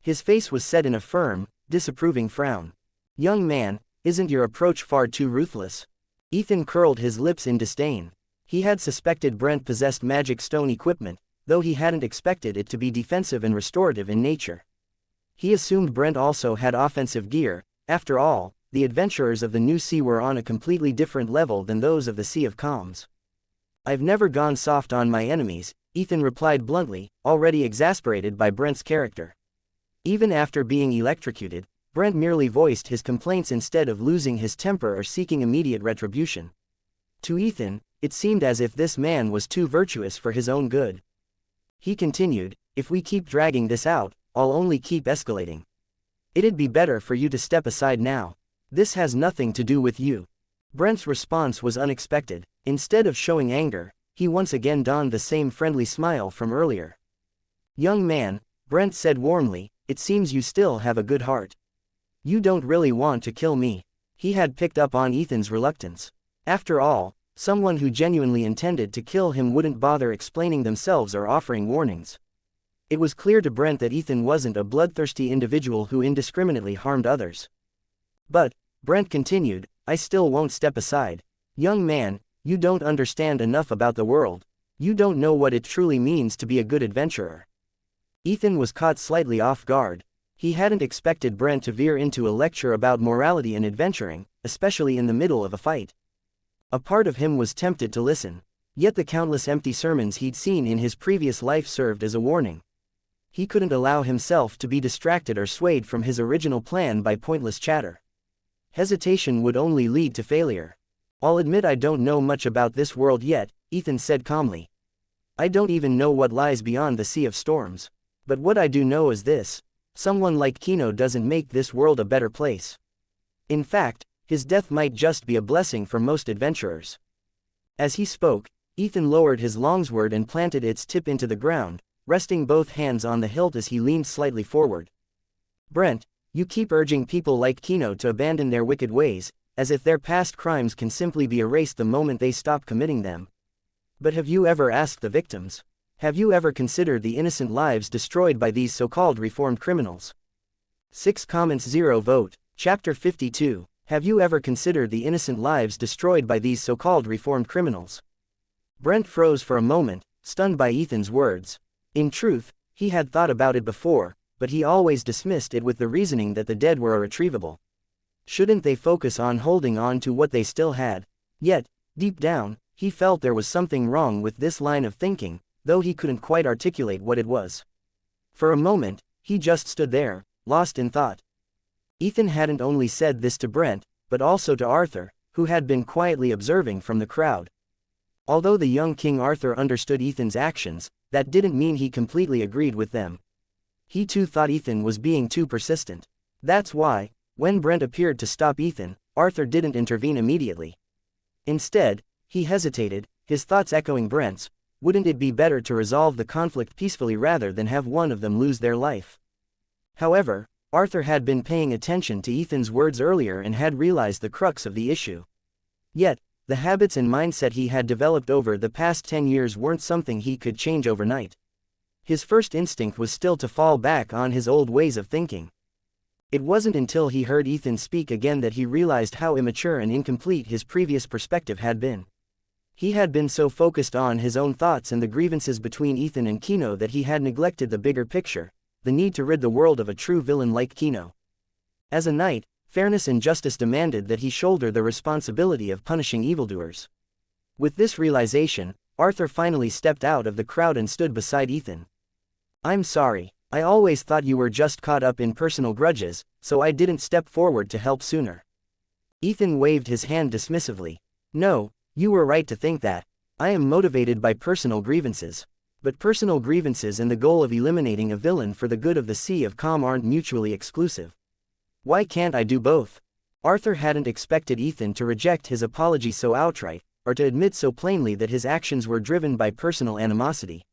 His face was set in a firm, disapproving frown. Young man, isn't your approach far too ruthless? Ethan curled his lips in disdain. He had suspected Brent possessed magic stone equipment, though he hadn't expected it to be defensive and restorative in nature. He assumed Brent also had offensive gear. After all, the adventurers of the New Sea were on a completely different level than those of the Sea of Calms. I've never gone soft on my enemies, Ethan replied bluntly, already exasperated by Brent's character. Even after being electrocuted, Brent merely voiced his complaints instead of losing his temper or seeking immediate retribution. To Ethan, it seemed as if this man was too virtuous for his own good. He continued, if we keep dragging this out, I'll only keep escalating. It'd be better for you to step aside now. This has nothing to do with you. Brent's response was unexpected. Instead of showing anger, he once again donned the same friendly smile from earlier. Young man, Brent said warmly, it seems you still have a good heart. You don't really want to kill me. He had picked up on Ethan's reluctance. After all, someone who genuinely intended to kill him wouldn't bother explaining themselves or offering warnings. It was clear to Brent that Ethan wasn't a bloodthirsty individual who indiscriminately harmed others. But, Brent continued, I still won't step aside. Young man, you don't understand enough about the world. You don't know what it truly means to be a good adventurer. Ethan was caught slightly off guard. He hadn't expected Brent to veer into a lecture about morality and adventuring, especially in the middle of a fight. A part of him was tempted to listen. Yet the countless empty sermons he'd seen in his previous life served as a warning. He couldn't allow himself to be distracted or swayed from his original plan by pointless chatter. Hesitation would only lead to failure. I'll admit I don't know much about this world yet, Ethan said calmly. I don't even know what lies beyond the Sea of Storms. But what I do know is this: someone like Kino doesn't make this world a better place. In fact, his death might just be a blessing for most adventurers. As he spoke, Ethan lowered his longsword and planted its tip into the ground, resting both hands on the hilt as he leaned slightly forward. Brent, you keep urging people like Kino to abandon their wicked ways, as if their past crimes can simply be erased the moment they stop committing them. But have you ever asked the victims? Have you ever considered the innocent lives destroyed by these so-called reformed criminals? 6 comments 0 vote. Chapter 52. Have you ever considered the innocent lives destroyed by these so-called reformed criminals? Brent froze for a moment, stunned by Ethan's words. In truth, he had thought about it before, but he always dismissed it with the reasoning that the dead were irretrievable. Shouldn't they focus on holding on to what they still had? Yet, deep down, he felt there was something wrong with this line of thinking, though he couldn't quite articulate what it was. For a moment, he just stood there, lost in thought. Ethan hadn't only said this to Brent, but also to Arthur, who had been quietly observing from the crowd. Although the young King Arthur understood Ethan's actions, that didn't mean he completely agreed with them. He too thought Ethan was being too persistent. That's why, when Brent appeared to stop Ethan, Arthur didn't intervene immediately. Instead, he hesitated, his thoughts echoing Brent's. Wouldn't it be better to resolve the conflict peacefully rather than have one of them lose their life? However, Arthur had been paying attention to Ethan's words earlier and had realized the crux of the issue. Yet, the habits and mindset he had developed over the past 10 years weren't something he could change overnight. His first instinct was still to fall back on his old ways of thinking. It wasn't until he heard Ethan speak again that he realized how immature and incomplete his previous perspective had been. He had been so focused on his own thoughts and the grievances between Ethan and Kino that he had neglected the bigger picture, the need to rid the world of a true villain like Kino. As a knight, fairness and justice demanded that he shoulder the responsibility of punishing evildoers. With this realization, Arthur finally stepped out of the crowd and stood beside Ethan. I'm sorry, I always thought you were just caught up in personal grudges, so I didn't step forward to help sooner. Ethan waved his hand dismissively. No, you were right to think that. I am motivated by personal grievances. But personal grievances and the goal of eliminating a villain for the good of the Sea of Calm aren't mutually exclusive. Why can't I do both? Arthur hadn't expected Ethan to reject his apology so outright, or to admit so plainly that his actions were driven by personal animosity.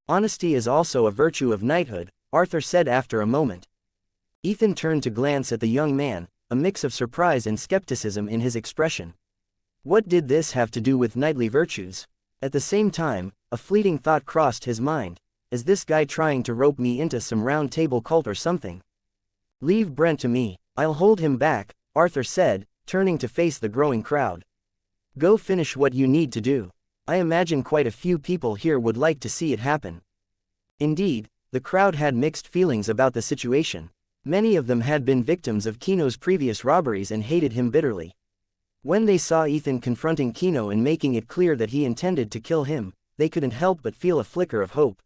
Honesty is also a virtue of knighthood, Arthur said after a moment. Ethan turned to glance at the young man, a mix of surprise and skepticism in his expression. What did this have to do with knightly virtues? At the same time, a fleeting thought crossed his mind. Is this guy trying to rope me into some round table cult or something? Leave Brent to me, I'll hold him back, Arthur said, turning to face the growing crowd. Go finish what you need to do. I imagine quite a few people here would like to see it happen. Indeed, the crowd had mixed feelings about the situation. Many of them had been victims of Kino's previous robberies and hated him bitterly. When they saw Ethan confronting Kino and making it clear that he intended to kill him, they couldn't help but feel a flicker of hope.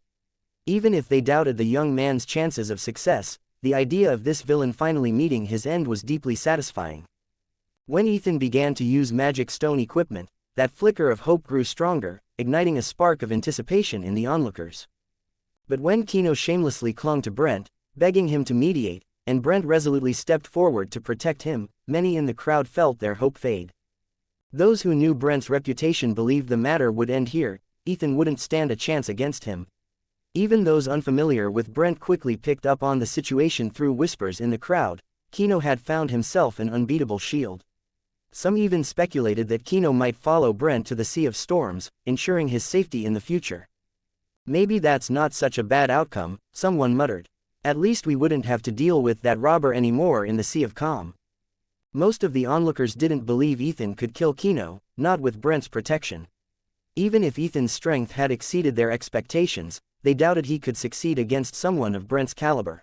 Even if they doubted the young man's chances of success, the idea of this villain finally meeting his end was deeply satisfying. When Ethan began to use magic stone equipment, that flicker of hope grew stronger, igniting a spark of anticipation in the onlookers. But when Kino shamelessly clung to Brent, begging him to mediate, and Brent resolutely stepped forward to protect him, many in the crowd felt their hope fade. Those who knew Brent's reputation believed the matter would end here. Ethan wouldn't stand a chance against him. Even those unfamiliar with Brent quickly picked up on the situation through whispers in the crowd. Kino had found himself an unbeatable shield. Some even speculated that Kino might follow Brent to the Sea of Storms, ensuring his safety in the future. Maybe that's not such a bad outcome, someone muttered. At least we wouldn't have to deal with that robber anymore in the Sea of Calm. Most of the onlookers didn't believe Ethan could kill Kino, not with Brent's protection. Even if Ethan's strength had exceeded their expectations, they doubted he could succeed against someone of Brent's caliber.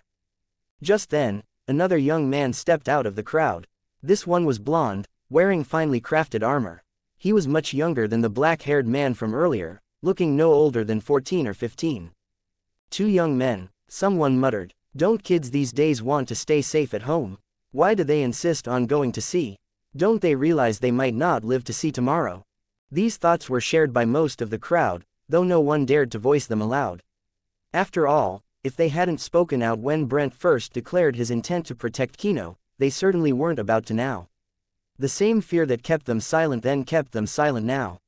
Just then, another young man stepped out of the crowd. This one was blonde, wearing finely crafted armor. He was much younger than the black-haired man from earlier, looking no older than 14 or 15. Two young men, someone muttered. Don't kids these days want to stay safe at home? Why do they insist on going to sea? Don't they realize they might not live to see tomorrow? These thoughts were shared by most of the crowd, though no one dared to voice them aloud. After all, if they hadn't spoken out when Brent first declared his intent to protect Kino, they certainly weren't about to now. The same fear that kept them silent then kept them silent now.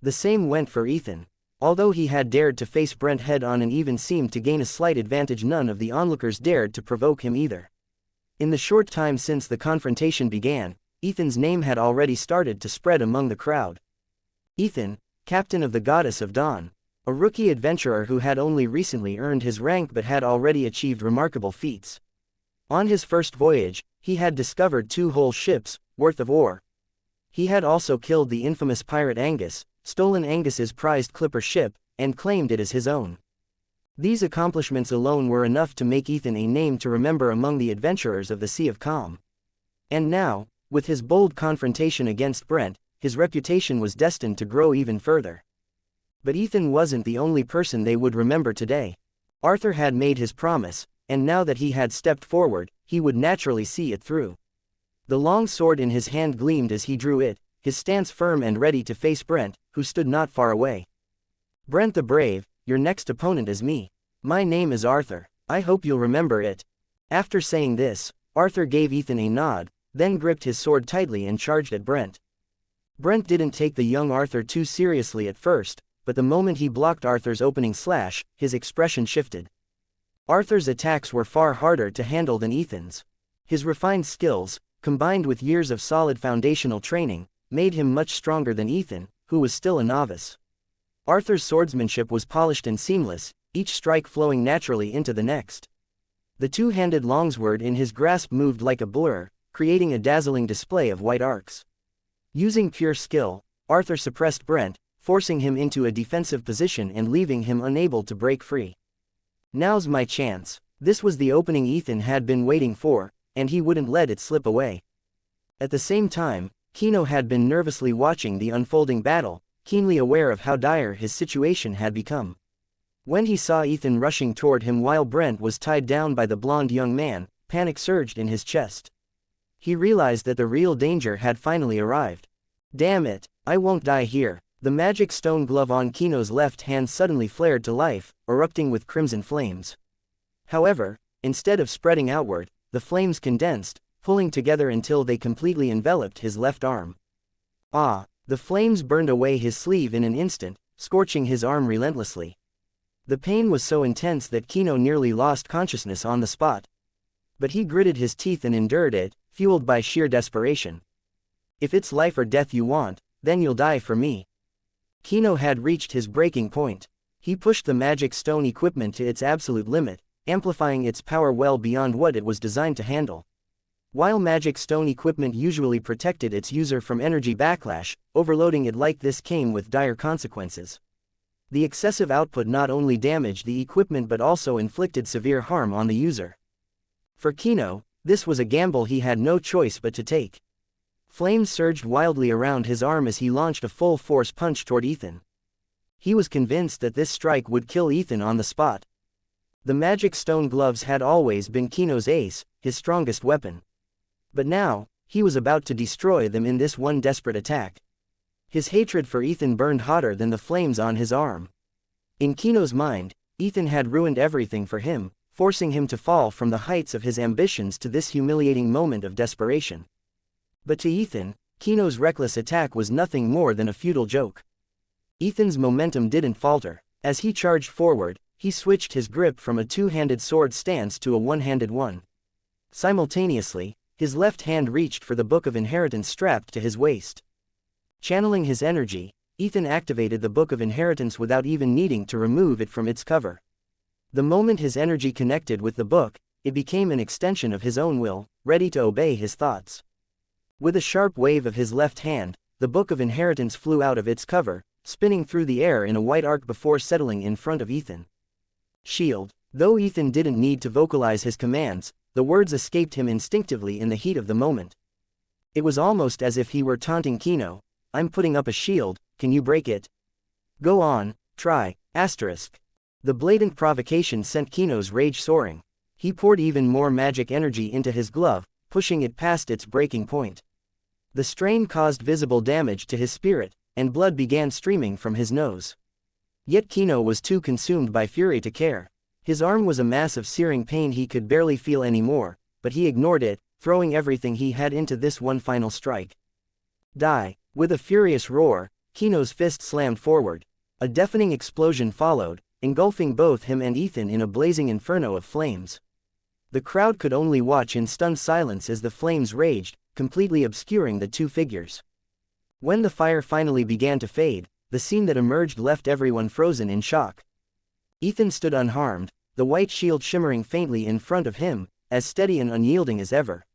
The same went for Ethan. Although he had dared to face Brent head-on and even seemed to gain a slight advantage, none of the onlookers dared to provoke him either. In the short time since the confrontation began, Ethan's name had already started to spread among the crowd. Ethan, captain of the Goddess of Dawn. A rookie adventurer who had only recently earned his rank but had already achieved remarkable feats. On his first voyage, he had discovered 2 whole ships' worth of ore. He had also killed the infamous pirate Angus, stolen Angus's prized clipper ship, and claimed it as his own. These accomplishments alone were enough to make Ethan a name to remember among the adventurers of the Sea of Calm. And now, with his bold confrontation against Brent, his reputation was destined to grow even further. But Ethan wasn't the only person they would remember today. Arthur had made his promise, and now that he had stepped forward, he would naturally see it through. The long sword in his hand gleamed as he drew it, his stance firm and ready to face Brent, who stood not far away. Brent the Brave, your next opponent is me. My name is Arthur. I hope you'll remember it. After saying this, Arthur gave Ethan a nod, then gripped his sword tightly and charged at Brent. Brent didn't take the young Arthur too seriously at first, but the moment he blocked Arthur's opening slash, his expression shifted. Arthur's attacks were far harder to handle than Ethan's. His refined skills, combined with years of solid foundational training, made him much stronger than Ethan, who was still a novice. Arthur's swordsmanship was polished and seamless, each strike flowing naturally into the next. The two-handed longsword in his grasp moved like a blur, creating a dazzling display of white arcs. Using pure skill, Arthur suppressed Brent, forcing him into a defensive position and leaving him unable to break free. Now's my chance. This was the opening Ethan had been waiting for, and he wouldn't let it slip away. At the same time, Kino had been nervously watching the unfolding battle, keenly aware of how dire his situation had become. When he saw Ethan rushing toward him while Brent was tied down by the blonde young man, panic surged in his chest. He realized that the real danger had finally arrived. Damn it, I won't die here. The magic stone glove on Kino's left hand suddenly flared to life, erupting with crimson flames. However, instead of spreading outward, the flames condensed, pulling together until they completely enveloped his left arm. The flames burned away his sleeve in an instant, scorching his arm relentlessly. The pain was so intense that Kino nearly lost consciousness on the spot. But he gritted his teeth and endured it, fueled by sheer desperation. If it's life or death you want, then you'll die for me. Kino had reached his breaking point. He pushed the magic stone equipment to its absolute limit, amplifying its power well beyond what it was designed to handle. While magic stone equipment usually protected its user from energy backlash, overloading it like this came with dire consequences. The excessive output not only damaged the equipment but also inflicted severe harm on the user. For Kino, this was a gamble he had no choice but to take. Flames surged wildly around his arm as he launched a full-force punch toward Ethan. He was convinced that this strike would kill Ethan on the spot. The magic stone gloves had always been Kino's ace, his strongest weapon. But now, he was about to destroy them in this one desperate attack. His hatred for Ethan burned hotter than the flames on his arm. In Kino's mind, Ethan had ruined everything for him, forcing him to fall from the heights of his ambitions to this humiliating moment of desperation. But to Ethan, Kino's reckless attack was nothing more than a futile joke. Ethan's momentum didn't falter. As he charged forward, he switched his grip from a two-handed sword stance to a one-handed one. Simultaneously, his left hand reached for the Book of Inheritance strapped to his waist. Channeling his energy, Ethan activated the Book of Inheritance without even needing to remove it from its cover. The moment his energy connected with the book, it became an extension of his own will, ready to obey his thoughts. With a sharp wave of his left hand, the Book of Inheritance flew out of its cover, spinning through the air in a white arc before settling in front of Ethan. Shield. Though Ethan didn't need to vocalize his commands, the words escaped him instinctively in the heat of the moment. It was almost as if he were taunting Kino. I'm putting up a shield, can you break it? Go on, try, asterisk. The blatant provocation sent Kino's rage soaring. He poured even more magic energy into his glove, pushing it past its breaking point. The strain caused visible damage to his spirit, and blood began streaming from his nose. Yet Kino was too consumed by fury to care. His arm was a mass of searing pain he could barely feel anymore, but he ignored it, throwing everything he had into this one final strike. Die! With a furious roar, Kino's fist slammed forward. A deafening explosion followed, engulfing both him and Ethan in a blazing inferno of flames. The crowd could only watch in stunned silence as the flames raged, completely obscuring the two figures. When the fire finally began to fade, the scene that emerged left everyone frozen in shock. Ethan stood unharmed, the white shield shimmering faintly in front of him, as steady and unyielding as ever.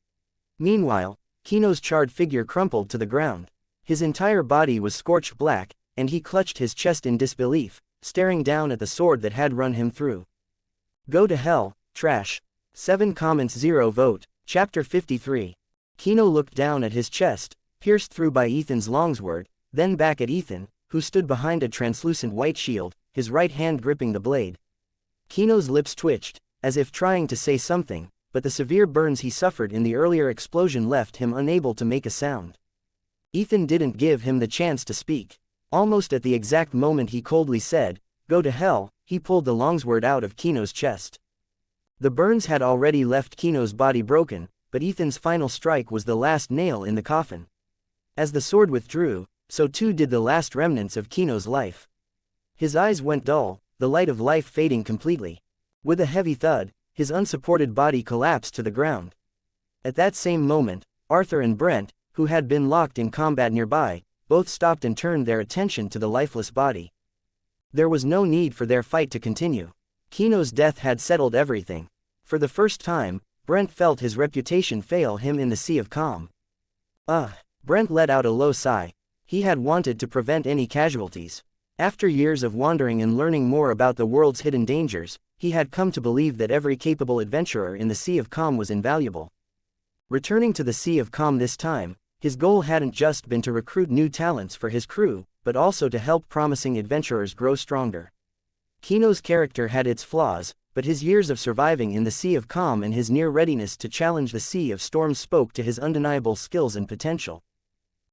Meanwhile, Kino's charred figure crumpled to the ground. His entire body was scorched black, and he clutched his chest in disbelief, staring down at the sword that had run him through. Go to hell, trash. 7 comments 0 vote. Chapter 53. Kino looked down at his chest, pierced through by Ethan's longsword, then back at Ethan, who stood behind a translucent white shield, his right hand gripping the blade. Kino's lips twitched, as if trying to say something, but the severe burns he suffered in the earlier explosion left him unable to make a sound. Ethan didn't give him the chance to speak. Almost at the exact moment he coldly said, "Go to hell," he pulled the longsword out of Kino's chest. The burns had already left Kino's body broken, but Ethan's final strike was the last nail in the coffin. As the sword withdrew, so too did the last remnants of Kino's life. His eyes went dull, the light of life fading completely. With a heavy thud, his unsupported body collapsed to the ground. At that same moment, Arthur and Brent, who had been locked in combat nearby, both stopped and turned their attention to the lifeless body. There was no need for their fight to continue. Kino's death had settled everything. For the first time, Brent felt his reputation fail him in the sea of calm. Brent let out a low sigh. He had wanted to prevent any casualties. After years of wandering and learning more about the world's hidden dangers, he had come to believe that every capable adventurer in the Sea of Calm was invaluable. Returning to the Sea of Calm this time, his goal hadn't just been to recruit new talents for his crew, but also to help promising adventurers grow stronger. Kino's character had its flaws, but his years of surviving in the Sea of Calm and his near readiness to challenge the Sea of Storms spoke to his undeniable skills and potential.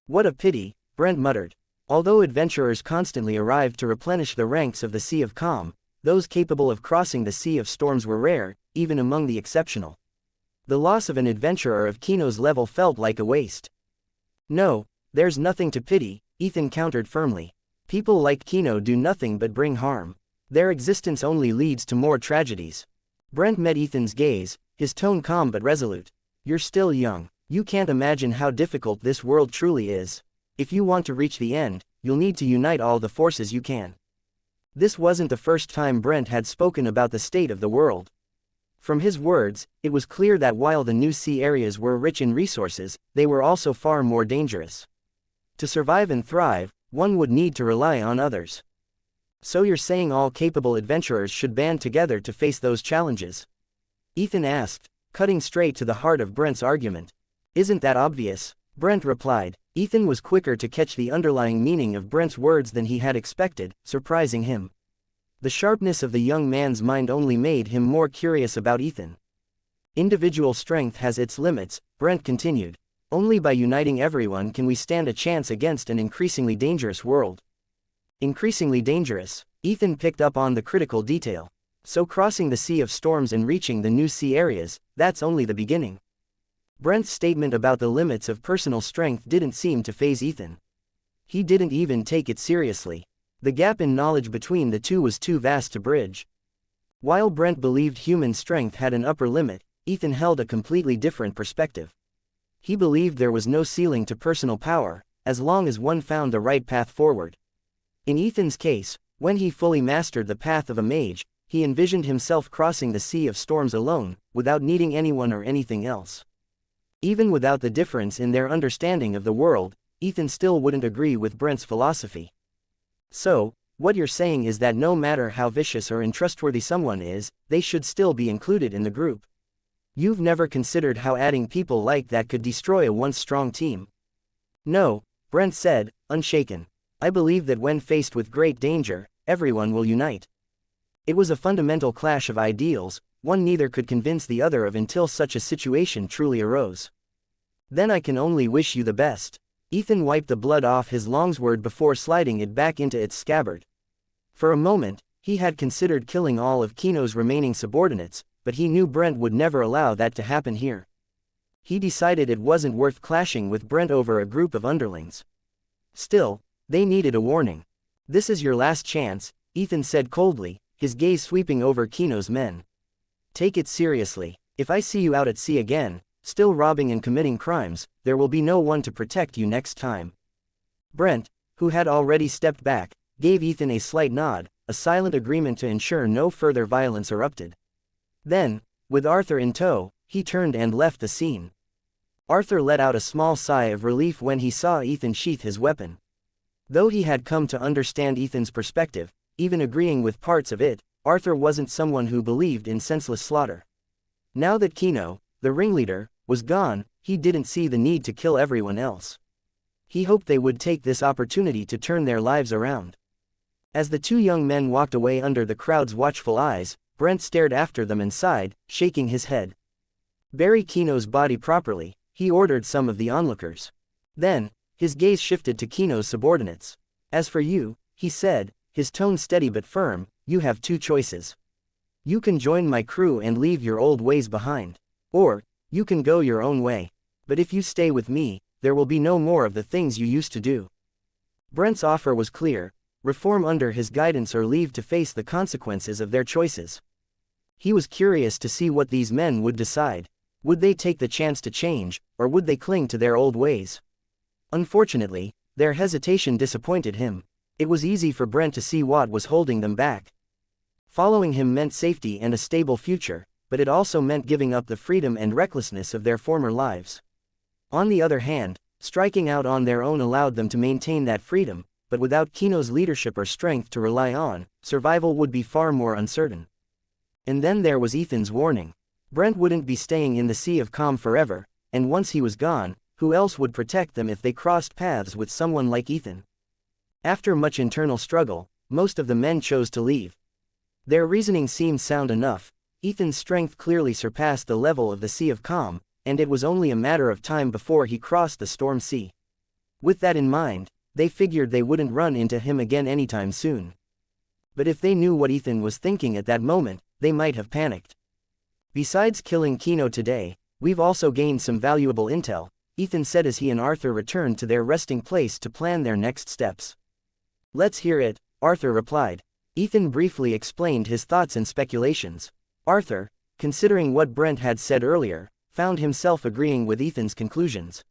What a pity, Brent muttered. Although adventurers constantly arrived to replenish the ranks of the Sea of Calm, those capable of crossing the Sea of Storms were rare, even among the exceptional. The loss of an adventurer of Kino's level felt like a waste. No, there's nothing to pity, Ethan countered firmly. People like Kino do nothing but bring harm. Their existence only leads to more tragedies. Brent met Ethan's gaze, his tone calm but resolute. You're still young. You can't imagine how difficult this world truly is. If you want to reach the end, you'll need to unite all the forces you can. This wasn't the first time Brent had spoken about the state of the world. From his words, it was clear that while the new sea areas were rich in resources, they were also far more dangerous. To survive and thrive, one would need to rely on others. So you're saying all capable adventurers should band together to face those challenges? Ethan asked, cutting straight to the heart of Brent's argument. Isn't that obvious? Brent replied. Ethan was quicker to catch the underlying meaning of Brent's words than he had expected, surprising him. The sharpness of the young man's mind only made him more curious about Ethan. Individual strength has its limits, Brent continued. Only by uniting everyone can we stand a chance against an increasingly dangerous world. Increasingly dangerous. Ethan picked up on the critical detail. So crossing the Sea of Storms and reaching the new sea areas, that's only the beginning. Brent's statement about the limits of personal strength didn't seem to faze Ethan. He didn't even take it seriously. The gap in knowledge between the two was too vast to bridge. While Brent believed human strength had an upper limit, Ethan held a completely different perspective. He believed there was no ceiling to personal power, as long as one found the right path forward. In Ethan's case, when he fully mastered the path of a mage, he envisioned himself crossing the Sea of Storms alone, without needing anyone or anything else. Even without the difference in their understanding of the world, Ethan still wouldn't agree with Brent's philosophy. So, what you're saying is that no matter how vicious or untrustworthy someone is, they should still be included in the group. You've never considered how adding people like that could destroy a once strong team. No, Brent said, unshaken. I believe that when faced with great danger, everyone will unite. It was a fundamental clash of ideals, one neither could convince the other of until such a situation truly arose. Then I can only wish you the best. Ethan wiped the blood off his longsword before sliding it back into its scabbard. For a moment, he had considered killing all of Kino's remaining subordinates, but he knew Brent would never allow that to happen here. He decided it wasn't worth clashing with Brent over a group of underlings. Still, they needed a warning. This is your last chance, Ethan said coldly, his gaze sweeping over Kino's men. Take it seriously. If I see you out at sea again, still robbing and committing crimes, there will be no one to protect you next time. Brent, who had already stepped back, gave Ethan a slight nod, a silent agreement to ensure no further violence erupted. Then, with Arthur in tow, he turned and left the scene. Arthur let out a small sigh of relief when he saw Ethan sheath his weapon. Though he had come to understand Ethan's perspective, even agreeing with parts of it, Arthur wasn't someone who believed in senseless slaughter. Now that Kino, the ringleader, was gone, he didn't see the need to kill everyone else. He hoped they would take this opportunity to turn their lives around. As the two young men walked away under the crowd's watchful eyes, Brent stared after them and sighed, shaking his head. Bury Kino's body properly, he ordered some of the onlookers. Then, his gaze shifted to Kino's subordinates. As for you, he said, his tone steady but firm, you have two choices. You can join my crew and leave your old ways behind. Or, you can go your own way. But if you stay with me, there will be no more of the things you used to do. Brent's offer was clear: reform under his guidance or leave to face the consequences of their choices. He was curious to see what these men would decide. Would they take the chance to change, or would they cling to their old ways? Unfortunately, their hesitation disappointed him. It was easy for Brent to see what was holding them back. Following him meant safety and a stable future, but it also meant giving up the freedom and recklessness of their former lives. On the other hand, striking out on their own allowed them to maintain that freedom, but without Kino's leadership or strength to rely on, survival would be far more uncertain. And then there was Ethan's warning. Brent wouldn't be staying in the Sea of Calm forever, and once he was gone, who else would protect them if they crossed paths with someone like Ethan? After much internal struggle, most of the men chose to leave. Their reasoning seemed sound enough. Ethan's strength clearly surpassed the level of the Sea of Calm, and it was only a matter of time before he crossed the storm sea. With that in mind, they figured they wouldn't run into him again anytime soon. But if they knew what Ethan was thinking at that moment, they might have panicked. Besides killing Kino today, we've also gained some valuable intel, Ethan said as he and Arthur returned to their resting place to plan their next steps. Let's hear it, Arthur replied. Ethan briefly explained his thoughts and speculations. Arthur, considering what Brent had said earlier, found himself agreeing with Ethan's conclusions.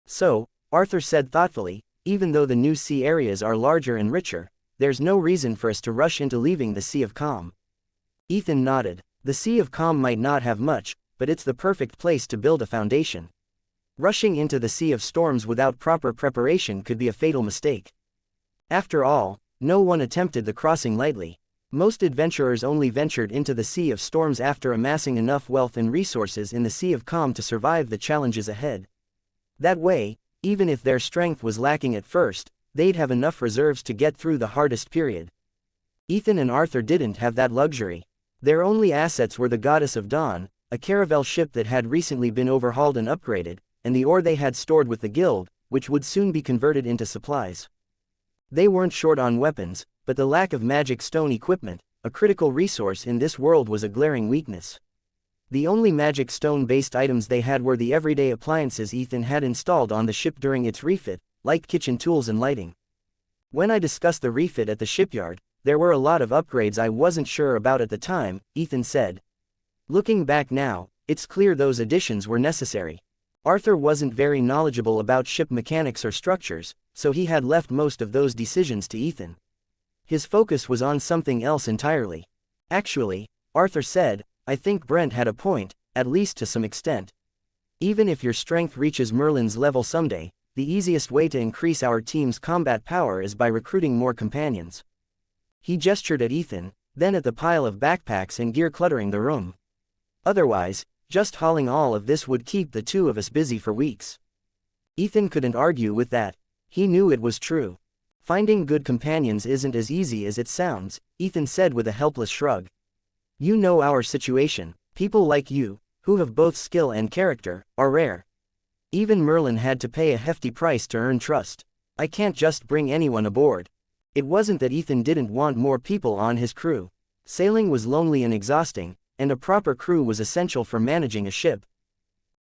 So, Arthur said thoughtfully, even though the new sea areas are larger and richer, there's no reason for us to rush into leaving the Sea of Calm. Ethan nodded. The Sea of Calm might not have much, but it's the perfect place to build a foundation. Rushing into the Sea of Storms without proper preparation could be a fatal mistake. After all, no one attempted the crossing lightly. Most adventurers only ventured into the Sea of Storms after amassing enough wealth and resources in the Sea of Calm to survive the challenges ahead. That way, even if their strength was lacking at first, they'd have enough reserves to get through the hardest period. Ethan and Arthur didn't have that luxury. Their only assets were the Goddess of Dawn, a caravel ship that had recently been overhauled and upgraded, and the ore they had stored with the guild, which would soon be converted into supplies. They weren't short on weapons, but the lack of magic stone equipment, a critical resource in this world, was a glaring weakness. The only magic stone-based items they had were the everyday appliances Ethan had installed on the ship during its refit, like kitchen tools and lighting. When I discussed the refit at the shipyard, there were a lot of upgrades I wasn't sure about at the time, Ethan said. Looking back now, it's clear those additions were necessary. Arthur wasn't very knowledgeable about ship mechanics or structures, so he had left most of those decisions to Ethan. His focus was on something else entirely. Actually, Arthur said, I think Brent had a point, at least to some extent. Even if your strength reaches Merlin's level someday, the easiest way to increase our team's combat power is by recruiting more companions. He gestured at Ethan, then at the pile of backpacks and gear cluttering the room. Otherwise, just hauling all of this would keep the two of us busy for weeks. Ethan couldn't argue with that. He knew it was true. Finding good companions isn't as easy as it sounds, Ethan said with a helpless shrug. You know our situation, people like you, who have both skill and character, are rare. Even Merlin had to pay a hefty price to earn trust. I can't just bring anyone aboard. It wasn't that Ethan didn't want more people on his crew. Sailing was lonely and exhausting, and a proper crew was essential for managing a ship.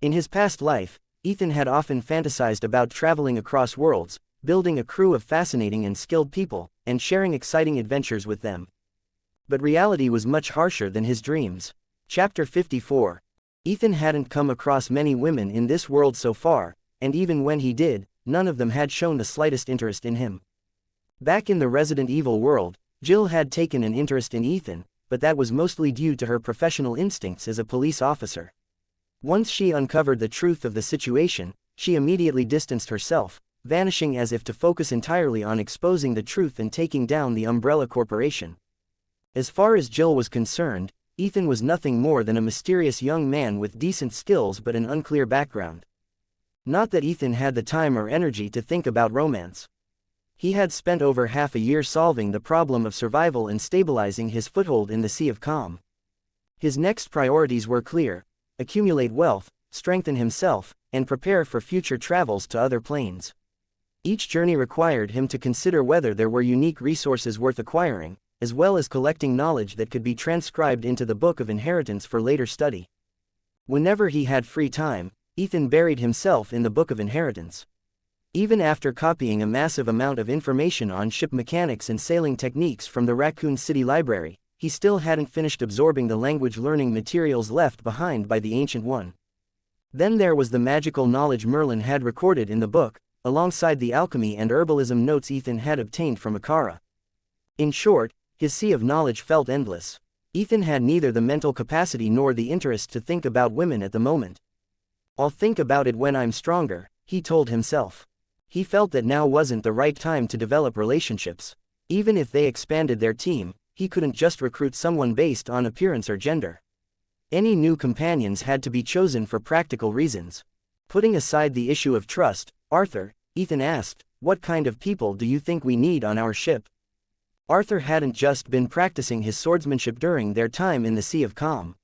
In his past life, Ethan had often fantasized about traveling across worlds, building a crew of fascinating and skilled people, and sharing exciting adventures with them. But reality was much harsher than his dreams. Chapter 54. Ethan hadn't come across many women in this world so far, and even when he did, none of them had shown the slightest interest in him. Back in the Resident Evil world, Jill had taken an interest in Ethan, but that was mostly due to her professional instincts as a police officer. Once she uncovered the truth of the situation, she immediately distanced herself, vanishing as if to focus entirely on exposing the truth and taking down the Umbrella Corporation. As far as Jill was concerned, Ethan was nothing more than a mysterious young man with decent skills but an unclear background. Not that Ethan had the time or energy to think about romance. He had spent over half a year solving the problem of survival and stabilizing his foothold in the Sea of Calm. His next priorities were clear: accumulate wealth, strengthen himself, and prepare for future travels to other planes. Each journey required him to consider whether there were unique resources worth acquiring, as well as collecting knowledge that could be transcribed into the Book of Inheritance for later study. Whenever he had free time, Ethan buried himself in the Book of Inheritance. Even after copying a massive amount of information on ship mechanics and sailing techniques from the Raccoon City Library, he still hadn't finished absorbing the language learning materials left behind by the Ancient One. Then there was the magical knowledge Merlin had recorded in the book, alongside the alchemy and herbalism notes Ethan had obtained from Akara. In short, his sea of knowledge felt endless. Ethan had neither the mental capacity nor the interest to think about women at the moment. I'll think about it when I'm stronger, he told himself. He felt that now wasn't the right time to develop relationships. Even if they expanded their team, he couldn't just recruit someone based on appearance or gender. Any new companions had to be chosen for practical reasons. Putting aside the issue of trust, Arthur, Ethan asked, what kind of people do you think we need on our ship? Arthur hadn't just been practicing his swordsmanship during their time in the Sea of Calm.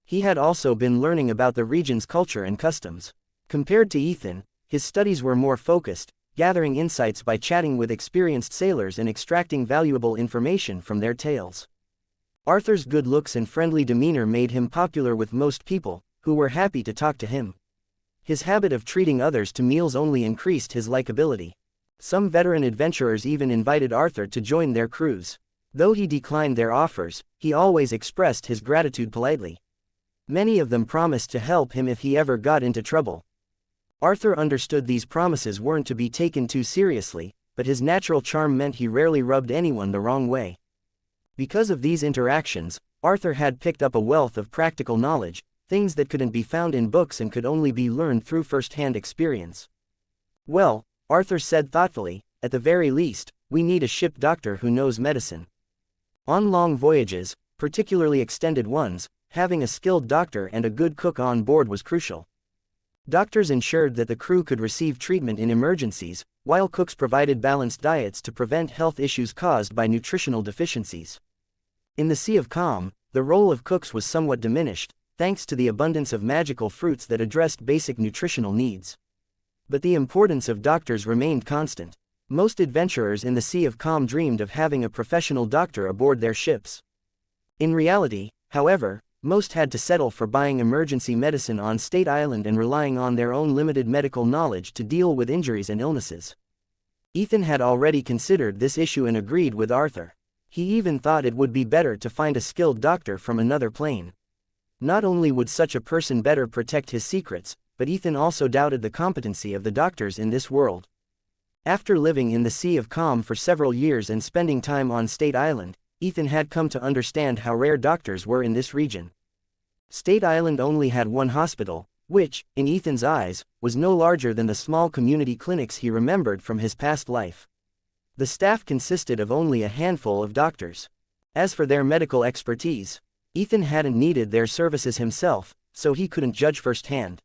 He had also been learning about the region's culture and customs. Compared to Ethan, his studies were more focused, gathering insights by chatting with experienced sailors and extracting valuable information from their tales. Arthur's good looks and friendly demeanor made him popular with most people, who were happy to talk to him. His habit of treating others to meals only increased his likability. Some veteran adventurers even invited Arthur to join their crews. Though he declined their offers, he always expressed his gratitude politely. Many of them promised to help him if he ever got into trouble. Arthur understood these promises weren't to be taken too seriously, but his natural charm meant he rarely rubbed anyone the wrong way. Because of these interactions, Arthur had picked up a wealth of practical knowledge, things that couldn't be found in books and could only be learned through first-hand experience. Well, Arthur said thoughtfully, at the very least, we need a ship doctor who knows medicine. On long voyages, particularly extended ones, having a skilled doctor and a good cook on board was crucial. Doctors ensured that the crew could receive treatment in emergencies, while cooks provided balanced diets to prevent health issues caused by nutritional deficiencies. In the Sea of Calm, the role of cooks was somewhat diminished, thanks to the abundance of magical fruits that addressed basic nutritional needs. But the importance of doctors remained constant. Most adventurers in the Sea of Calm dreamed of having a professional doctor aboard their ships. In reality, however, most had to settle for buying emergency medicine on State Island and relying on their own limited medical knowledge to deal with injuries and illnesses. Ethan had already considered this issue and agreed with Arthur. He even thought it would be better to find a skilled doctor from another plane. Not only would such a person better protect his secrets, but Ethan also doubted the competency of the doctors in this world. After living in the Sea of Calm for several years and spending time on State Island, Ethan had come to understand how rare doctors were in this region. State Island only had one hospital, which, in Ethan's eyes, was no larger than the small community clinics he remembered from his past life. The staff consisted of only a handful of doctors. As for their medical expertise, Ethan hadn't needed their services himself, so he couldn't judge firsthand.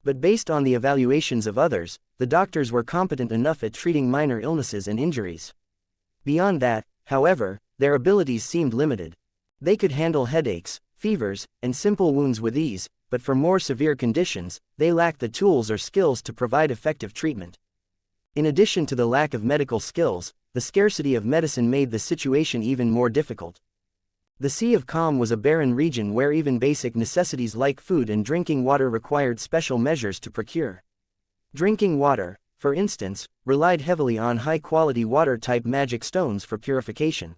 But based on the evaluations of others, the doctors were competent enough at treating minor illnesses and injuries. Beyond that, however, their abilities seemed limited. They could handle headaches, fevers, and simple wounds with ease, but for more severe conditions, they lacked the tools or skills to provide effective treatment. In addition to the lack of medical skills, the scarcity of medicine made the situation even more difficult. The Sea of Calm was a barren region where even basic necessities like food and drinking water required special measures to procure. Drinking water, for instance, relied heavily on high-quality water-type magic stones for purification.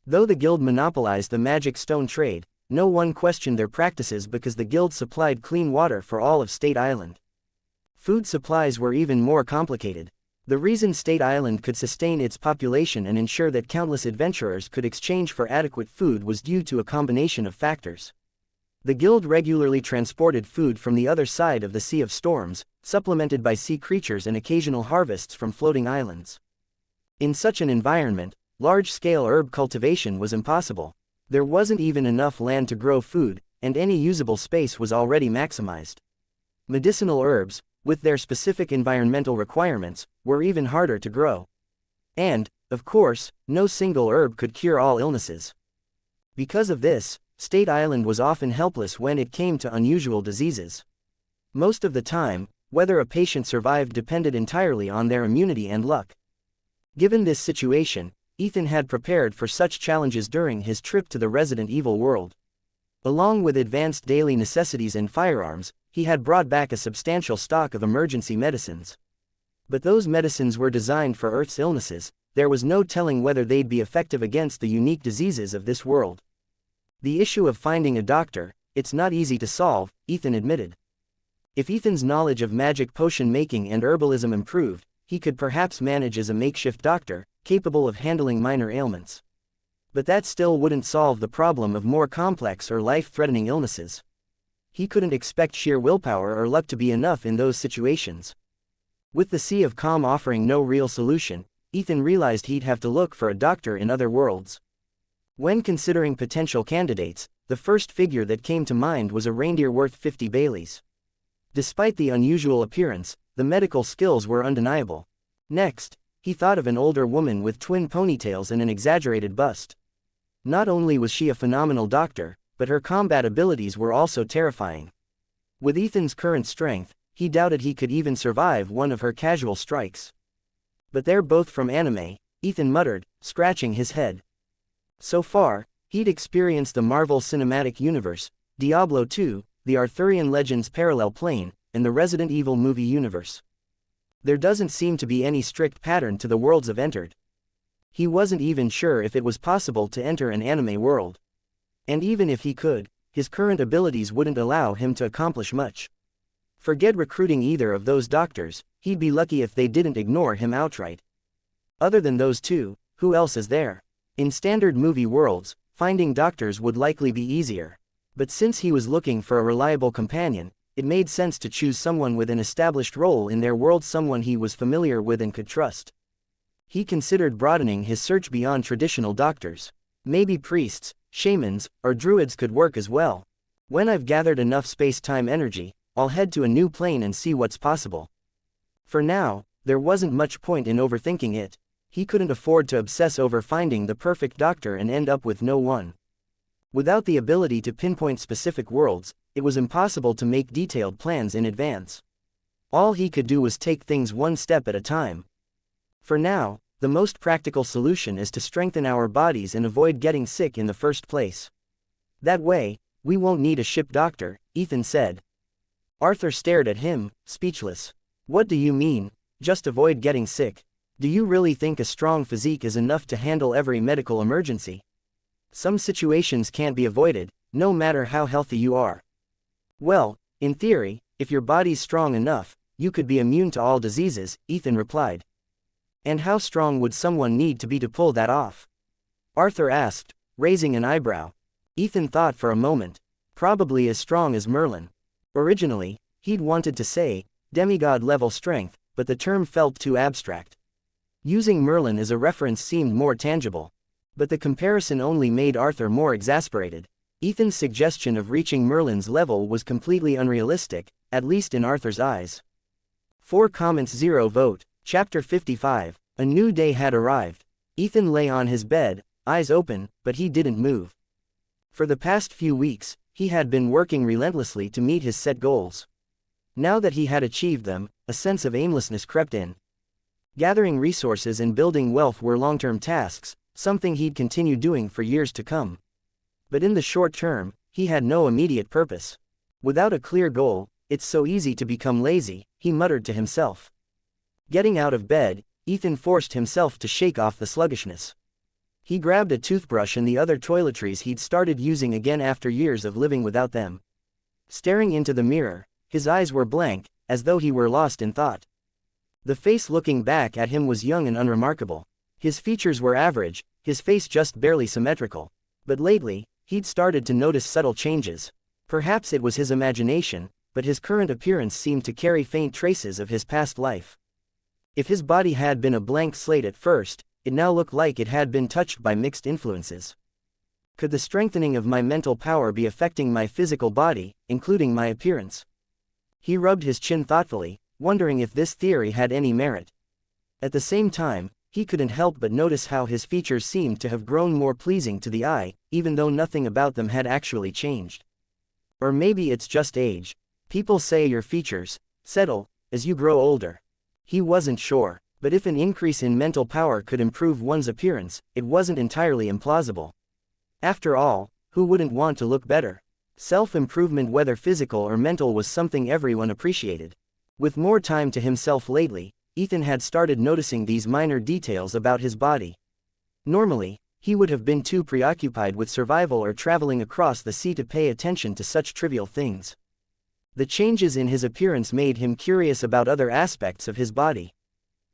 Though the guild monopolized the magic stone trade, no one questioned their practices because the guild supplied clean water for all of State Island. Food supplies were even more complicated. The reason State Island could sustain its population and ensure that countless adventurers could exchange for adequate food was due to a combination of factors. The guild regularly transported food from the other side of the Sea of Storms, supplemented by sea creatures and occasional harvests from floating islands. In such an environment, large-scale herb cultivation was impossible. There wasn't even enough land to grow food, and any usable space was already maximized. Medicinal herbs, with their specific environmental requirements, were even harder to grow. And, of course, no single herb could cure all illnesses. Because of this, State Island was often helpless when it came to unusual diseases. Most of the time, whether a patient survived depended entirely on their immunity and luck. Given this situation, Ethan had prepared for such challenges during his trip to the Resident Evil world. Along with advanced daily necessities and firearms, he had brought back a substantial stock of emergency medicines. But those medicines were designed for Earth's illnesses. There was no telling whether they'd be effective against the unique diseases of this world. The issue of finding a doctor, it's not easy to solve, Ethan admitted. If Ethan's knowledge of magic potion making and herbalism improved, he could perhaps manage as a makeshift doctor, capable of handling minor ailments. But that still wouldn't solve the problem of more complex or life-threatening illnesses. He couldn't expect sheer willpower or luck to be enough in those situations. With the Sea of Calm offering no real solution, Ethan realized he'd have to look for a doctor in other worlds. When considering potential candidates, the first figure that came to mind was a reindeer worth 50 Baileys. Despite the unusual appearance, the medical skills were undeniable. Next, he thought of an older woman with twin ponytails and an exaggerated bust. Not only was she a phenomenal doctor, but her combat abilities were also terrifying. With Ethan's current strength, he doubted he could even survive one of her casual strikes. But they're both from anime, Ethan muttered, scratching his head. So far, he'd experienced the Marvel Cinematic Universe, Diablo 2, the Arthurian Legends parallel plane, and the Resident Evil movie universe. There doesn't seem to be any strict pattern to the worlds I've entered. He wasn't even sure if it was possible to enter an anime world. And even if he could, his current abilities wouldn't allow him to accomplish much. Forget recruiting either of those doctors, he'd be lucky if they didn't ignore him outright. Other than those two, who else is there? In standard movie worlds, finding doctors would likely be easier. But since he was looking for a reliable companion, it made sense to choose someone with an established role in their world, someone he was familiar with and could trust. He considered broadening his search beyond traditional doctors. Maybe priests, shamans, or druids could work as well. When I've gathered enough space-time energy, I'll head to a new plane and see what's possible. For now, there wasn't much point in overthinking it. He couldn't afford to obsess over finding the perfect doctor and end up with no one. Without the ability to pinpoint specific worlds, it was impossible to make detailed plans in advance. All he could do was take things one step at a time. For now, the most practical solution is to strengthen our bodies and avoid getting sick in the first place. That way, we won't need a ship doctor, Ethan said. Arthur stared at him, speechless. What do you mean, just avoid getting sick? Do you really think a strong physique is enough to handle every medical emergency? Some situations can't be avoided, no matter how healthy you are. Well, in theory, if your body's strong enough, you could be immune to all diseases, Ethan replied. And how strong would someone need to be to pull that off? Arthur asked, raising an eyebrow. Ethan thought for a moment. Probably as strong as Merlin. Originally, He'd wanted to say, demigod-level strength, but the term felt too abstract. Using Merlin as a reference seemed more tangible. But the comparison only made Arthur more exasperated. Ethan's suggestion of reaching Merlin's level was completely unrealistic, at least in Arthur's eyes. 4 comments 0 vote. Chapter 55. A new day had arrived. Ethan lay on his bed, eyes open, but he didn't move. For the past few weeks, he had been working relentlessly to meet his set goals. Now that he had achieved them, a sense of aimlessness crept in. Gathering resources and building wealth were long-term tasks, something he'd continue doing for years to come. But in the short term, he had no immediate purpose. Without a clear goal, it's so easy to become lazy, he muttered to himself. Getting out of bed, Ethan forced himself to shake off the sluggishness. He grabbed a toothbrush and the other toiletries he'd started using again after years of living without them. Staring into the mirror, his eyes were blank, as though he were lost in thought. The face looking back at him was young and unremarkable. His features were average, his face just barely symmetrical. But lately, he'd started to notice subtle changes. Perhaps it was his imagination, but his current appearance seemed to carry faint traces of his past life. If his body had been a blank slate at first, it now looked like it had been touched by mixed influences. Could the strengthening of my mental power be affecting my physical body, including my appearance? He rubbed his chin thoughtfully, wondering if this theory had any merit. At the same time, he couldn't help but notice how his features seemed to have grown more pleasing to the eye, even though nothing about them had actually changed. Or maybe it's just age. People say your features settle as you grow older. He wasn't sure, but if an increase in mental power could improve one's appearance, it wasn't entirely implausible. After all, who wouldn't want to look better? Self-improvement, whether physical or mental, was something everyone appreciated. With more time to himself lately, Ethan had started noticing these minor details about his body. Normally, he would have been too preoccupied with survival or traveling across the sea to pay attention to such trivial things. The changes in his appearance made him curious about other aspects of his body.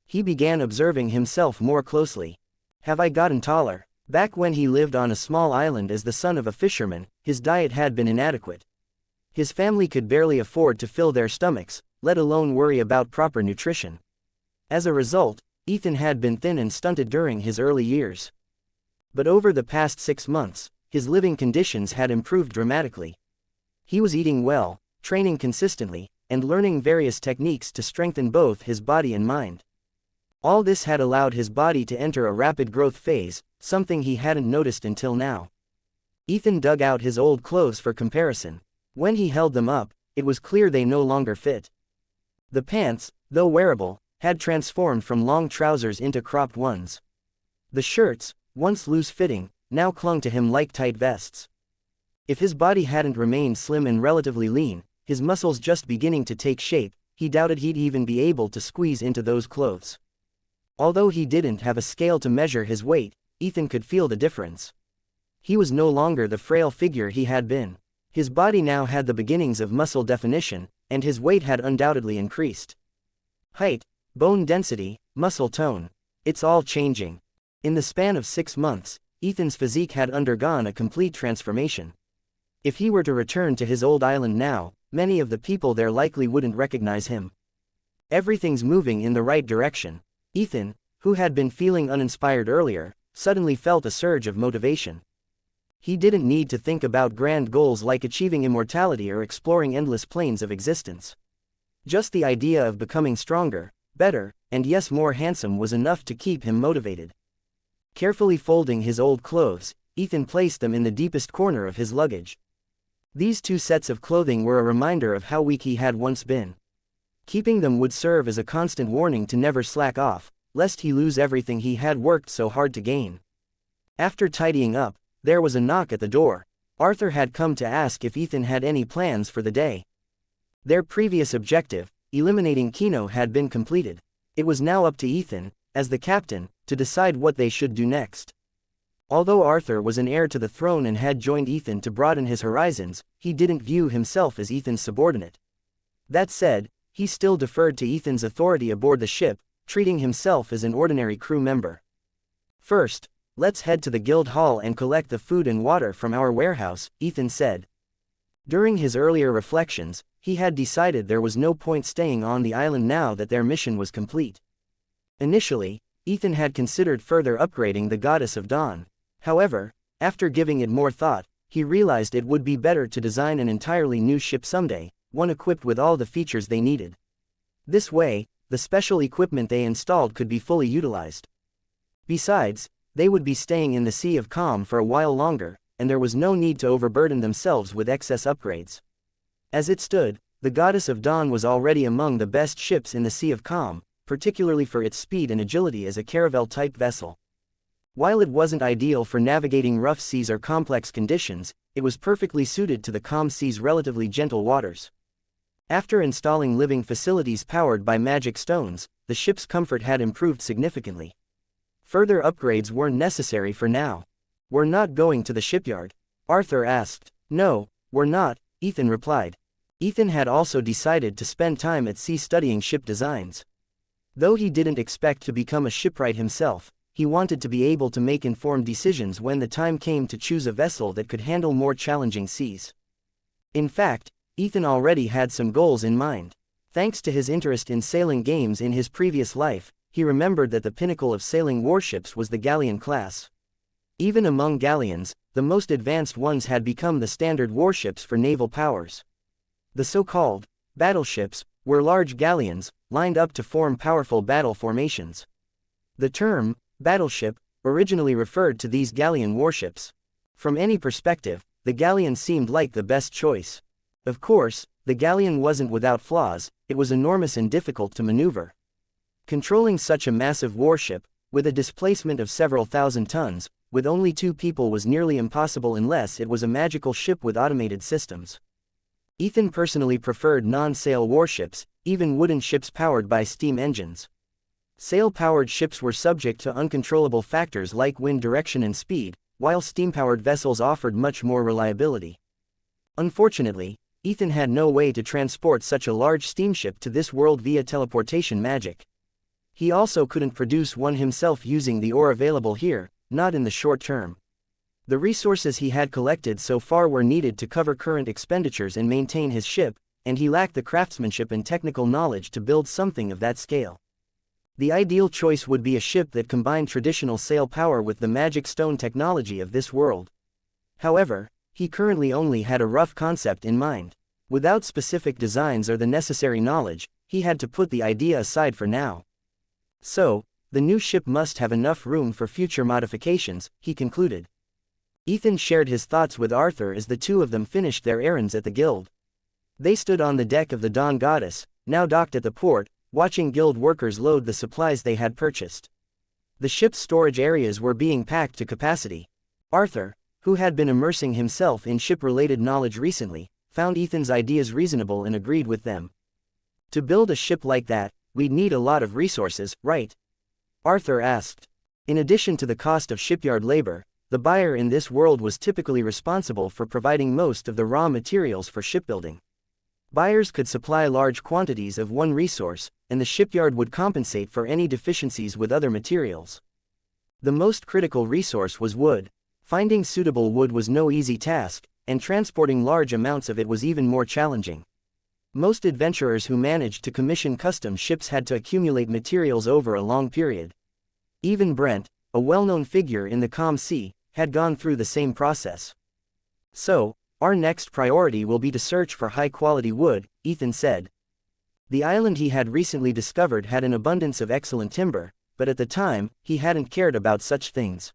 He began observing himself more closely. Have I gotten taller? Back when he lived on a small island as the son of a fisherman, his diet had been inadequate. His family could barely afford to fill their stomachs, let alone worry about proper nutrition. As a result, Ethan had been thin and stunted during his early years. But over the past 6 months, his living conditions had improved dramatically. He was eating well, training consistently, and learning various techniques to strengthen both his body and mind. All this had allowed his body to enter a rapid growth phase, something he hadn't noticed until now. Ethan dug out his old clothes for comparison. When he held them up, it was clear they no longer fit. The pants, though wearable, had transformed from long trousers into cropped ones. The shirts, once loose-fitting, now clung to him like tight vests. If his body hadn't remained slim and relatively lean, his muscles just beginning to take shape, he doubted he'd even be able to squeeze into those clothes. Although he didn't have a scale to measure his weight, Ethan could feel the difference. He was no longer the frail figure he had been. His body now had the beginnings of muscle definition, and his weight had undoubtedly increased. Height, bone density, muscle tone. It's all changing. In the span of 6 months, Ethan's physique had undergone a complete transformation. If he were to return to his old island now, many of the people there likely wouldn't recognize him. Everything's moving in the right direction. Ethan, who had been feeling uninspired earlier, suddenly felt a surge of motivation. He didn't need to think about grand goals like achieving immortality or exploring endless planes of existence. Just the idea of becoming stronger, better, and yes, more handsome was enough to keep him motivated. Carefully folding his old clothes, Ethan placed them in the deepest corner of his luggage. These 2 sets of clothing were a reminder of how weak he had once been. Keeping them would serve as a constant warning to never slack off, lest he lose everything he had worked so hard to gain. After tidying up, there was a knock at the door. Arthur had come to ask if Ethan had any plans for the day. Their previous objective, eliminating Kino, had been completed. It was now up to Ethan, as the captain, to decide what they should do next. Although Arthur was an heir to the throne and had joined Ethan to broaden his horizons, he didn't view himself as Ethan's subordinate. That said, he still deferred to Ethan's authority aboard the ship, treating himself as an ordinary crew member. First, let's head to the guild hall and collect the food and water from our warehouse, Ethan said. During his earlier reflections, he had decided there was no point staying on the island now that their mission was complete. Initially, Ethan had considered further upgrading the Goddess of Dawn. However, after giving it more thought, he realized it would be better to design an entirely new ship someday, one equipped with all the features they needed. This way, the special equipment they installed could be fully utilized. Besides, they would be staying in the Sea of Calm for a while longer, and there was no need to overburden themselves with excess upgrades. As it stood, the Goddess of Dawn was already among the best ships in the Sea of Calm, particularly for its speed and agility as a caravel-type vessel. While it wasn't ideal for navigating rough seas or complex conditions, it was perfectly suited to the calm sea's relatively gentle waters. After installing living facilities powered by magic stones, the ship's comfort had improved significantly. Further upgrades weren't necessary for now. "We're not going to the shipyard?" Arthur asked. "No, we're not," Ethan replied. Ethan had also decided to spend time at sea studying ship designs. Though he didn't expect to become a shipwright himself, he wanted to be able to make informed decisions when the time came to choose a vessel that could handle more challenging seas. In fact, Ethan already had some goals in mind. Thanks to his interest in sailing games in his previous life, he remembered that the pinnacle of sailing warships was the galleon class. Even among galleons, the most advanced ones had become the standard warships for naval powers. The so-called battleships were large galleons, lined up to form powerful battle formations. The term battleship originally referred to these galleon warships. From any perspective, the galleon seemed like the best choice. Of course, the galleon wasn't without flaws, it was enormous and difficult to maneuver. Controlling such a massive warship, with a displacement of several thousand tons, with only 2 people was nearly impossible unless it was a magical ship with automated systems. Ethan personally preferred non-sail warships, even wooden ships powered by steam engines. Sail-powered ships were subject to uncontrollable factors like wind direction and speed, while steam-powered vessels offered much more reliability. Unfortunately, Ethan had no way to transport such a large steamship to this world via teleportation magic. He also couldn't produce one himself using the ore available here, not in the short term. The resources he had collected so far were needed to cover current expenditures and maintain his ship, and he lacked the craftsmanship and technical knowledge to build something of that scale. The ideal choice would be a ship that combined traditional sail power with the magic stone technology of this world. However, he currently only had a rough concept in mind. Without specific designs or the necessary knowledge, he had to put the idea aside for now. So, the new ship must have enough room for future modifications, he concluded. Ethan shared his thoughts with Arthur as the two of them finished their errands at the guild. They stood on the deck of the Dawn Goddess, now docked at the port, watching guild workers load the supplies they had purchased. The ship's storage areas were being packed to capacity. Arthur, who had been immersing himself in ship-related knowledge recently, found Ethan's ideas reasonable and agreed with them. "To build a ship like that, we'd need a lot of resources, right?" Arthur asked. In addition to the cost of shipyard labor, the buyer in this world was typically responsible for providing most of the raw materials for shipbuilding. Buyers could supply large quantities of one resource, and the shipyard would compensate for any deficiencies with other materials. The most critical resource was wood. Finding suitable wood was no easy task, and transporting large amounts of it was even more challenging. Most adventurers who managed to commission custom ships had to accumulate materials over a long period. Even Brent, a well-known figure in the calm sea, had gone through the same process. "So, our next priority will be to search for high-quality wood," Ethan said. The island he had recently discovered had an abundance of excellent timber, but at the time, he hadn't cared about such things.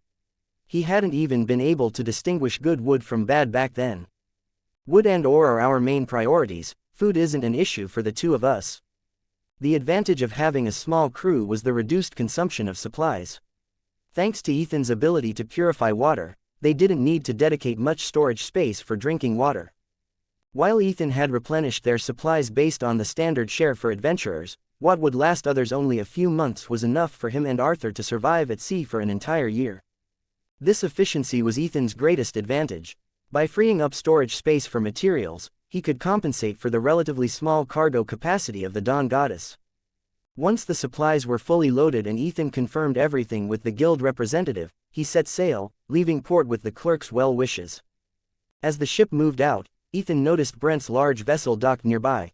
He hadn't even been able to distinguish good wood from bad back then. "Wood and ore are our main priorities, food isn't an issue for the two of us." The advantage of having a small crew was the reduced consumption of supplies. Thanks to Ethan's ability to purify water, they didn't need to dedicate much storage space for drinking water. While Ethan had replenished their supplies based on the standard share for adventurers, what would last others only a few months was enough for him and Arthur to survive at sea for an entire year. This efficiency was Ethan's greatest advantage. By freeing up storage space for materials, he could compensate for the relatively small cargo capacity of the Dawn Goddess. Once the supplies were fully loaded and Ethan confirmed everything with the guild representative, he set sail, leaving port with the clerk's well wishes. As the ship moved out, Ethan noticed Brent's large vessel docked nearby.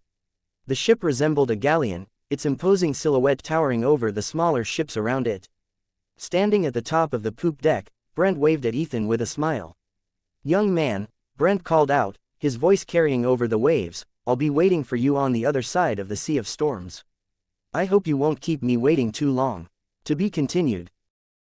The ship resembled a galleon, its imposing silhouette towering over the smaller ships around it. Standing at the top of the poop deck, Brent waved at Ethan with a smile. "Young man," Brent called out, his voice carrying over the waves, "I'll be waiting for you on the other side of the Sea of Storms. I hope you won't keep me waiting too long." To be continued.